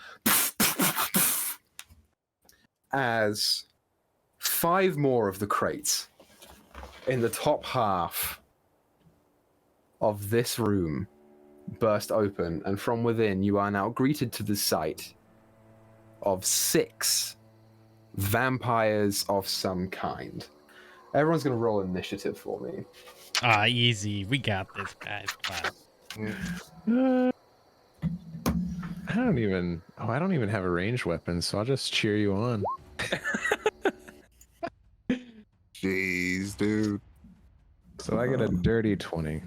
as 5 more of the crates in the top half of this room burst open, and from within you are now greeted to the sight of 6 vampires of some kind. Everyone's going to roll initiative for me. Ah, easy. We got this, guys. Come I don't even have a ranged weapon, so I'll just cheer you on. Jeez, dude. So I get a dirty 20.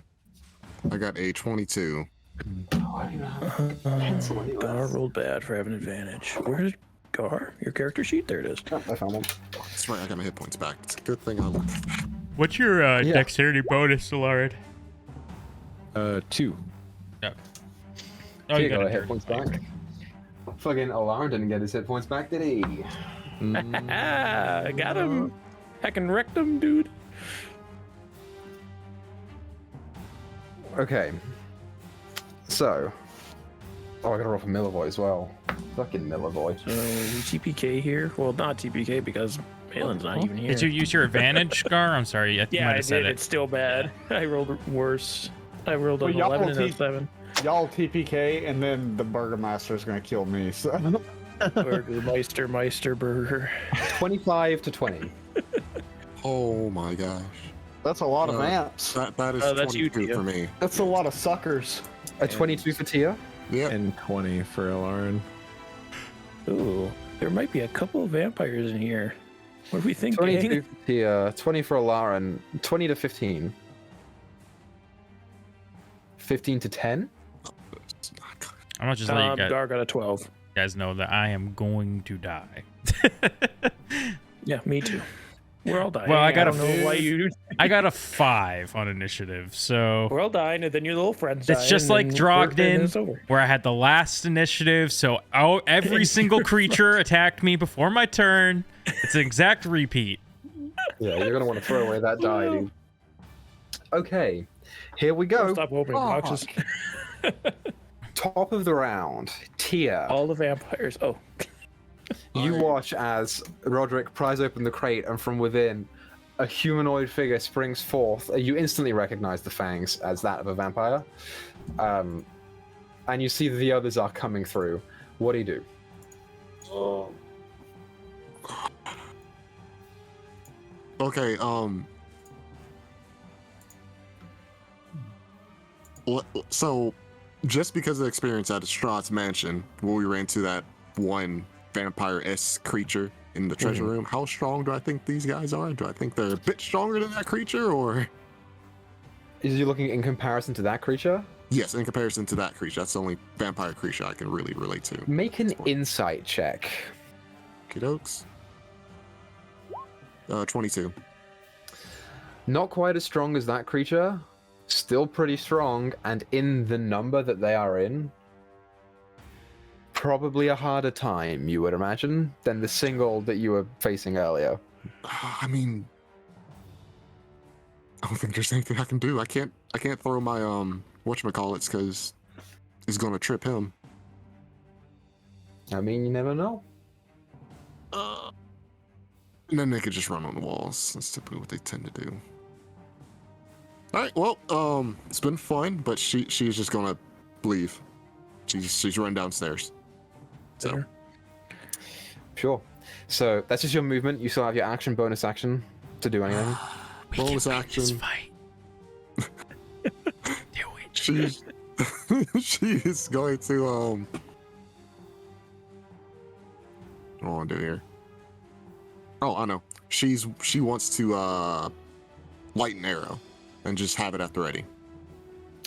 I got a 22. Gar rolled bad for having advantage. Where's Gar? Your character sheet? There it is. Oh, I found one. That's right, I got my hit points back. It's a good thing I looked. What's your dexterity bonus, Lord? 2. Oh, Here you you got go, a hit points back. Fucking Alarm didn't get his hit points back, did he? I got him. Heckin' wrecked him, dude. Okay. So. Oh, I gotta roll for Millevoy as well. Fucking Millevoy. So TPK here. Well, not TPK because Malin's not even here. Did you use your advantage, Gar? I'm sorry. I Yeah, might I have said did. it. It's still bad. I rolled worse. I rolled an Well, y'all 11 and a T- 7. Y'all TPK, and then the Burgermaster is going to kill me. So Burger, Meister Burger. 25 to 20. Oh my gosh. that's a lot of Uh, amps. That is Oh, that's you, 22 Tia. for me. That's a lot of suckers. A 22 for Tia. Yeah. And 20 for Alarin. Ooh, there might be a couple of vampires in here. What do we think, 22 gang? for Tia. 20 for Alarin. 20 to 15. 15 to 10. I'm not just letting you Gar got a 12. guys know that I am going to die. Yeah, me too. We're all dying. Well, I got a don't know why you. I got a 5 on initiative, so We're all dying, and then your little friends. it's die, just and like then Drogden, it's over. where I had the last initiative, so every single creature attacked me before my turn. It's an exact repeat. Yeah, you're gonna want to throw away that die, dude. Okay, here we go. Stop opening boxes. Top of the round, Tia. All the vampires. Oh, You watch as Roderick pries open the crate, and from within, a humanoid figure springs forth. You instantly recognize the fangs as that of a vampire. And you see that the others are coming through. What do you do? Okay, so just because of the experience at Strahd's mansion, where we ran into that one vampire-esque creature in the treasure room, how strong do I think these guys are? Do I think they're a bit stronger than that creature, or? Is you looking in comparison to that creature? Yes, in comparison to that creature. That's the only vampire creature I can really relate to. Make an insight check. Okey-dokes. 22. Not quite as strong as that creature, still pretty strong, and in the number that they are in, probably a harder time, you would imagine, than the single that you were facing earlier. I mean, I don't think there's anything I can do. I can't throw my whatchamacallits because it's gonna trip him. I mean, you never know. And then they could just run on the walls. That's typically what they tend to do. All right, well, it's been fun, but she's just gonna leave. She's running downstairs. So Sure. So that's just your movement. You still have your action, bonus action to do anything. bonus action. Fight. Do it. She's she's going to what do I want to do here? Oh, I know. She wants to light an arrow and just have it at the ready.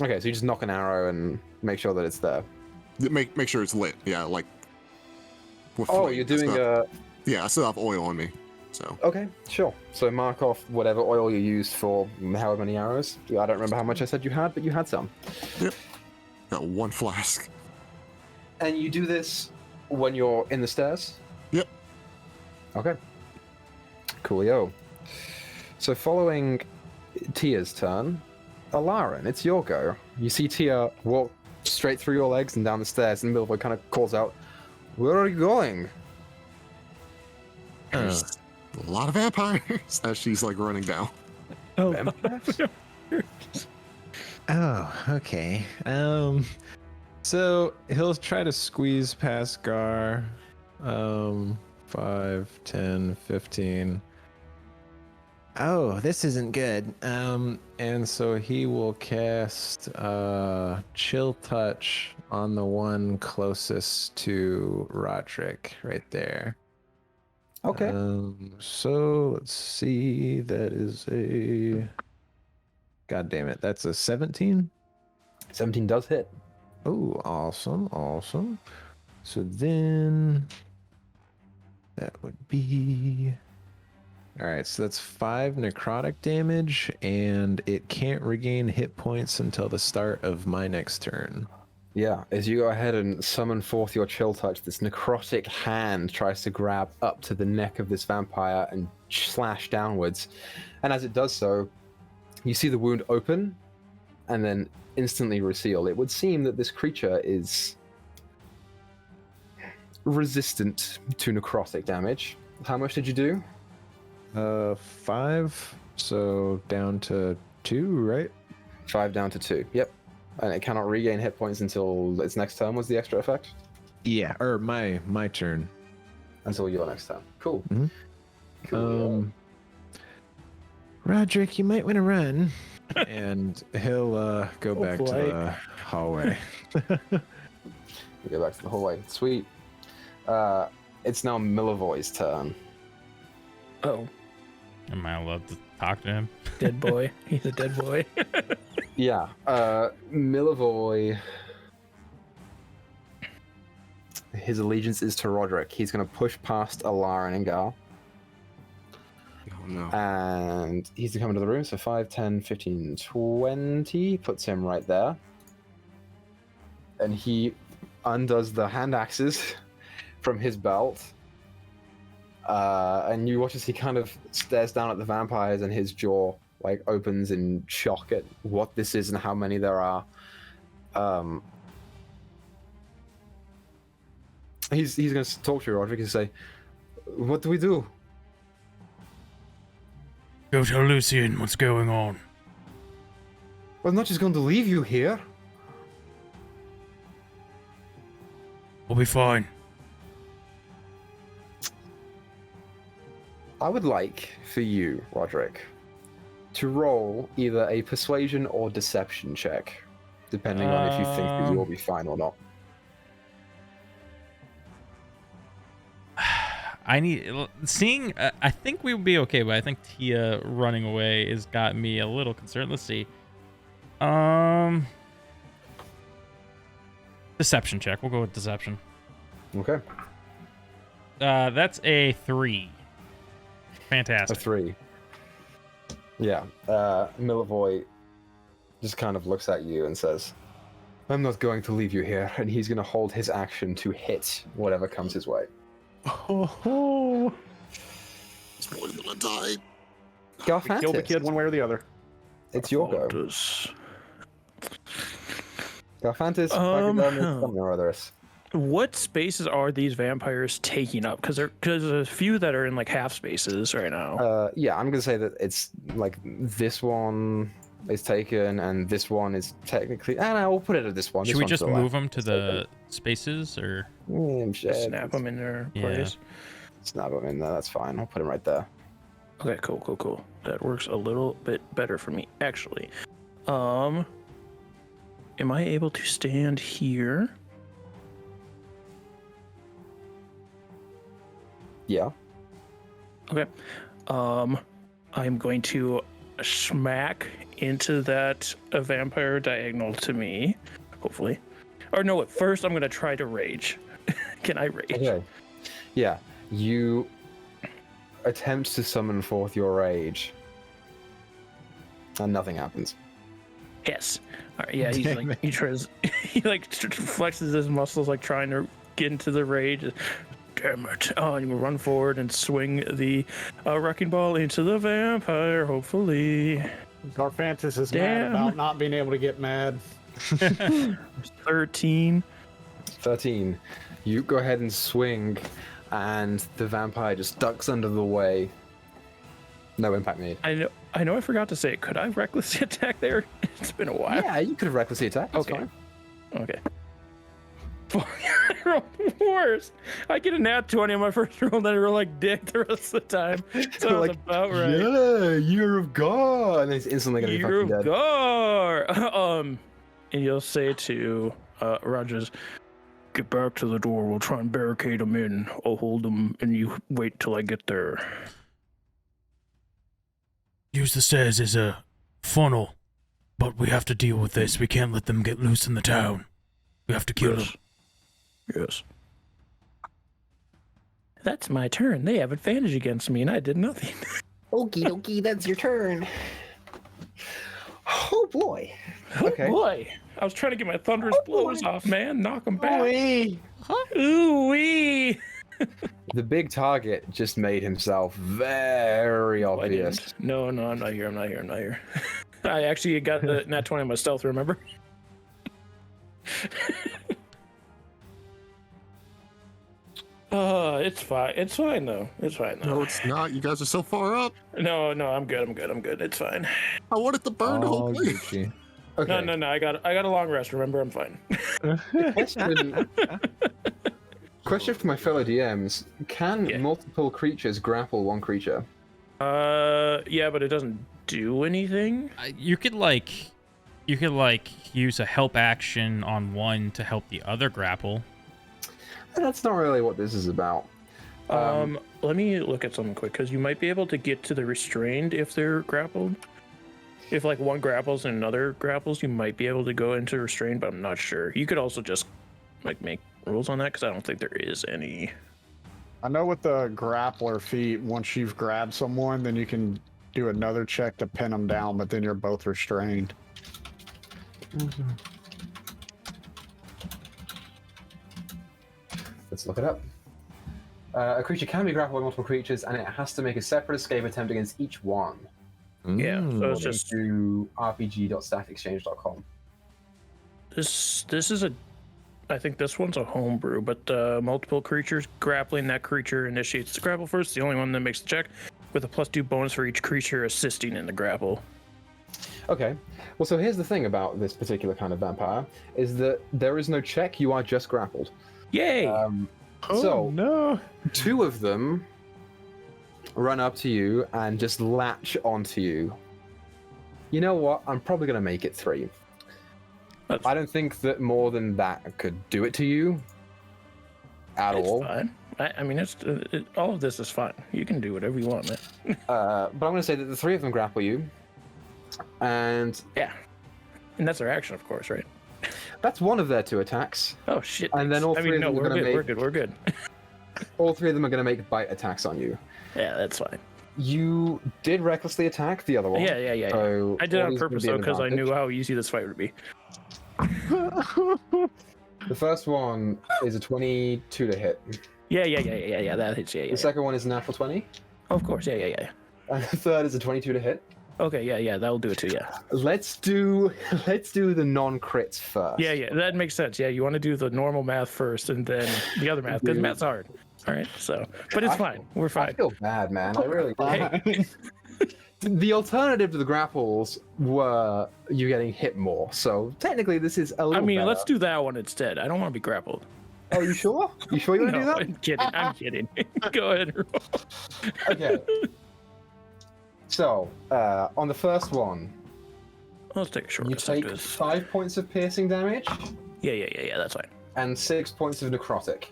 Okay, so you just knock an arrow and make sure that it's there. Make sure it's lit. Yeah, like. With Oh, flame. you're doing Yeah, I still have oil on me. So. Okay, sure. So mark off whatever oil you used for however many arrows. I don't remember how much I said you had, but you had some. Yep. Got one flask. And you do this When you're in the stairs? Yep. Okay. Coolio. So following Tia's turn, Alarin, it's your go. You see Tia walk straight through your legs and down the stairs, and Milvoy kind of calls out, "Where are you going?" There's a lot of vampires as she's like running down. Oh, Vampires? Oh, okay. So he'll try to squeeze past Gar. 5, 10, 15. Oh, this isn't good. And so he will cast Chill Touch on the one closest to Roderick right there. Okay. So let's see. That is a. God damn it. That's a 17. 17 does hit. Oh, awesome. Awesome. So then that would be. All right. So that's 5 necrotic damage, and it can't regain hit points until the start of my next turn. Yeah, as you go ahead and summon forth your Chill Touch, this necrotic hand tries to grab up to the neck of this vampire and slash downwards. And as it does so, you see the wound open and then instantly reseal. It would seem that this creature is resistant to necrotic damage. How much did you do? 5. So down to 2, right? 5 down to 2. Yep. And it cannot regain hit points until its next turn was the extra effect? Yeah. Or my turn. Until your next turn. Cool. Mhm. Cool. Roderick, you might want to run. And he'll go back to the hallway. We go back to the hallway. Sweet. It's now Milivoy's turn. oh, Am I allowed to talk to him? dead boy. He's a dead boy. Yeah. Milivoy. His allegiance is to Roderick. He's going to push past Alarin and Gar. Oh no. And he's to come into the room. So 5, 10, 15, 20. Puts him right there. And he undoes the hand axes from his belt. And you watch as he kind of stares down at the vampires, and his jaw like opens in shock at what this is and how many there are. He's going to talk to you, Roderick, and say, "What do we do?" Go tell Lucian what's going on. I'm not just going to leave you here. We'll be fine. I would like for you, Roderick, to roll either a persuasion or deception check, depending on if you think that you will be fine or not. I think we would be okay, but I think Tia running away has got me a little concerned. Let's see. Deception check. We'll go with deception. Okay. That's a 3. Fantastic. A 3. Yeah. Milivoy just kind of looks at you and says, "I'm not going to leave you here," and he's going to hold his action to hit whatever comes his way. Oh, This boy's gonna die. Garfantis, kill the kid one way or the other. it's your go. Garfantis, something or others. What spaces are these vampires taking up? Because there's a few that are in like half spaces right now. Yeah, I'm gonna say that it's like this one is taken, and this one is technically. And I will put it at this one. Should This we one's just to the move left. them to the spaces, or? Just snap them in their Yeah. place. Snap them in there. That's fine. I'll put him right there. Okay, cool. That works a little bit better for me, actually. Am I able to stand here? Yeah. Okay. I'm going to smack into that vampire diagonal to me, hopefully. Or no, at first I'm going to try to rage. Can I rage? Okay. Yeah. You attempt to summon forth your rage, and nothing happens. Yes. All right. Yeah. He tries. He like flexes his muscles, like trying to get into the rage. Damn it. Oh, and you run forward and swing the wrecking ball into the vampire, hopefully. Garfantis is mad about not being able to get mad. 13. 13. You go ahead and swing, and the vampire just ducks under the way. No impact made. I know I forgot to say it. Could I recklessly attack there? It's been a while. Yeah, you could have recklessly attacked. That's Okay. fine. Okay. I rolled worse. I get a nat 20 on my first roll, then I roll like dick the rest of the time. So Like, it's about right. Yeah, Year of God. And he's instantly gonna be Year fucking of dead. God. And you'll say to Rogers, get back to the door. We'll try and barricade them in. I'll hold them, and you wait till I get there. Use the stairs as a funnel, but we have to deal with this. We can't let them get loose in the town. We have to kill them. Yes. That's my turn. They have advantage against me, and I did nothing. Okie dokie, that's your turn. Oh boy. Okay. Oh boy. I was trying to get my thunderous blows off, man. Knock them back. Ooh-wee. Ooh-wee. The big target just made himself very I obvious. didn't. No, I'm not here. I actually got the nat 20 on my stealth, remember? It's fine. It's fine though. No, it's not. You guys are so far up. No, I'm good. It's fine. I wanted to burn the whole place. Gucci. Okay. No. I got a long rest. Remember, I'm fine. Question for my fellow DMs: can Yeah. multiple creatures grapple one creature? Yeah, but it doesn't do anything. You could use a help action on one to help the other grapple. That's not really what this is about. Let me look at something quick, because you might be able to get to the restrained if they're grappled. If like one grapples and another grapples, you might be able to go into restrained, but I'm not sure. You could also just like make rules on that, because I don't think there is any. I know with the grappler feat, once you've grabbed someone, then you can do another check to pin them down, but then you're both restrained. Let's look it up. A creature can be grappled by multiple creatures, and it has to make a separate escape attempt against each one. Yeah, so it's just To rpg.stackexchange.com. this is a. I think this one's a homebrew, but multiple creatures grappling that creature initiates the grapple first. The only one that makes the check, with a +2 bonus for each creature assisting in the grapple. Okay. Well, so here's the thing about this particular kind of vampire, is that there is no check, you are just grappled. Yay! So, no. two of them run up to you and just latch onto you. You know what? I'm probably going to make it 3. That's- I don't think that more than that could do it to you at It's all. fine. I mean, all of this is fine. You can do whatever you want, man. But I'm going to say that the 3 of them grapple you, and Yeah. And that's their action, of course, right? that's one of their 2 attacks. Oh, shit. And then all I three mean, of no, them are we're gonna good, we're good. All 3 of them are going to make bite attacks on you. Yeah, that's fine. You did recklessly attack the other one. Yeah. So I did all on these are gonna purpose, be though, an because I advantage. knew how easy this fight would be. The first one is a 22 to hit. Yeah, that hits, yeah. The second one is a natural 20. Of course, yeah. And the third is a 22 to hit. Okay, yeah, that'll do it too, yeah. Let's do the non-crits first. Yeah, that makes sense. Yeah, you want to do the normal math first and then the other math, because Dude. math's hard. All right, so, but it's fine. We're I fine. feel bad, man. I really do. Hey, The alternative to the grapples were you getting hit more. So technically, this is a I little mean, better. let's do that one instead. I don't want to be grappled. Oh, you sure? You sure you want to No, do I'm kidding. I'm kidding. Go ahead and roll. that? Okay. So, on the first one, Let's take a short you rest after take this. 5 points of piercing damage Yeah, that's fine. and 6 points of necrotic.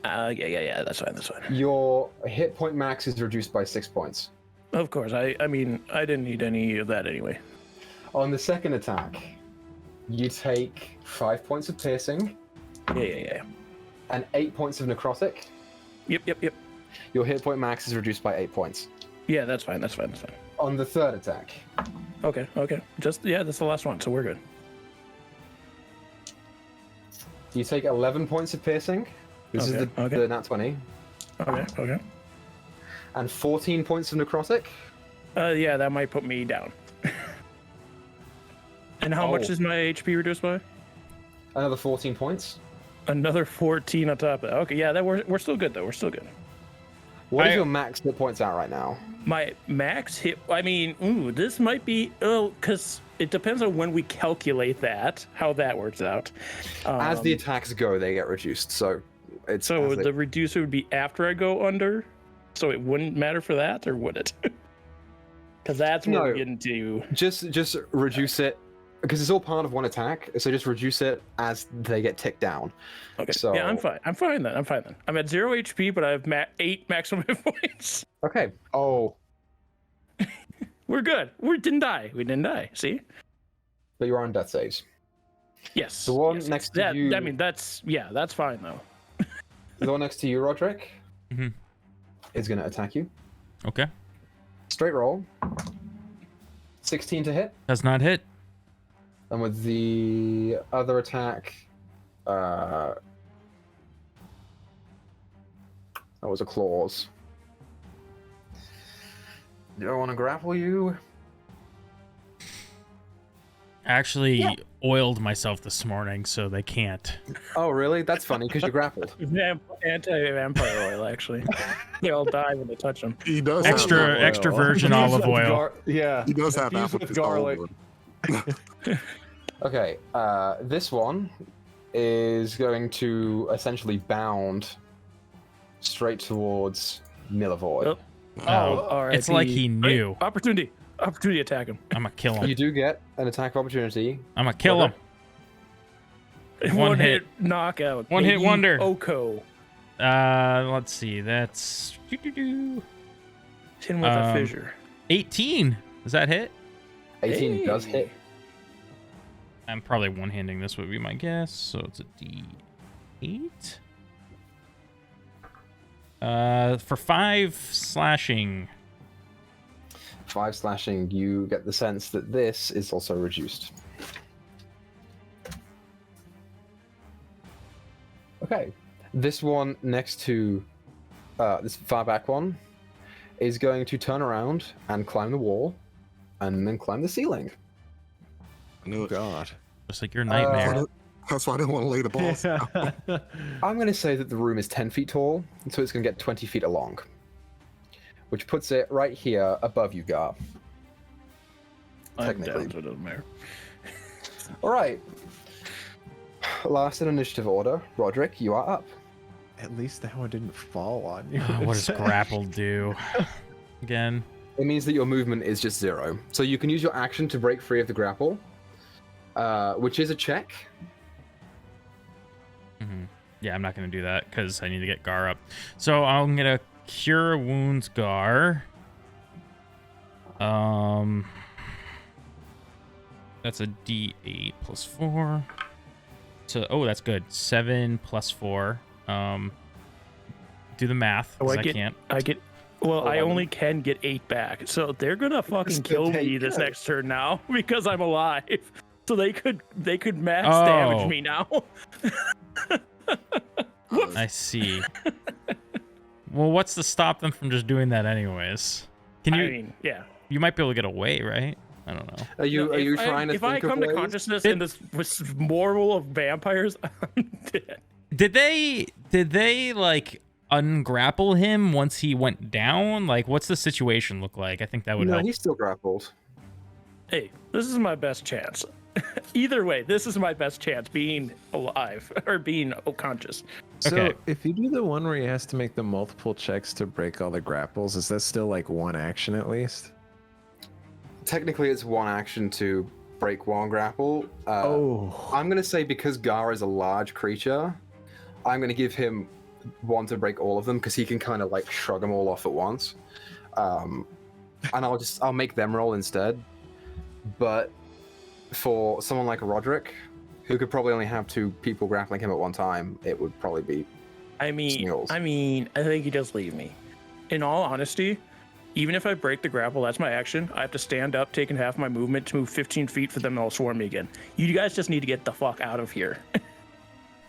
Yeah, that's fine. Your hit point max is reduced by 6 points. Of course, I mean, I didn't need any of that anyway. On the second attack, you take 5 points of piercing Yeah. and 8 points of necrotic. Yep. Your hit point max is reduced by 8 points. Yeah, that's fine. On the third attack, Okay. That's the last one, so we're good. you take 11 points of piercing This is the nat 20. Okay. And 14 points of necrotic. Yeah, that might put me down. And how much is my HP reduced by? Another 14 points. Another 14 on top of that. Okay, yeah, we're still good though. We're still good. What is your max hit points at right now? My max hit. I mean, this might be. Because it depends on when we calculate that, how that works out. As the attacks go, they get reduced. So it's the reducer would be after I go under, so it wouldn't matter for that, or would it? Because that's what we get into. Just reduce it, because it's all part of one attack. So just reduce it as they get ticked down. Okay. So yeah, I'm fine. I'm fine then. I'm at 0 HP, but I have 8 maximum hit points. Okay. Oh. We're good. We didn't die. See? But you are on death saves. Yes. The one yes, next to you. I mean, that's fine though. The one next to you, Roderick, Mm-hmm. is going to attack you. Okay. Straight roll. 16 to hit. Does not hit. And with the other attack, that was a claws. Do I want to grapple you? Actually oiled myself this morning, so they can't. Oh, really? That's funny, because you grappled. Anti-vampire oil, actually. They all die when they touch them. He does Extra virgin olive oil. Yeah. He does have Infused apple with garlic. Okay, this one is going to essentially bound straight towards Millavoy. It's like he knew. Opportunity attack him. I'm gonna kill him. You do get an attack of opportunity. I'm gonna kill him. One hit knockout. One hit wonder. Oko. Let's see. That's Hit him with a fissure. 18. Does that hit? 18 does hit. I'm probably one-handing this would be my guess. So it's a D8. For 5 slashing. 5 slashing, you get the sense that this is also reduced. Okay. This one next to this far back one is going to turn around and climb the wall and then climb the ceiling. No, God. Just like your nightmare. that's why I didn't want to lay the balls down. I'm going to say that the room is 10 feet tall, so it's going to get 20 feet along, which puts it right here above you, Gar. Technically. All right. Last in initiative order, Roderick, you are up. At least that one didn't fall on you. What does grapple do? Again. It means that your movement is just 0. So you can use your action to break free of the grapple, which is a check. Mm-hmm. Yeah, I'm not going to do that because I need to get Gar up. So I'm going to cure wounds Gar. That's a D8 plus 4. So, that's good. 7 plus 4. Do the math, because I can't. I only can get 8 back. So they're gonna fucking kill me this next turn now because I'm alive. So they could max damage me now. I see. Well, what's to stop them from just doing that anyways? You might be able to get away, right? I don't know. Are you trying to think of ways? If I come to consciousness in this mortal of vampires, I'm dead. Did they like ungrapple him once he went down? Like, what's the situation look like? I think that would help. No, he's still grappled. Hey, this is my best chance. Either way, this is my best chance being alive or being conscious. So Okay. if you do the one where he has to make the multiple checks to break all the grapples, is that still like one action at least? Technically, it's one action to break one grapple. I'm going to say because Gar is a large creature, I'm going to give him one to break all of them because he can kind of like shrug them all off at once. And I'll make them roll instead. But for someone like Roderick, who could probably only have 2 people grappling him at one time, it would probably be Sneals. I think he does leave me. In all honesty, even if I break the grapple, that's my action. I have to stand up, taking half my movement to move 15 feet for them to all swarm me again. You guys just need to get the fuck out of here.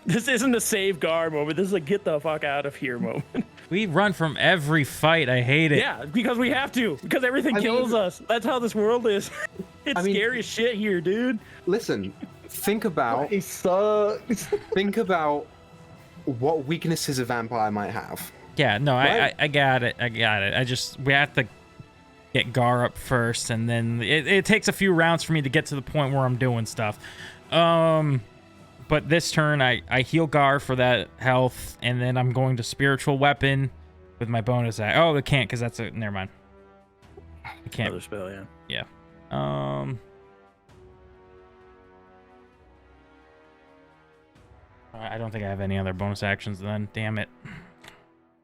This isn't a save Gar moment. This is a get the fuck out of here moment. We run from every fight. I hate it. Yeah, because we have to. Because everything kills us. That's how this world is. It's scary as shit here, dude. Listen, think about He sucks. think about what weaknesses a vampire might have. Yeah, no, Right. I got it. We have to get Gar up first, and then it takes a few rounds for me to get to the point where I'm doing stuff. But this turn, I heal Gar for that health, and then I'm going to Spiritual Weapon with my bonus. Oh, it can't, because that's a... Never mind. I can't. Another spell, yeah. Yeah. I don't think I have any other bonus actions then. Damn it.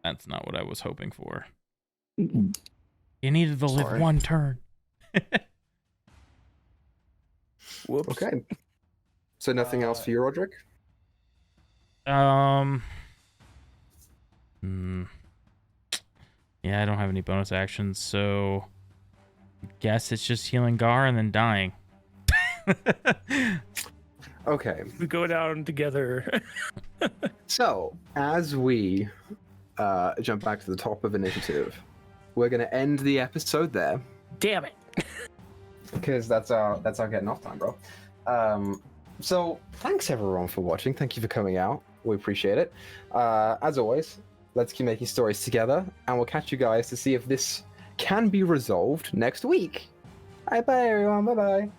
That's not what I was hoping for. You needed to live one turn. Whoops. Okay. So nothing else for you, Roderick? Yeah, I don't have any bonus actions, so I guess it's just healing Gar and then dying. Okay. We go down together. So, as we jump back to the top of initiative, we're going to end the episode there. Damn it. Because that's our getting off time, bro. So, thanks everyone for watching. Thank you for coming out. We appreciate it. As always, let's keep making stories together, and we'll catch you guys to see if this can be resolved next week. Bye-bye, everyone. Bye-bye.